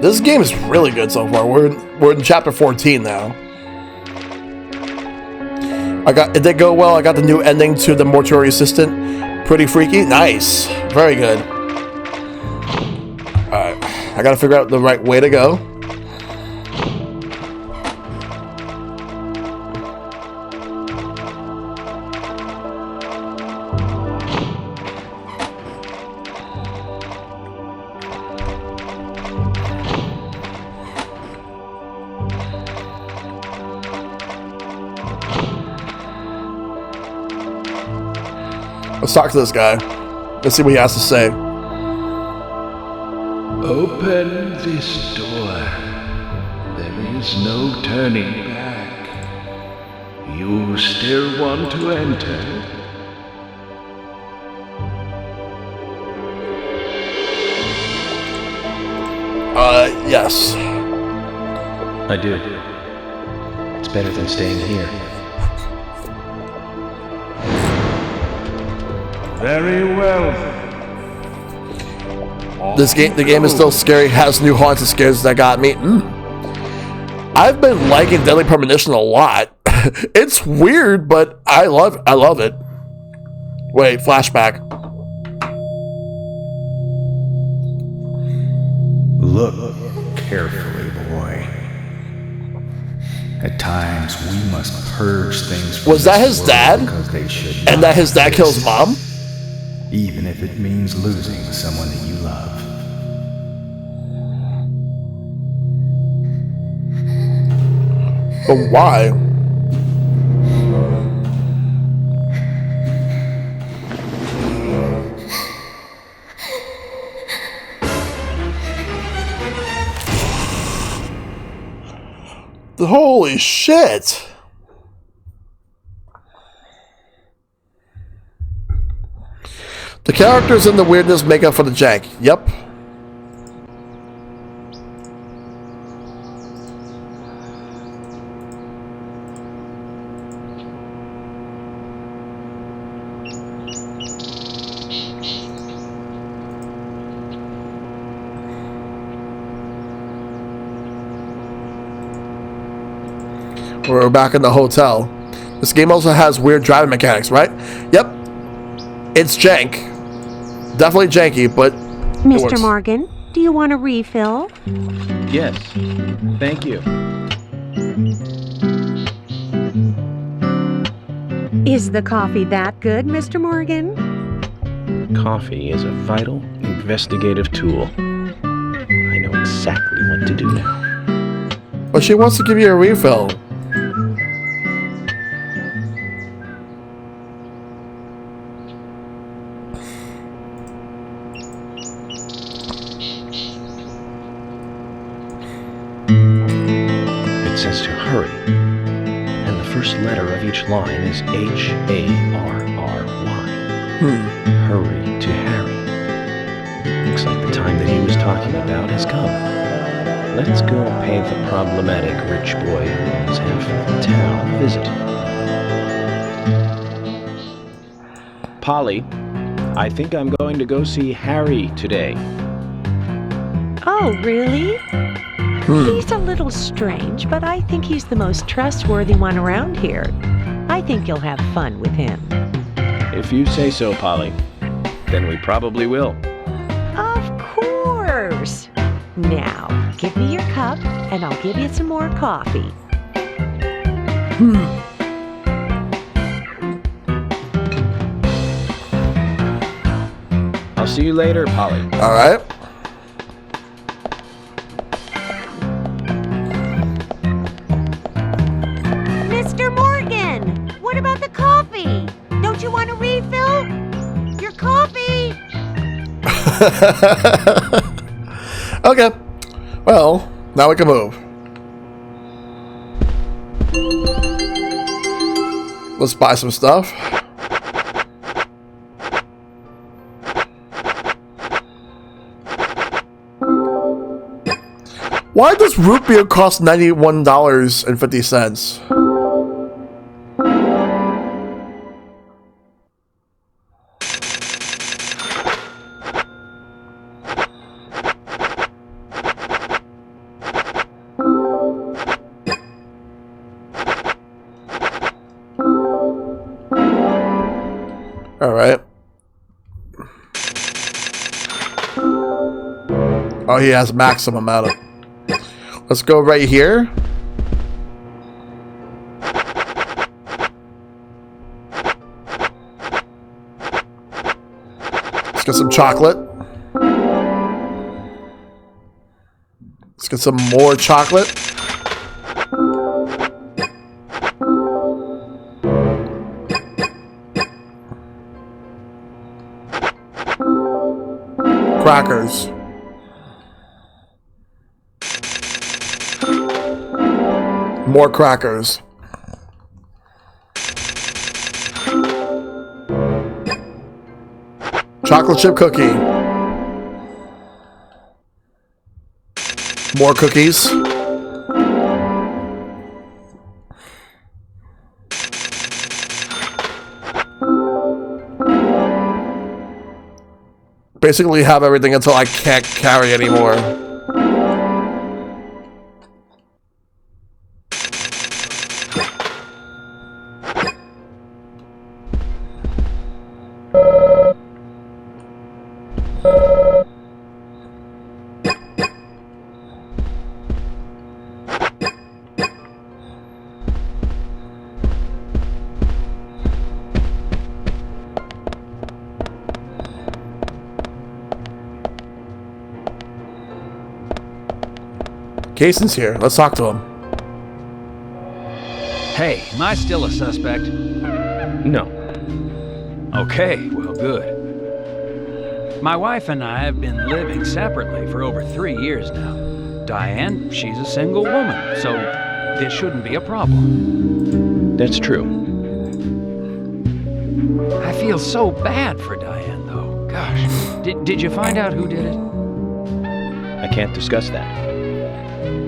This game is really good so far. We're in chapter 14 now. It did go well. I got the new ending to the Mortuary Assistant. Pretty freaky. Nice. Very good. Alright. I gotta figure out the right way to go. Let's talk to this guy. Let's see what he has to say. Open this door. There is no turning back. You still want to enter? Yes. I do. It's better than staying here. Very well. The game is still scary. Has new haunts and scares that got me. I've been liking Deadly Premonition a lot. It's weird, but I love it. Wait, flashback. Look carefully, boy. At times, we must purge things from Was that this his dad? world because they should And not that his dad kills exist, mom? even if it means losing someone that you love. But why? Holy shit! The characters and the weirdness make up for the jank. Yep. We're back in the hotel. This game also has weird driving mechanics, right? Yep. It's jank. Definitely janky, but Mr. Morgan, do you want a refill? Yes. Thank you. Is the coffee that good, Mr. Morgan? Coffee is a vital, investigative tool. I know exactly what to do now. But she wants to give you a refill. It says to hurry, and the first letter of each line is H-A-R-R-Y. Hurry to Harry. Looks like the time that he was talking about has come. Let's go pay the problematic rich boy who owns half of the town a visit. Polly, I think I'm going to go see Harry today. Oh, really? He's a little strange, but I think he's the most trustworthy one around here. I think you'll have fun with him. If you say so, Polly. Then we probably will. Of course. Now, give me your cup, and I'll give you some more coffee. I'll see you later, Polly. All right. Mr. Morgan, what about the coffee? Don't you want a refill? Your coffee! Okay. Well, now we can move. Let's buy some stuff. Why does root beer cost $91.50? All right. Oh, he has maximum out of. Let's go right here. Let's get some chocolate. Let's get some more chocolate. Crackers. More crackers. Chocolate chip cookie. More cookies. Basically have everything until I can't carry anymore. Cason's here. Let's talk to him. Hey, am I still a suspect? No. Okay, well, good. My wife and I have been living separately for over 3 years now. Diane, she's a single woman, so this shouldn't be a problem. That's true. I feel so bad for Diane, though. Gosh, did you find out who did it? I can't discuss that.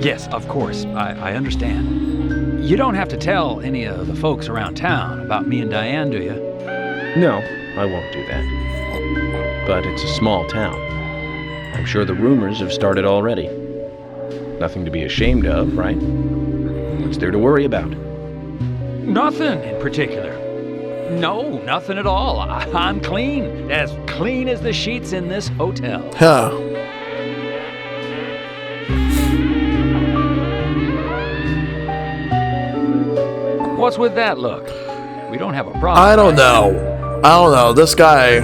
Yes, of course. I understand. You don't have to tell any of the folks around town about me and Diane, do you? No, I won't do that. But it's a small town. I'm sure the rumors have started already. Nothing to be ashamed of, right? What's there to worry about? Nothing in particular. No, nothing at all. I'm clean as the sheets in this hotel. Huh. What's with that look? We don't have a problem. I don't know. This guy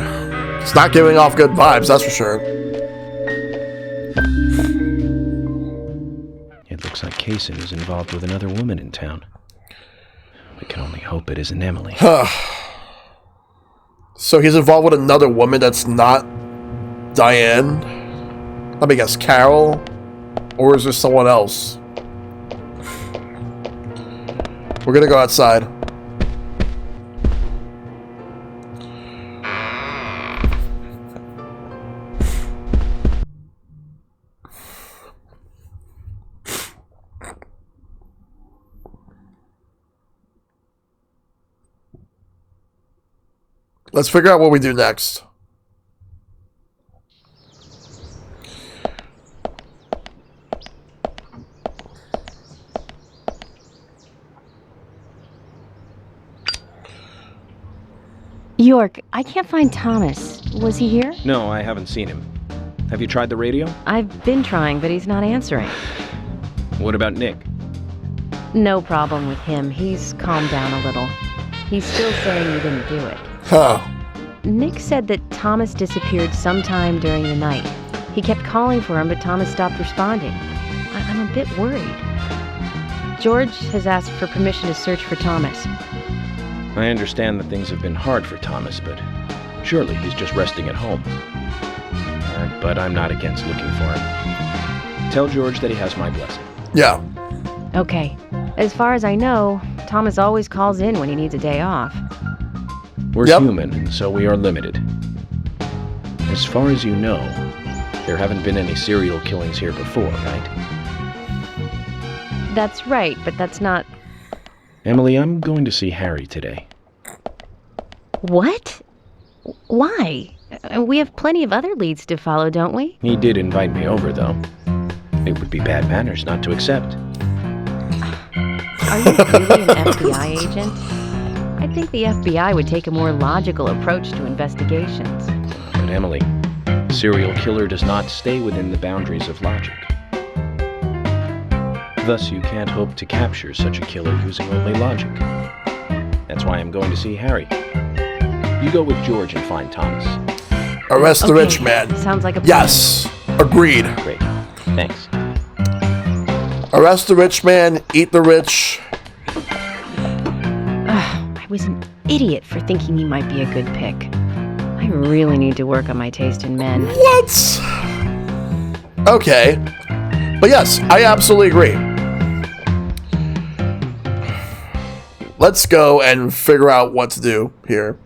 is not giving off good vibes, that's for sure. It looks like Cason is involved with another woman in town. We can only hope it isn't Emily. So he's involved with another woman that's not Diane? Let me guess, Carol? Or is there someone else? We're gonna go outside. Let's figure out what we do next. York, I can't find Thomas. Was he here? No, I haven't seen him. Have you tried the radio? I've been trying, but he's not answering. What about Nick? No problem with him. He's calmed down a little. He's still saying he didn't do it. Huh. Nick said that Thomas disappeared sometime during the night. He kept calling for him, but Thomas stopped responding. I'm a bit worried. George has asked for permission to search for Thomas. I understand that things have been hard for Thomas, but surely he's just resting at home. But I'm not against looking for him. Tell George that he has my blessing. Yeah. Okay. As far as I know, Thomas always calls in when he needs a day off. We're human, and so we are limited. As far as you know, there haven't been any serial killings here before, right? That's right, but that's not... Emily, I'm going to see Harry today. What? Why? We have plenty of other leads to follow, don't we? He did invite me over, though. It would be bad manners not to accept. Are you really an FBI agent? I think the FBI would take a more logical approach to investigations. But Emily, a serial killer does not stay within the boundaries of logic. Thus, you can't hope to capture such a killer using only logic. That's why I'm going to see Harry. You go with George and find Thomas. Arrest the rich man. Sounds like a plan. Yes. Agreed. Great. Thanks. Arrest the rich man, eat the rich. I was an idiot for thinking he might be a good pick. I really need to work on my taste in men. What? Okay. But yes, I absolutely agree. Let's go and figure out what to do here.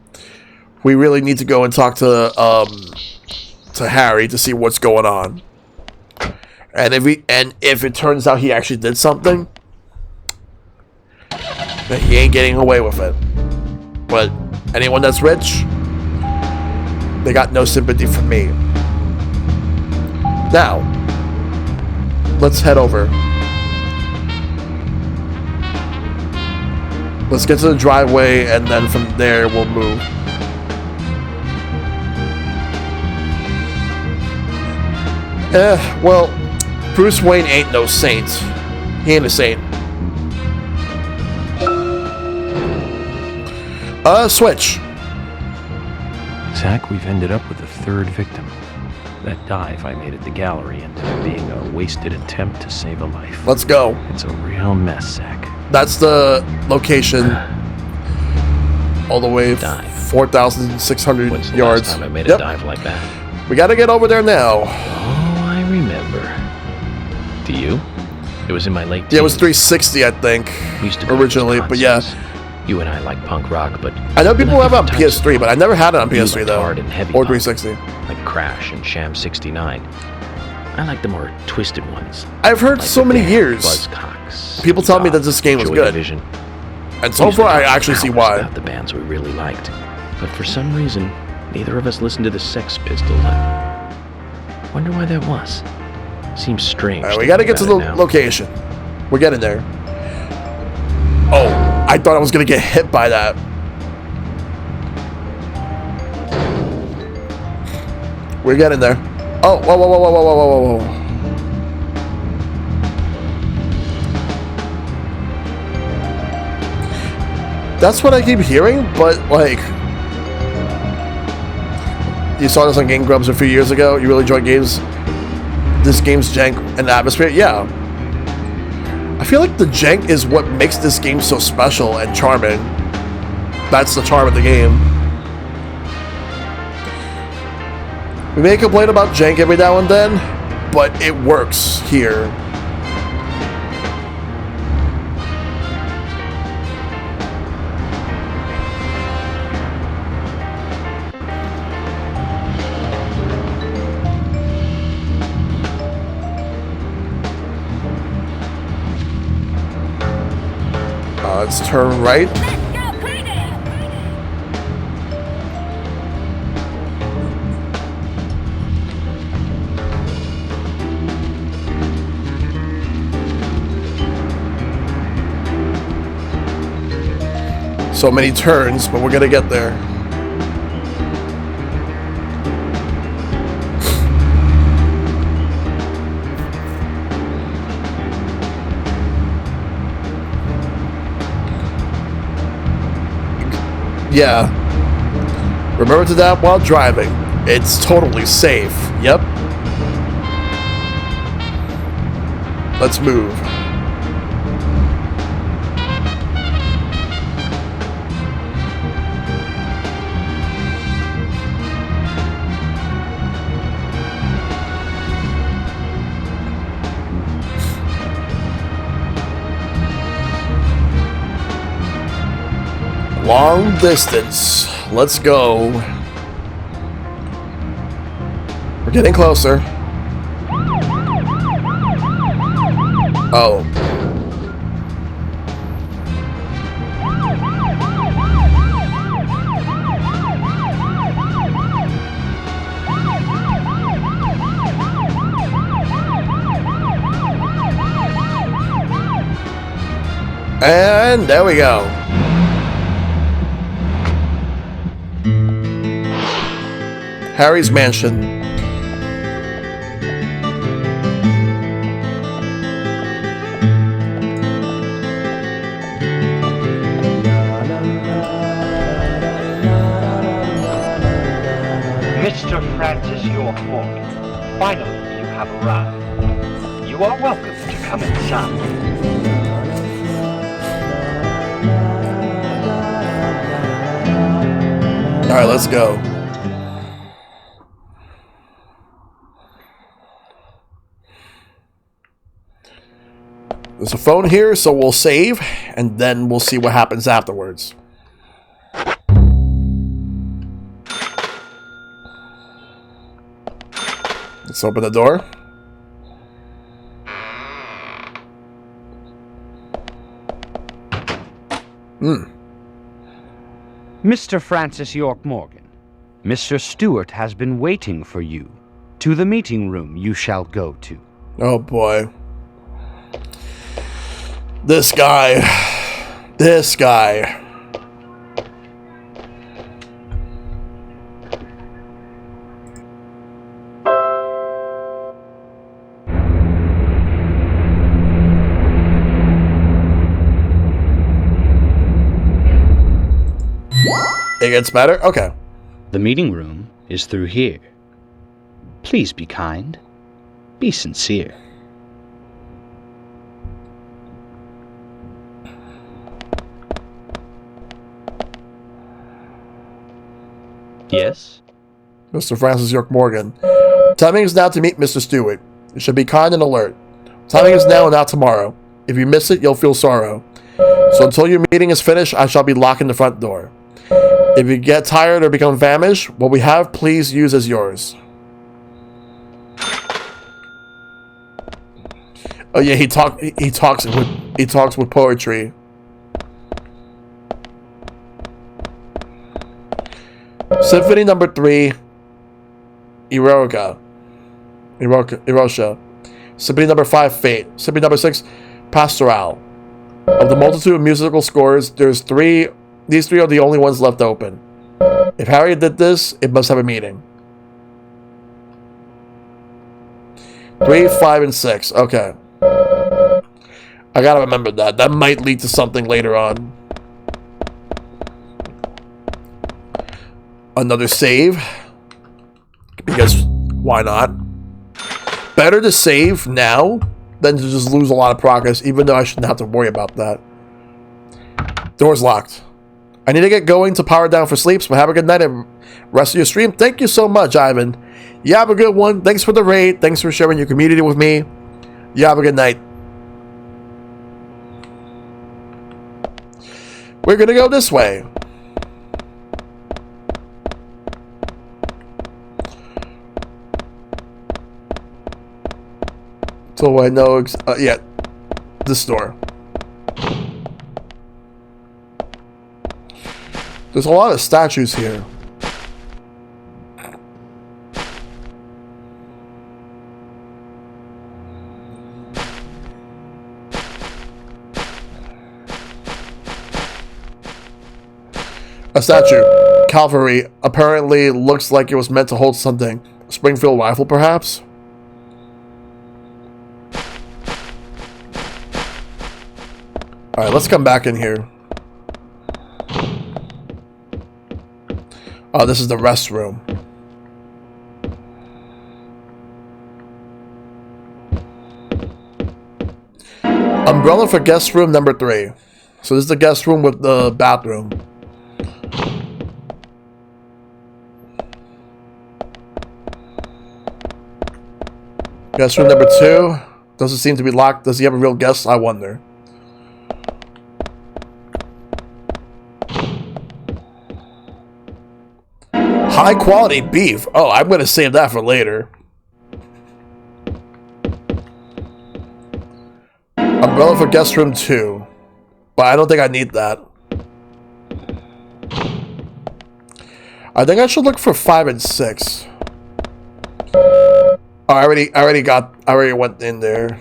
We really need to go and talk to Harry to see what's going on. And if it turns out he actually did something, then he ain't getting away with it. But anyone that's rich, they got no sympathy from me. Now, let's head over. Let's get to the driveway, and then from there we'll move. Well, Bruce Wayne ain't no saint. He ain't a saint. Switch. Zach, we've ended up with a third victim. That dive I made at the gallery ended up being a wasted attempt to save a life. Let's go. It's a real mess, Zach. That's the location. All the way 4,600 When's the yards. last time I made a dive like that? We gotta get over there now. Oh, I remember. Do you? It was in my late teens. Yeah, it was 360, I think, Used to go originally, to but yeah. You and I like punk rock, but I know people have it on PS3, but I never had it on PS3 though, hard and heavy or punk, 360. like Crash and Sham 69. I like the more twisted ones. I've heard like so the many Bear, years. Buzzcocks, People tell me that this game was Joy good, Division. and so We used to far I talk actually see hours why. About the bands we really liked, but for some reason, neither of us listened to the Sex Pistols. I wonder why that was. Seems strange. Alright, we gotta get to the location. We're getting there. Oh, I thought I was gonna get hit by that. We're getting there. Oh, whoa, whoa, whoa, whoa, whoa, whoa, whoa, whoa. That's what I keep hearing, but like, you saw this on Game Grumps a few years ago. You really enjoy games. This game's jank and atmosphere. Yeah. I feel like the jank is what makes this game so special and charming. That's the charm of the game. We may complain about jank every now and then, but it works here. Let's turn right. So many turns, but we're gonna get there. Yeah. Remember to that while driving. It's totally safe. Yep. Let's move. Long distance. Let's go. We're getting closer. Oh. And there we go. Harry's mansion. Mr. Francis York Morgan, finally you have arrived. You are welcome to come inside. All right, let's go. There's a phone here, so we'll save, and then we'll see what happens afterwards. Let's open the door. Mr. Francis York Morgan, Mr. Stewart has been waiting for you. To the meeting room you shall go to. Oh boy. This guy. This guy. It gets better? Okay. The meeting room is through here. Please be kind. Be sincere. Yes? Mr. Francis York Morgan. Timing is now to meet Mr. Stewart. You should be kind and alert. Timing is now and not tomorrow. If you miss it, you'll feel sorrow. So until your meeting is finished, I shall be locking the front door. If you get tired or become famished, what we have, please use as yours. Oh yeah, he talks with poetry. Symphony number 3, Erosia. Symphony number 5, Fate. Symphony number 6, Pastoral. Of the multitude of musical scores, these three are the only ones left open. If Harry did this, it must have a meaning. 3, 5, and 6. Okay. I gotta remember that. That might lead to something later on. Another save. Because why not? Better to save now than to just lose a lot of progress, even though I shouldn't have to worry about that. Door's locked. I need to get going to power down for sleep, so have a good night and rest of your stream. Thank you so much, Ivan. You have a good one. Thanks for the raid. Thanks for sharing your community with me. You have a good night. We're gonna go this way. So I know, yeah, this door. There's a lot of statues here. A statue. Cavalry. Apparently looks like it was meant to hold something. Springfield rifle, perhaps? Alright, let's come back in here. Oh, this is the restroom. Umbrella for guest room number 3. So this is the guest room with the bathroom. Guest room number 2. Doesn't seem to be locked. Does he have a real guest? I wonder. High quality beef. Oh, I'm going to save that for later. Umbrella for guest room 2. But I don't think I need that. I think I should look for 5 and 6. Oh, I already went in there.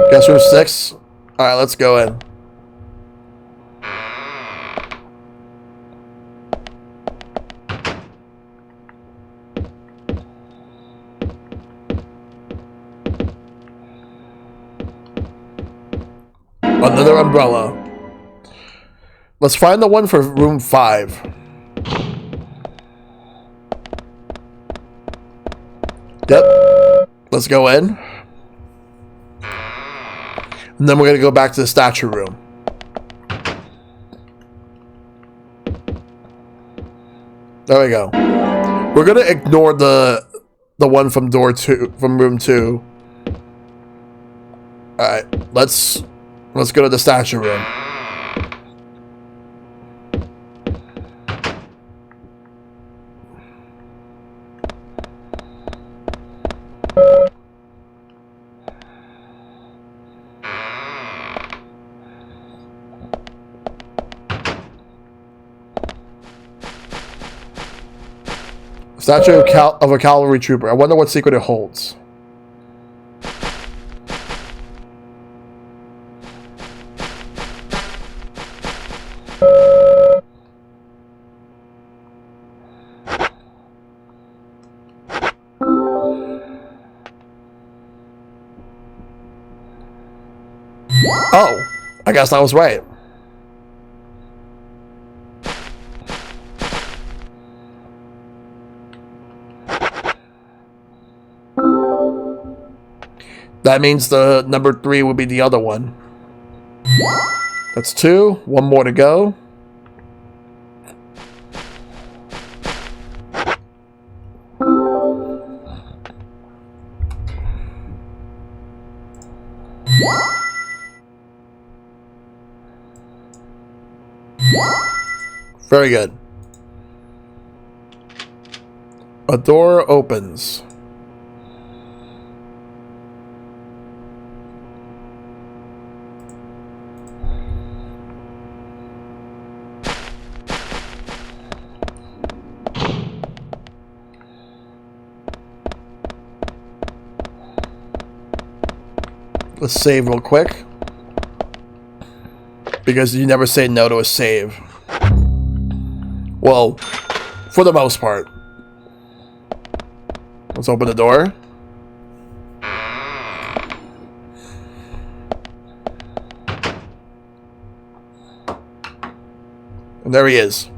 Guest room 6. Alright, let's go in. Another umbrella. Let's find the one for room 5. Yep. Let's go in. And then we're going to go back to the statue room. There we go. We're going to ignore the one from door 2, from room 2. Alright, let's go to the statue room. Statue of a cavalry trooper. I wonder what secret it holds. Oh, I guess I was right. That means the number 3 would be the other one. That's 2. One more to go. Very good. A door opens. Let's save real quick. Because you never say no to a save. Well, for the most part. Let's open the door. And there he is.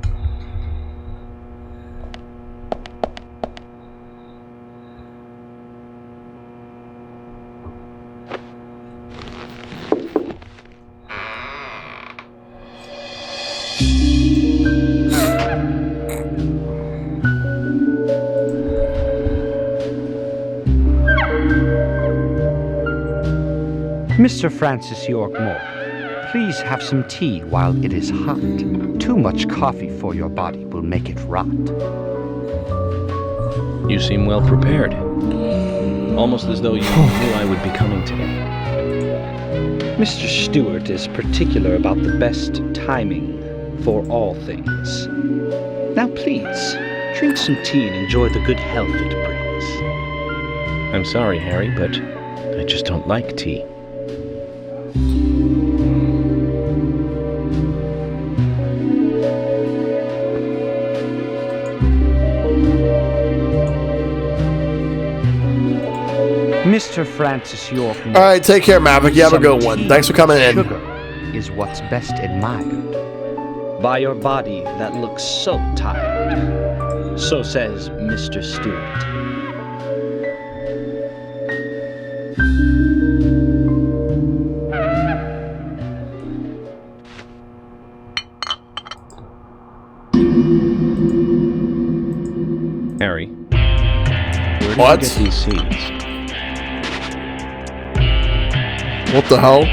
Mr. Francis York Morgan, please have some tea while it is hot. Too much coffee for your body will make it rot. You seem well prepared. Almost as though you knew I would be coming today. Mr. Stewart is particular about the best timing for all things. Now please, drink some tea and enjoy the good health it brings. I'm sorry, Harry, but I just don't like tea. Mr. Francis York. All right, take care, Maverick. You have a good one. Thanks for coming in. Sugar is what's best admired by your body that looks so tired. So says Mr. Stewart. Harry, where did you get these seeds? What the hell?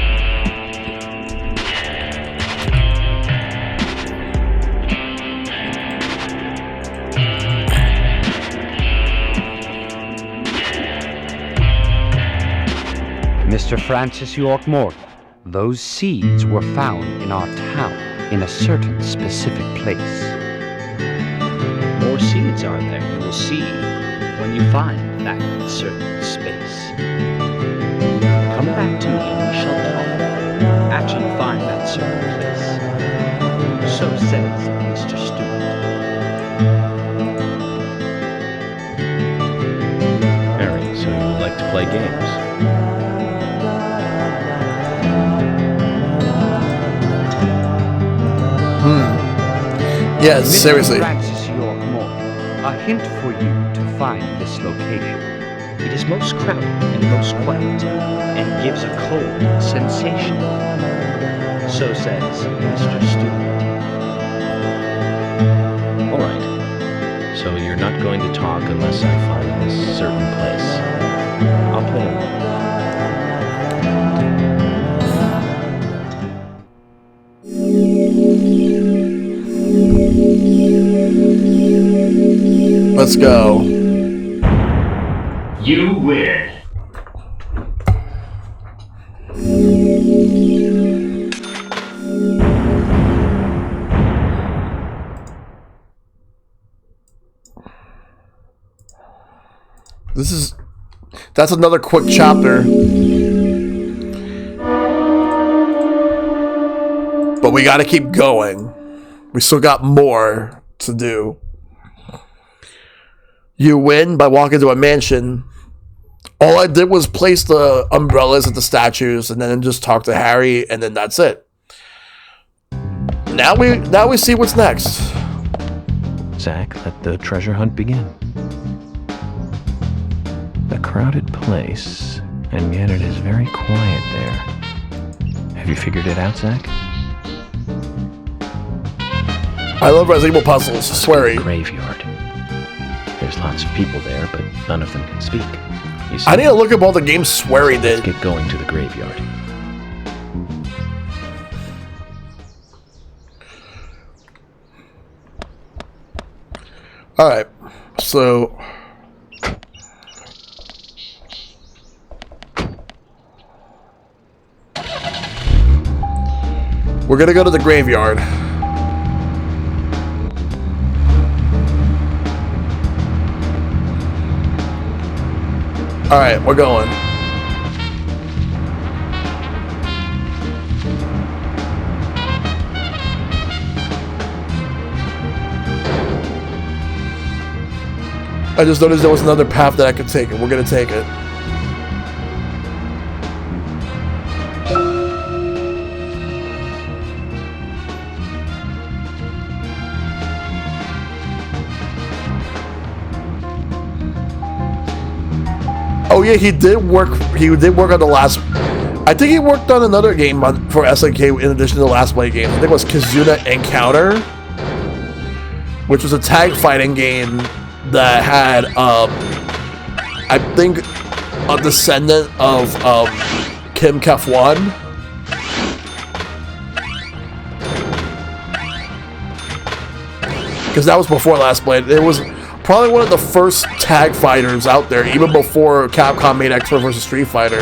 Mr. Francis York Morgan, those seeds were found in our town in a certain specific place. More seeds are there, you will see, when you find that certain space. Come back to me and we shall talk after you find that certain place. So says Mr. Stewart. Harry, so you like to play games? Yes, seriously. Francis York Morgan, a hint for you to find this location. It is most crowded and most quiet, and gives a cold sensation. So says Mr. Stewart. All right. So you're not going to talk unless I find this certain place. I'll play along. Let's go. You win. That's another quick chapter. But we gotta keep going. We still got more to do. You win by walking to a mansion. All I did was place the umbrellas at the statues and then just talk to Harry, and then that's it. Now we see what's next. Zach, let the treasure hunt begin. A crowded place, and yet it is very quiet there. Have you figured it out, Zach? I love Resident Evil puzzles, sweary. Graveyard. There's lots of people there, but none of them can speak. You see, I need to look up all the games Sweary did. Let's get going to the graveyard. Alright, so... we're gonna go to the graveyard. Alright, we're going. I just noticed there was another path that I could take, and we're gonna take it. Oh yeah, he did work on the last... I think he worked on another game for SNK in addition to the Last Play game. I think it was Kizuna Encounter, which was a tag fighting game that had, I think, a descendant of Kim Kef-1. Because that was before Last Blade. It was probably one of the first tag fighters out there, even before Capcom made X-Men vs. Street Fighter.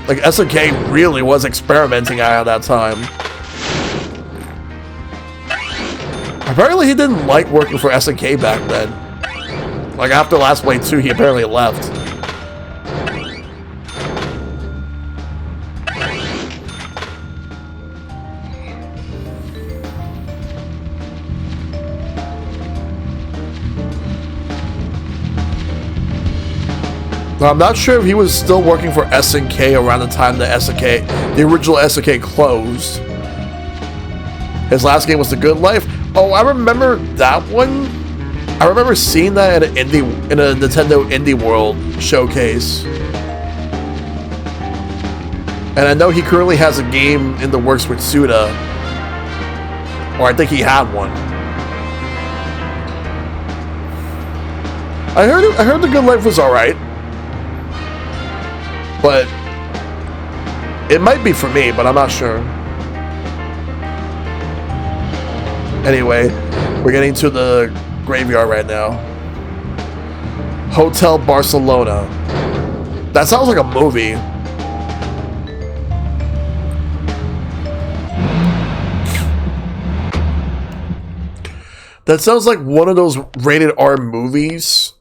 Like, SNK really was experimenting at that time. Apparently he didn't like working for SNK back then. Like, after Last Blade 2, he apparently left. But I'm not sure if he was still working for SNK around the time the original SNK closed. His last game was The Good Life. Oh, I remember that one. I remember seeing that at in a Nintendo Indie World showcase. And I know he currently has a game in the works with Suda. Or I think he had one. I heard The Good Life was alright. But it might be for me, but I'm not sure. Anyway, we're getting to the graveyard right now. Hotel Barcelona. That sounds like a movie. That sounds like one of those rated R movies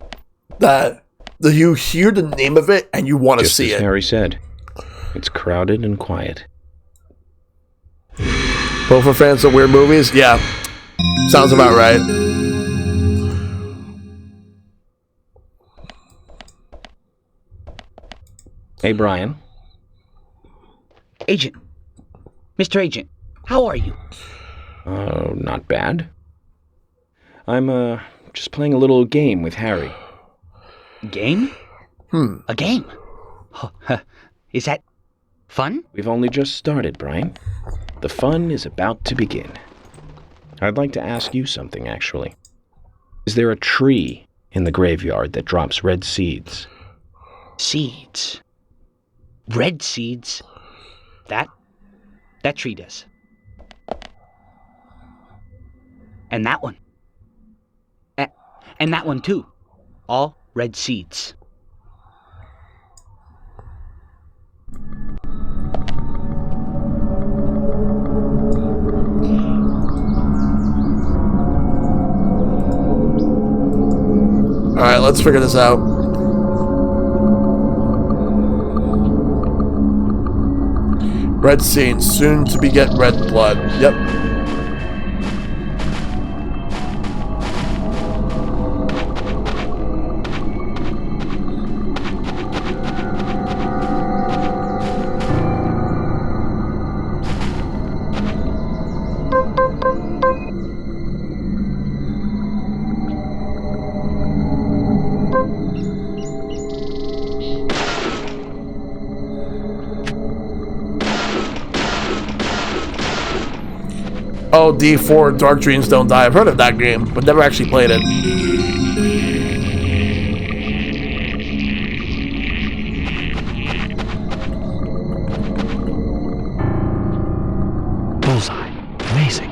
that you hear the name of it and you want to see it. Just as Harry said, it's crowded and quiet. Both for fans of weird movies? Yeah. Sounds about right. Hey, Brian. Agent. Mr. Agent, how are you? Not bad. I'm, just playing a little game with Harry. Game? A game? Is that fun? We've only just started, Brian. The fun is about to begin. I'd like to ask you something, actually. Is there a tree in the graveyard that drops red seeds? Seeds? Red seeds? That tree does. And that one. And that one too. All red seeds. Alright, let's figure this out. Red seeds, soon to beget red blood. Yep. Oh, D4, Dark Dreams Don't Die. I've heard of that game, but never actually played it. Bullseye. Amazing.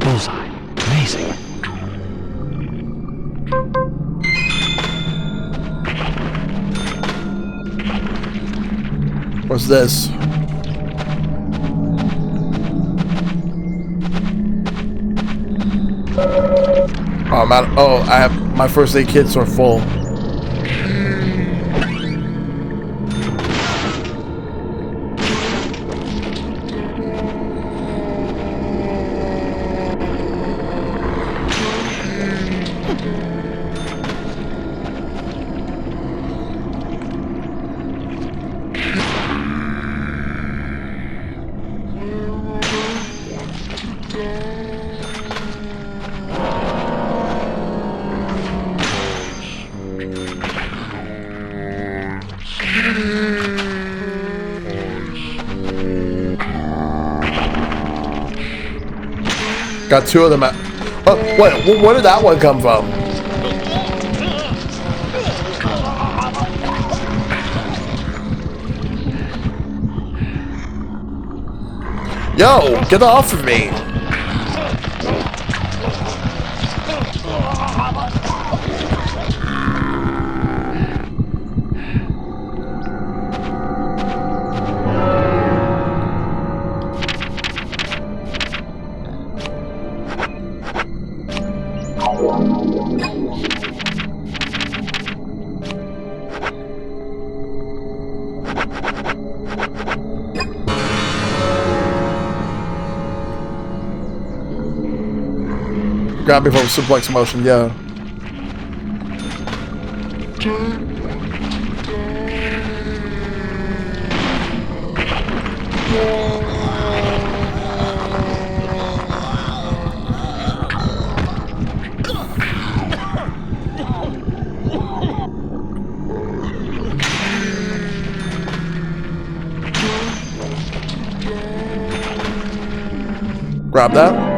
Bullseye. Amazing. What's this? Oh, I'm out. Oh, I have my first aid kits are full. Got two of them at... Oh, wait, where did that one come from? Yo, get off of me! Grab before suplex motion, yeah. Grab that.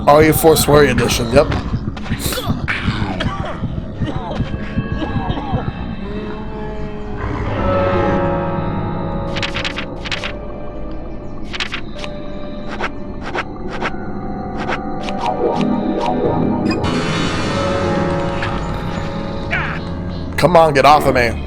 RE4 Sweary Edition, yep. Come on, get off of me.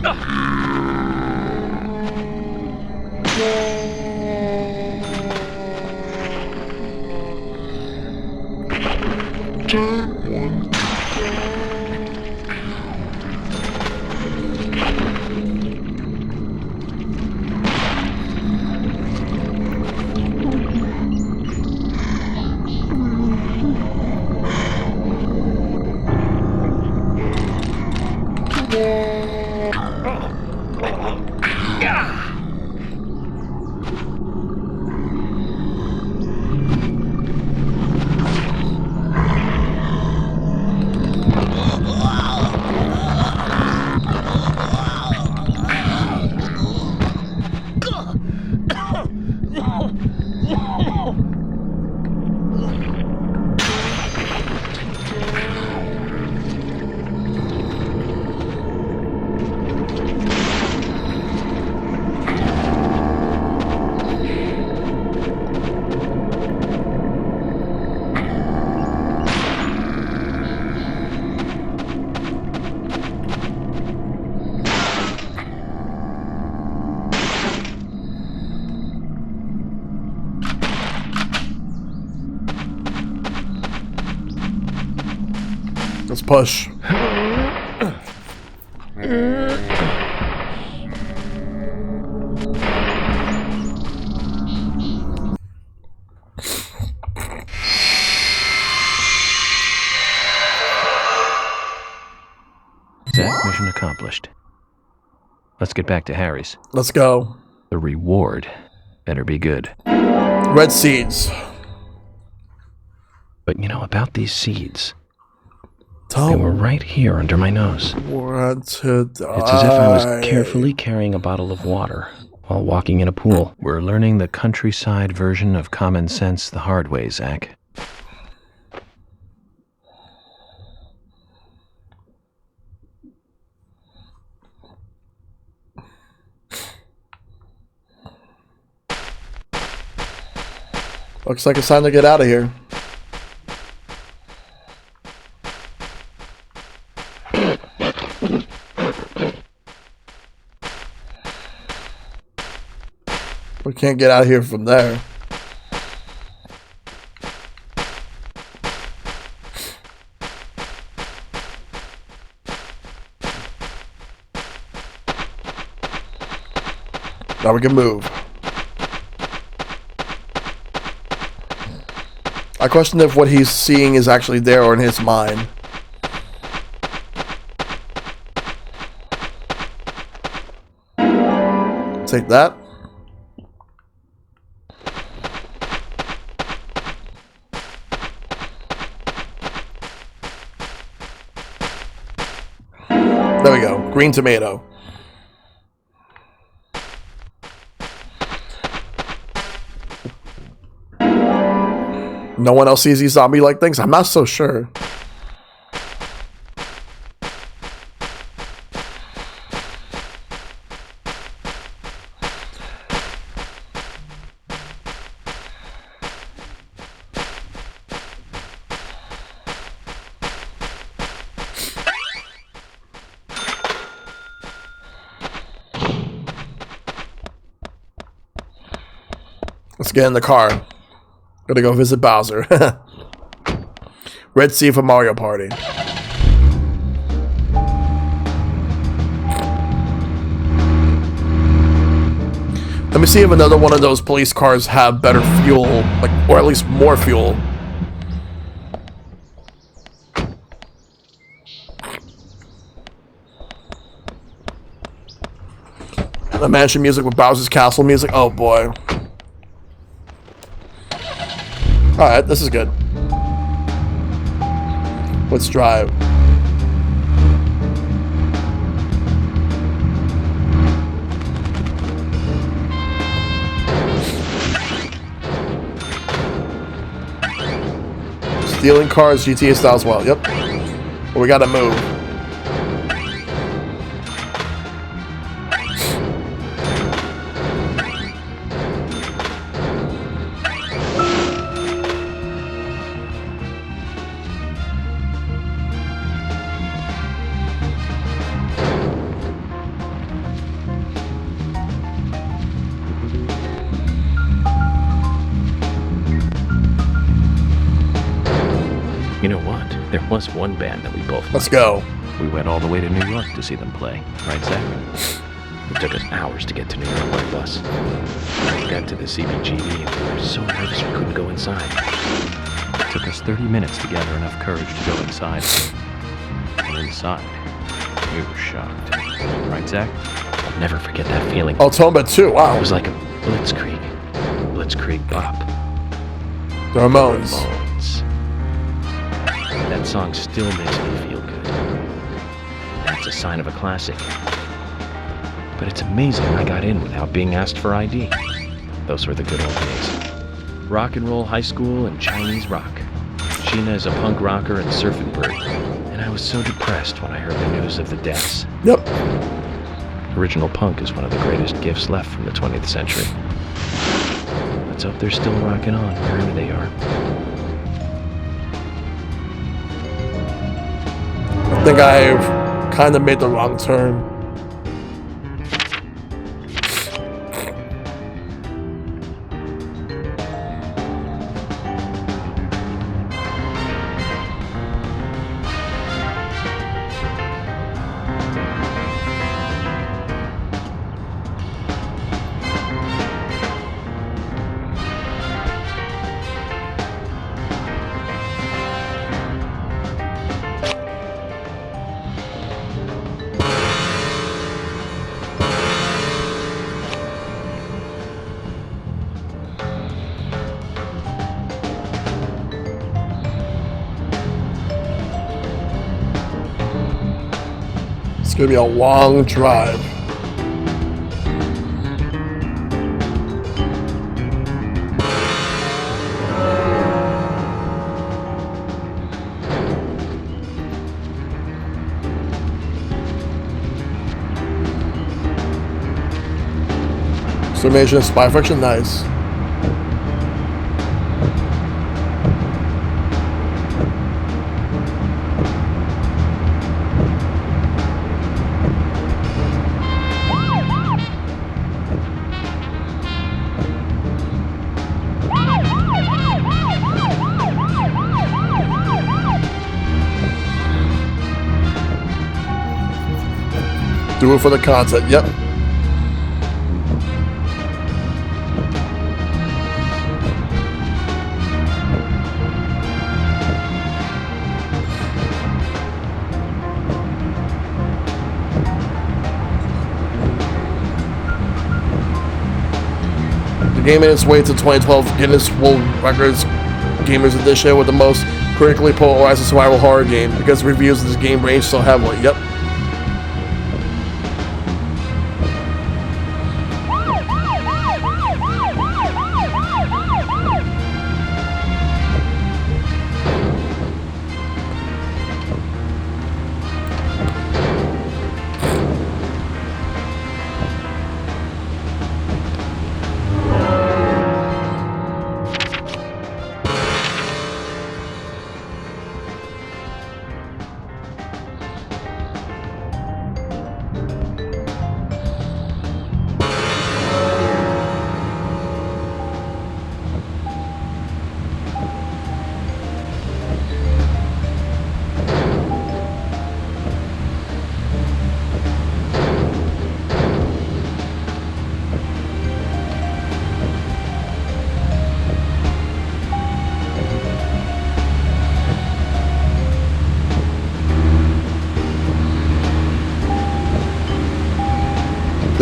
Let's push. Zach, mission accomplished. Let's get back to Harry's. Let's go. The reward better be good. Red seeds. But you know about these seeds. They were right here under my nose. Want to die. It's as if I was carefully carrying a bottle of water while walking in a pool. We're learning the countryside version of common sense the hard way, Zach. Looks like it's time to get out of here. We can't get out of here from there. Now we can move. I question if what he's seeing is actually there or in his mind. Take that. There we go. Green tomato. No one else sees these zombie-like things? I'm not so sure. Let's get in the car. Gonna go visit Bowser. Red Sea for Mario Party. Let me see if another one of those police cars have better fuel, like, or at least more fuel. The mansion music with Bowser's Castle music. Oh boy. Alright, this is good. Let's drive. Stealing cars, GTA style as well. Yep. But we gotta move. You know what? There was one band that we both liked. Let's go. We went all the way to New York to see them play. Right, Zach? It took us hours to get to New York by bus. We got to the CBGB and we were so nervous we couldn't go inside. It took us 30 minutes to gather enough courage to go inside. And inside, we were shocked. Right, Zach? I'll never forget that feeling. Oh, Tomba too. Wow. It was like a blitzkrieg. Blitzkrieg pop. The Ramones. That song still makes me feel good. That's a sign of a classic. But it's amazing I got in without being asked for ID. Those were the good old days. Rock and roll high school and Chinese rock. Sheena is a punk rocker and surfing bird. And I was so depressed when I heard the news of the deaths. Yep. Original punk is one of the greatest gifts left from the 20th century. Let's hope they're still rocking on wherever they are. I think I've kind of made the wrong turn. It's gonna be a long drive. Summation of spy friction, nice. Do it for the content, yep. The game made its way to 2012 Guinness World Records Gamers Edition with the most critically polarized survival horror game because reviews of this game range so heavily, yep.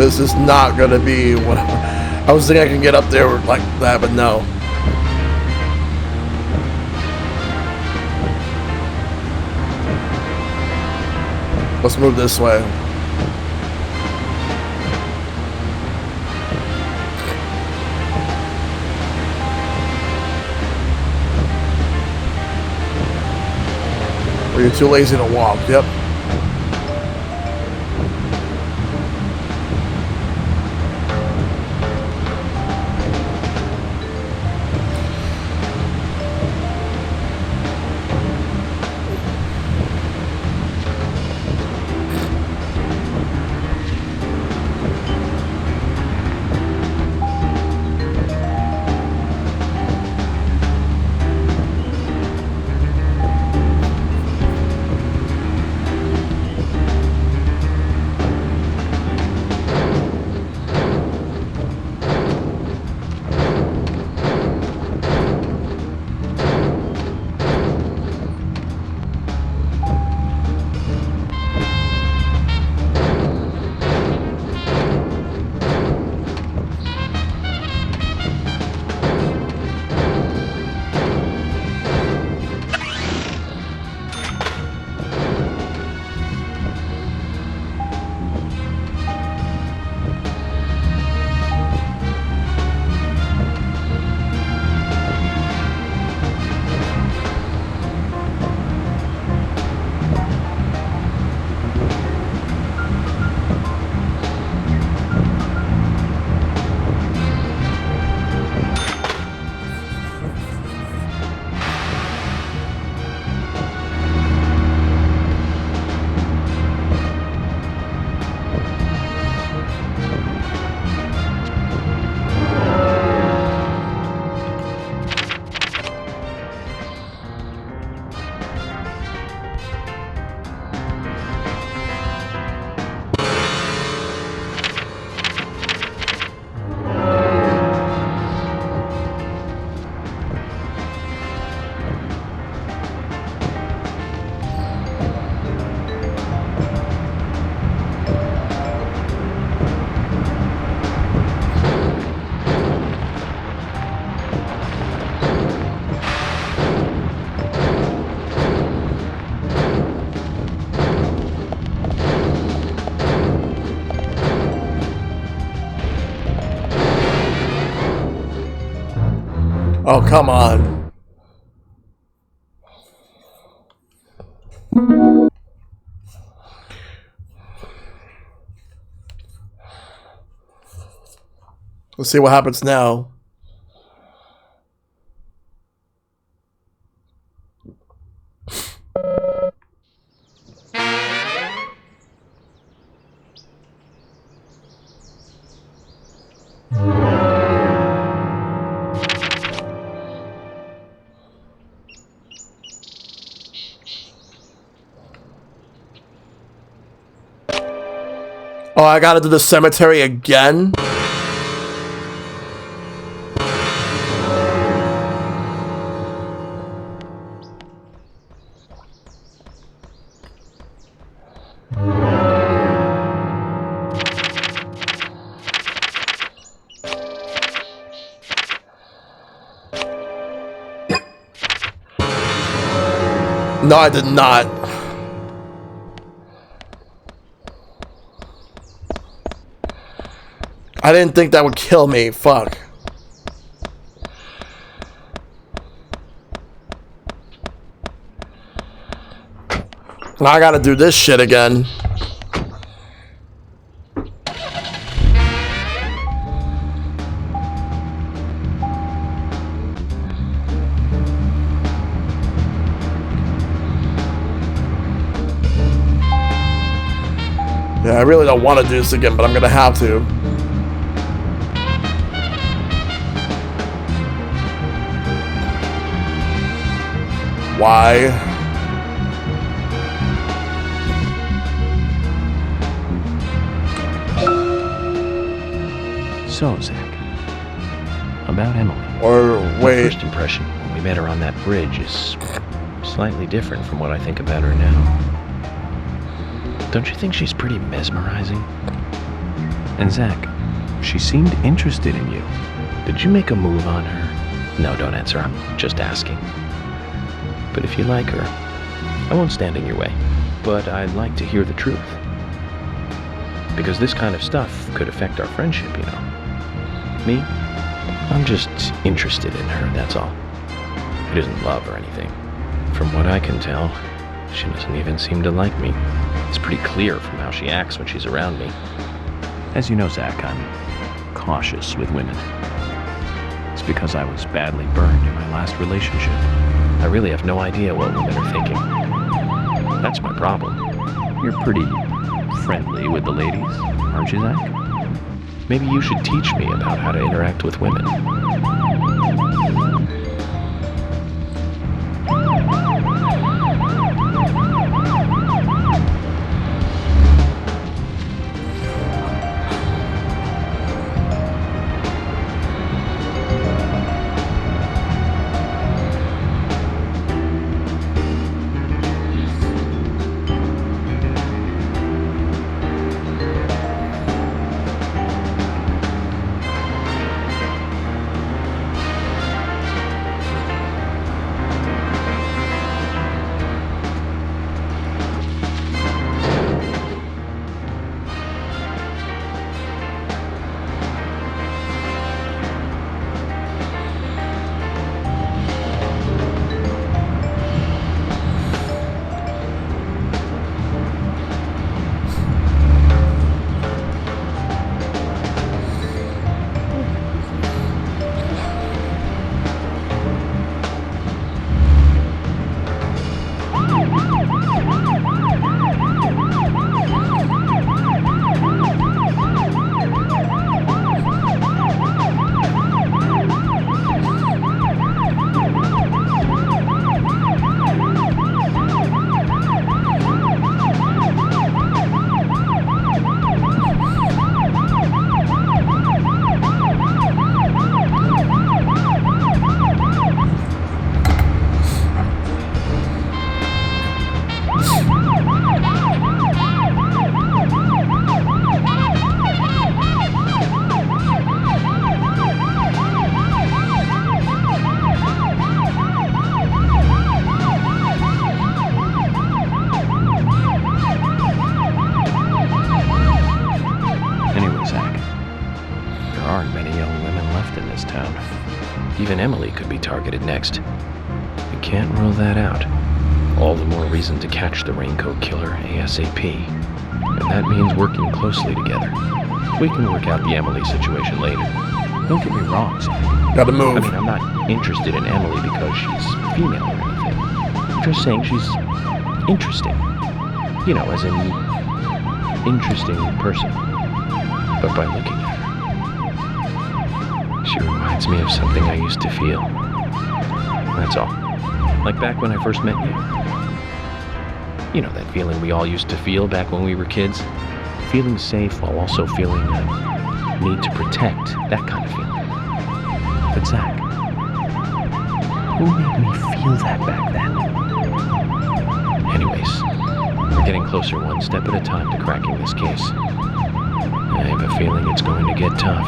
This is not gonna be what I was thinking I can get up there like that, but no. Let's move this way. Or you're too lazy to walk, yep. Oh, come on. Let's see what happens now. Oh, I gotta do the cemetery again? No, I did not. I didn't think that would kill me. Fuck. Now I gotta do this shit again. Yeah, I really don't want to do this again, but I'm gonna have to. Why? So, Zach, about Emily. Or wait. My first impression when we met her on that bridge is slightly different from what I think about her now. Don't you think she's pretty mesmerizing? And Zach, she seemed interested in you. Did you make a move on her? No, don't answer. I'm just asking. But if you like her, I won't stand in your way. But I'd like to hear the truth. Because this kind of stuff could affect our friendship, you know. Me? I'm just interested in her, that's all. It isn't love or anything. From what I can tell, she doesn't even seem to like me. It's pretty clear from how she acts when she's around me. As you know, Zach, I'm cautious with women. It's because I was badly burned in my last relationship. I really have no idea what women are thinking. That's my problem. You're pretty friendly with the ladies, aren't you, Zach? Maybe you should teach me about how to interact with women. Even Emily could be targeted next. We can't rule that out. All the more reason to catch the Raincoat Killer ASAP. And that means working closely together. We can work out the Emily situation later. Don't get me wrong, Zach. Gotta move. I mean, I'm not interested in Emily because she's female or anything. I'm just saying she's interesting. You know, as in interesting person. But by looking at her, she reminds me of something I used to feel. That's all. Like back when I first met you. You know, that feeling we all used to feel back when we were kids. Feeling safe while also feeling a need to protect. That kind of feeling. But Zach, who made me feel that back then? Anyways, we're getting closer one step at a time to cracking this case. I have a feeling it's going to get tough.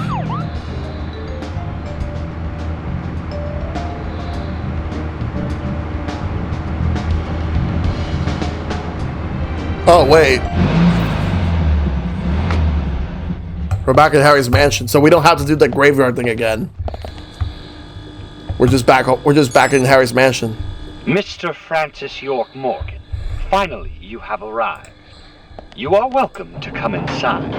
Oh, wait. We're back at Harry's mansion, so we don't have to do that graveyard thing again. We're just back in Harry's mansion. Mr. Francis York Morgan, finally you have arrived. You are welcome to come inside.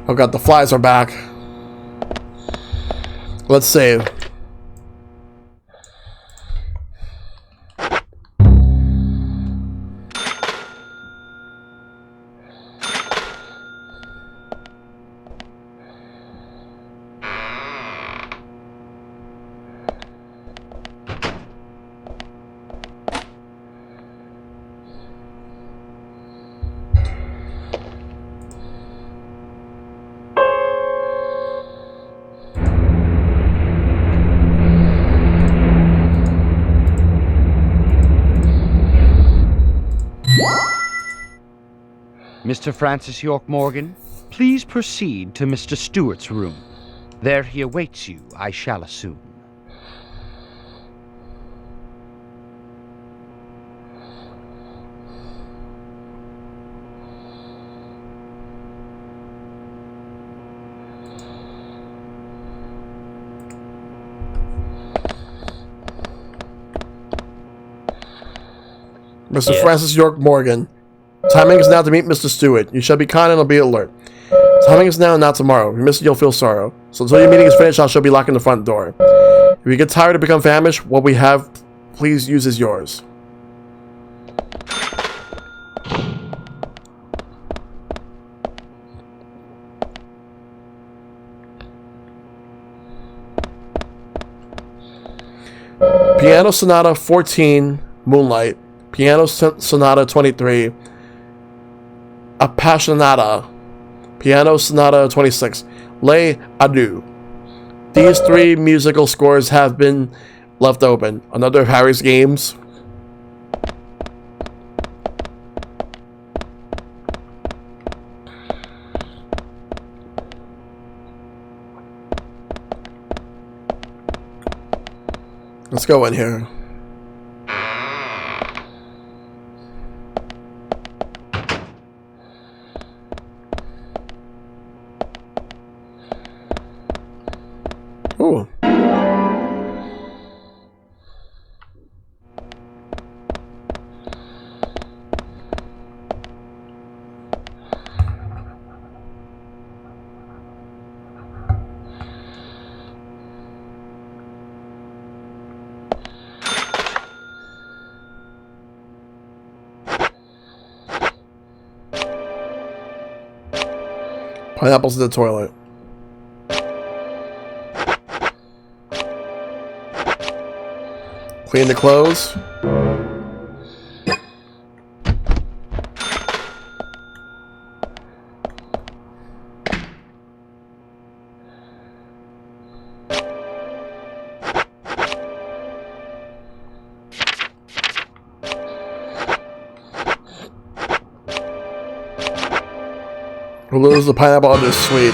Oh god, the flies are back. Let's save. Mr. Francis York Morgan, please proceed to Mr. Stewart's room. There he awaits you, I shall assume. Mr. Francis York Morgan. Timing is now to meet Mr. Stewart. You shall be kind and be alert. Timing is now and not tomorrow. If you miss it, you'll feel sorrow. So until your meeting is finished, I shall be locking the front door. If you get tired or become famished, what we have, please use is yours. Piano Sonata 14, Moonlight. Piano Sonata 23, Appassionata. Piano Sonata 26, Les Adieux. These 3 musical scores have been left open. Another of Harry's games. Let's go in here. Ooh. Pineapples in the toilet. Clean the clothes. We'll lose the pineapple on this sweet.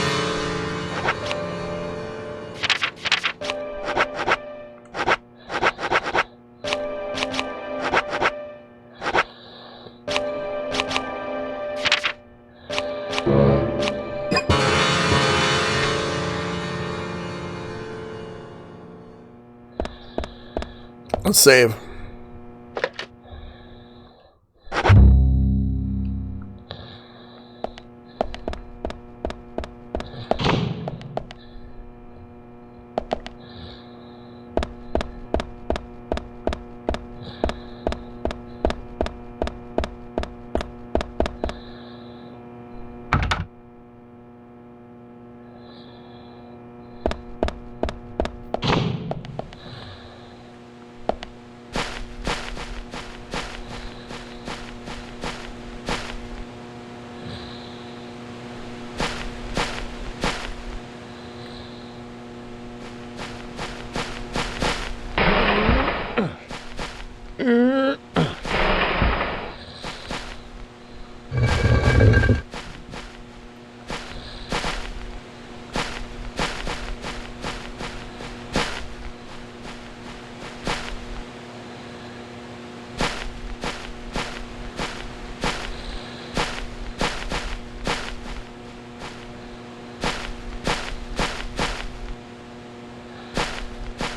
Let's save.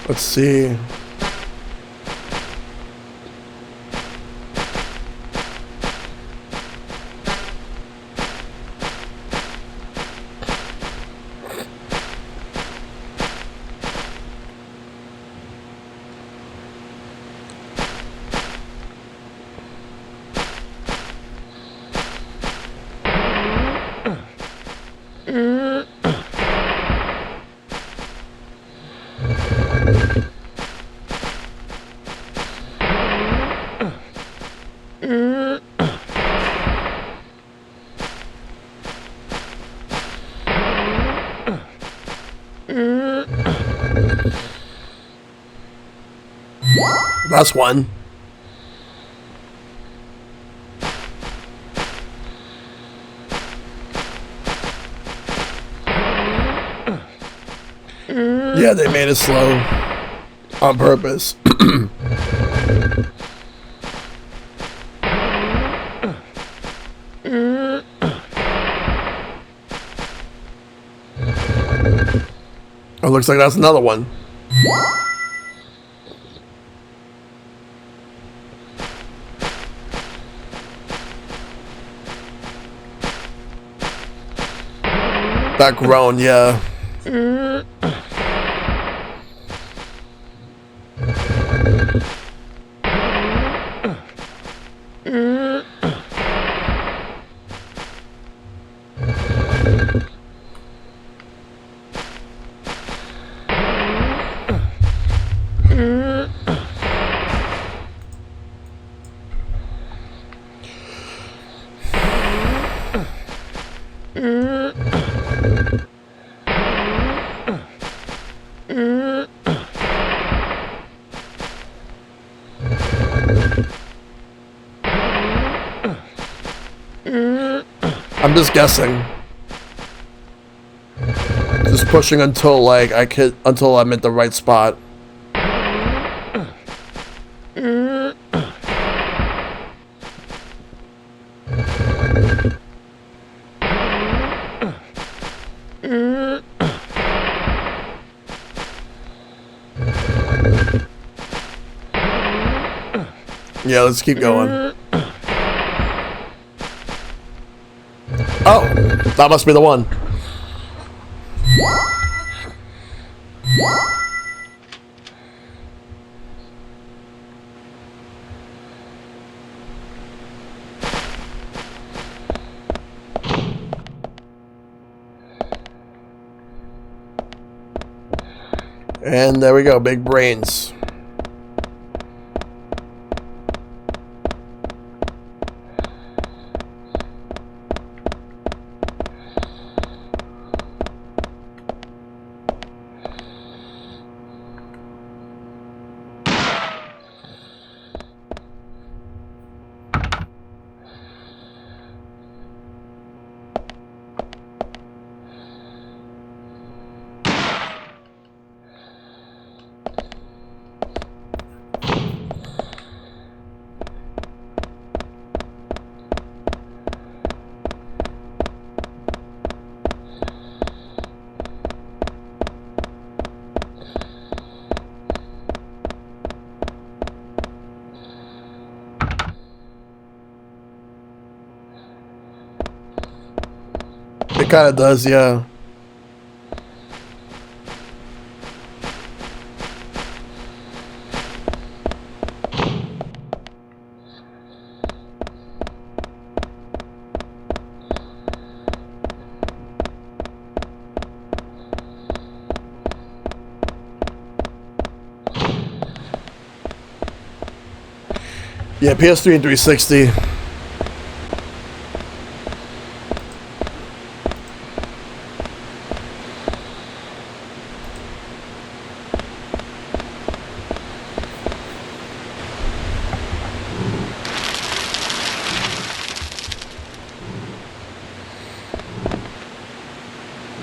Let's see. That's one. Yeah, they made it slow on purpose. Oh, looks like that's another one. That groan, yeah. I'm just guessing. Just pushing until like until I'm at the right spot. Yeah, let's keep going. Oh, that must be the one. And there we go, big brains. It kind of does, yeah. Yeah, PS3 and 360.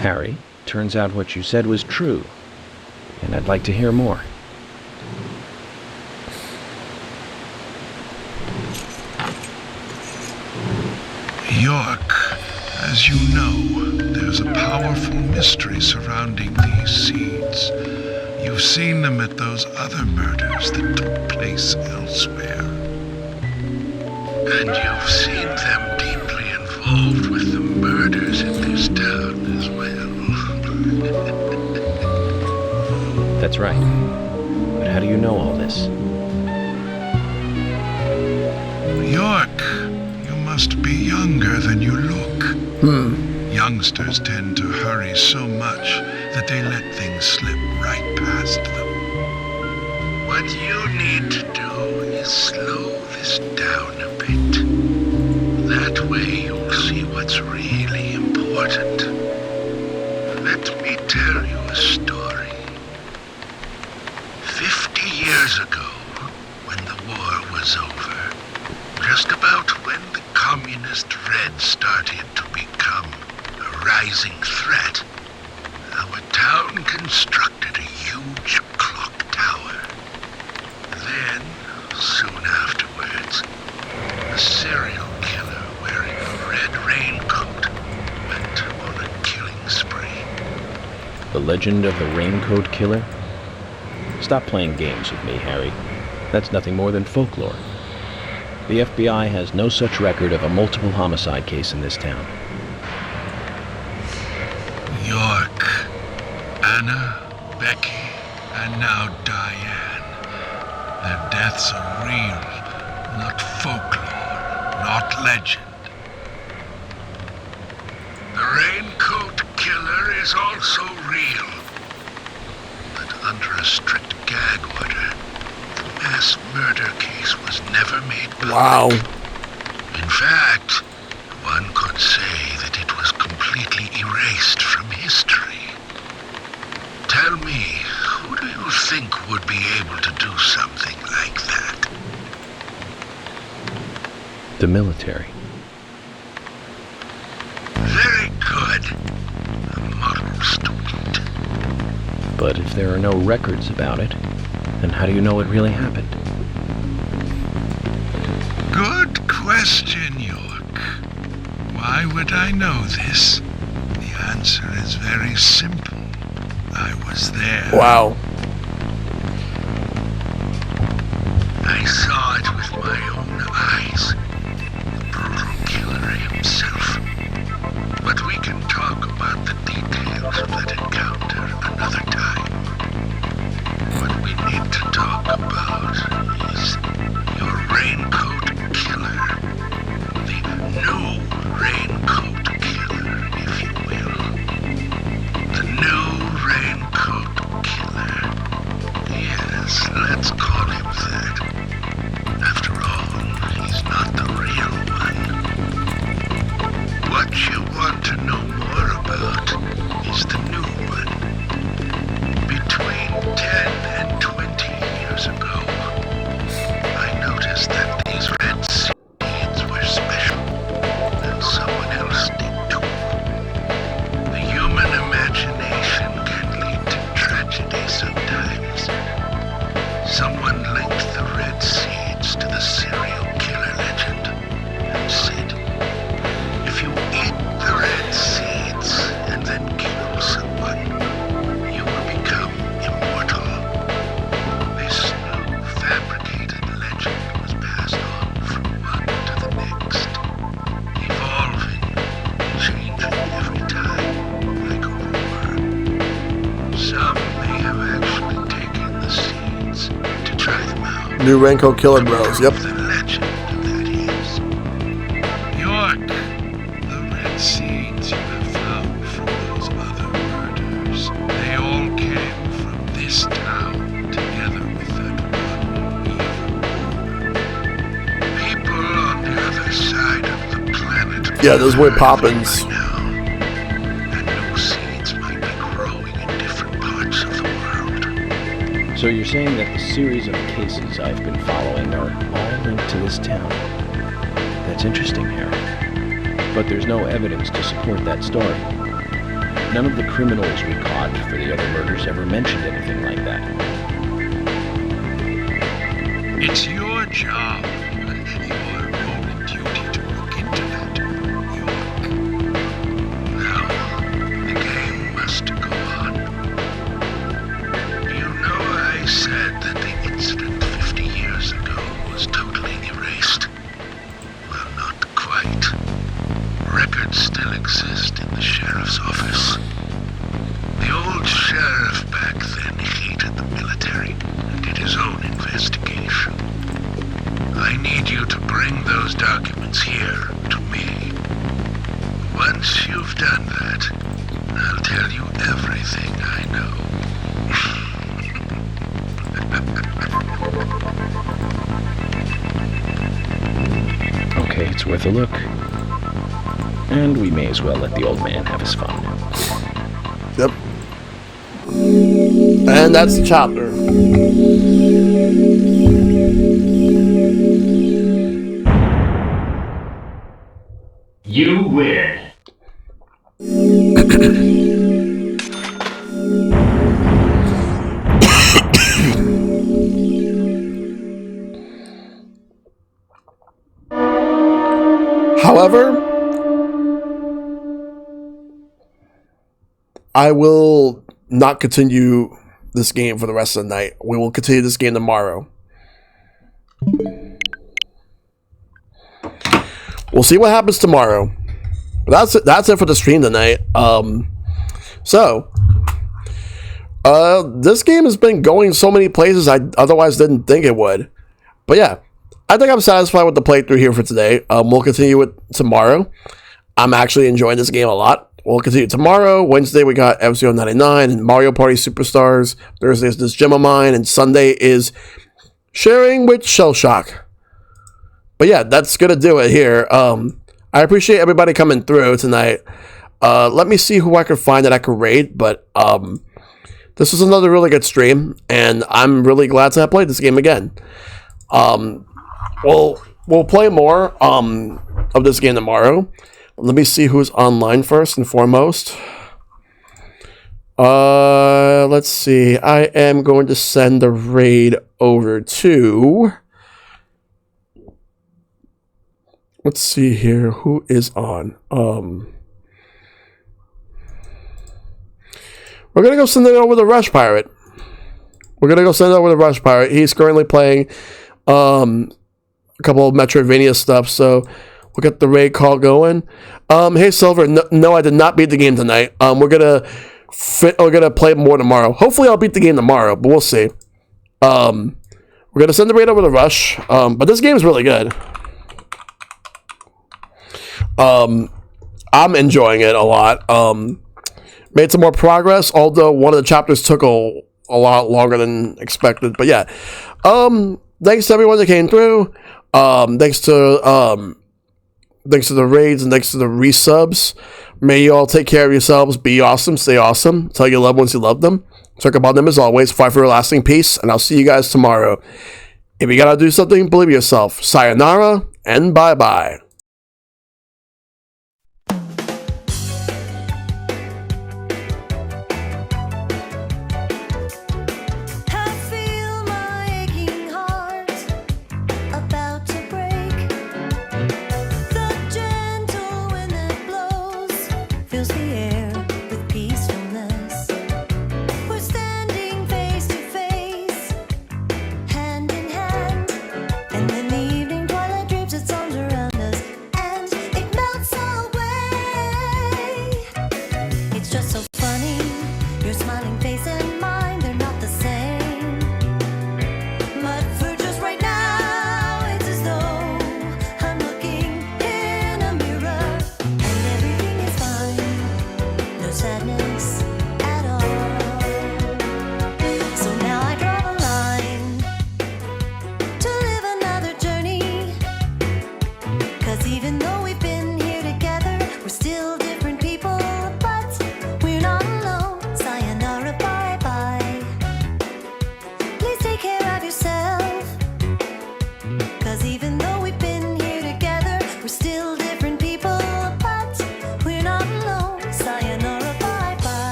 Harry, turns out what you said was true, and I'd like to hear more. York, as you know, there's a powerful mystery surrounding these seeds. You've seen them at those other murders that took place elsewhere. And you've seen them deeply involved with the murders in this town as well. That's right. But how do you know all this? York, you must be younger than you look. Youngsters tend to hurry so much that they let things slip right past them. What you need to do is slow this down a bit. That way you'll see what's really important. Let me tell you a story. 50 years ago, when the war was over, just about when the communist Red started to become a rising threat, our town constructed a A serial killer wearing a red raincoat went on a killing spree. The legend of the Raincoat Killer? Stop playing games with me, Harry. That's nothing more than folklore. The FBI has no such record of a multiple homicide case in this town. York, Anna, Becky, and now Diane. Their deaths are real, not folklore, not legend. The Raincoat Killer is also real. But under a strict gag order, the mass murder case was never made public. Wow. In fact, one could say that it was completely erased from history. Tell me, who do you think would be able to do something like that? The military. Very good. A model student. But if there are no records about it, then how do you know it really happened? Good question, York. Why would I know this? The answer is very simple. I was there. Wow. I saw it with my own eyes. The brutal killer himself. But we can talk about the details of that encounter another time. What we need to talk about is your Raincoat Killer. The new Raincoat Killer, if you will. The new Raincoat Killer. Yes, let's call him that. After all, he's not the real one. What you want to know more about is the new one. Between 10 and 20 years ago, I noticed that these red seeds were special, and someone else did too. The human imagination can lead to tragedy sometimes. Someone linked the red seeds to the serial killer legend and said, if you eat the red seeds and then kill someone, you will become immortal. This new fabricated legend was passed on from one to the next, evolving, changing every time, like a rumor. Some may have actually taken the seeds to try them out. New Raincoat Killer Bros. Yep. The legend, that is. York, the red seeds you have found from those other murders, they all came from this town, together with that one evil rumor. People on the other side of the planet. Yeah, those were Poppins. And new seeds might be growing in different parts of the world. So you're saying that the series of cases I've been following are all linked to this town? That's interesting, Harry. But there's no evidence to support that story. None of the criminals we caught for the other murders ever mentioned anything like that. It's your job, your role and duty to look into that, York. Now, the game must go on. You know I said that the incident 50 years ago was totally erased? Well, not quite. Records still exist in the sheriff's office. The old sheriff back then hated the military and did his own investigation. I need you to bring those documents here to me. Once you've done that, I'll tell you everything I know. Okay, it's worth a look. And we may as well let the old man have his fun. Yep. And that's the chapter. You win. However, I will not continue this game for the rest of the night. We will continue this game tomorrow. We'll see what happens tomorrow. But that's it for the stream tonight. This game has been going so many places I otherwise didn't think it would. But yeah, I think I'm satisfied with the playthrough here for today. We'll continue it tomorrow. I'm actually enjoying this game a lot. We'll continue tomorrow. Wednesday, we got F-Zero 99 and Mario Party Superstars. Thursday is this gem of mine. And Sunday is sharing with Shell Shock. But yeah, that's going to do it here. I appreciate everybody coming through tonight. Let me see who I could find that I could raid. But this was another really good stream. And I'm really glad to have played this game again. We'll play more of this game tomorrow. Let me see who's online first and foremost. Let's see. I am going to send the raid over to... Let's see here. Who is on? We're going to go send it over to Rush Pirate. He's currently playing a couple of Metroidvania stuff, so we'll get the raid call going. Hey Silver, no, I did not beat the game tonight. We're gonna play more tomorrow. Hopefully, I'll beat the game tomorrow, but we'll see. We're gonna send the raid over to Rush. But this game is really good. I'm enjoying it a lot. Made some more progress, although one of the chapters took a lot longer than expected. But yeah, thanks to everyone that came through. Thanks to the raids and thanks to the resubs. May you all take care of yourselves. Be awesome. Stay awesome. Tell your loved ones you love them. Talk about them as always. Fight for lasting peace. And I'll see you guys tomorrow. If you gotta do something, believe yourself. Sayonara and bye-bye.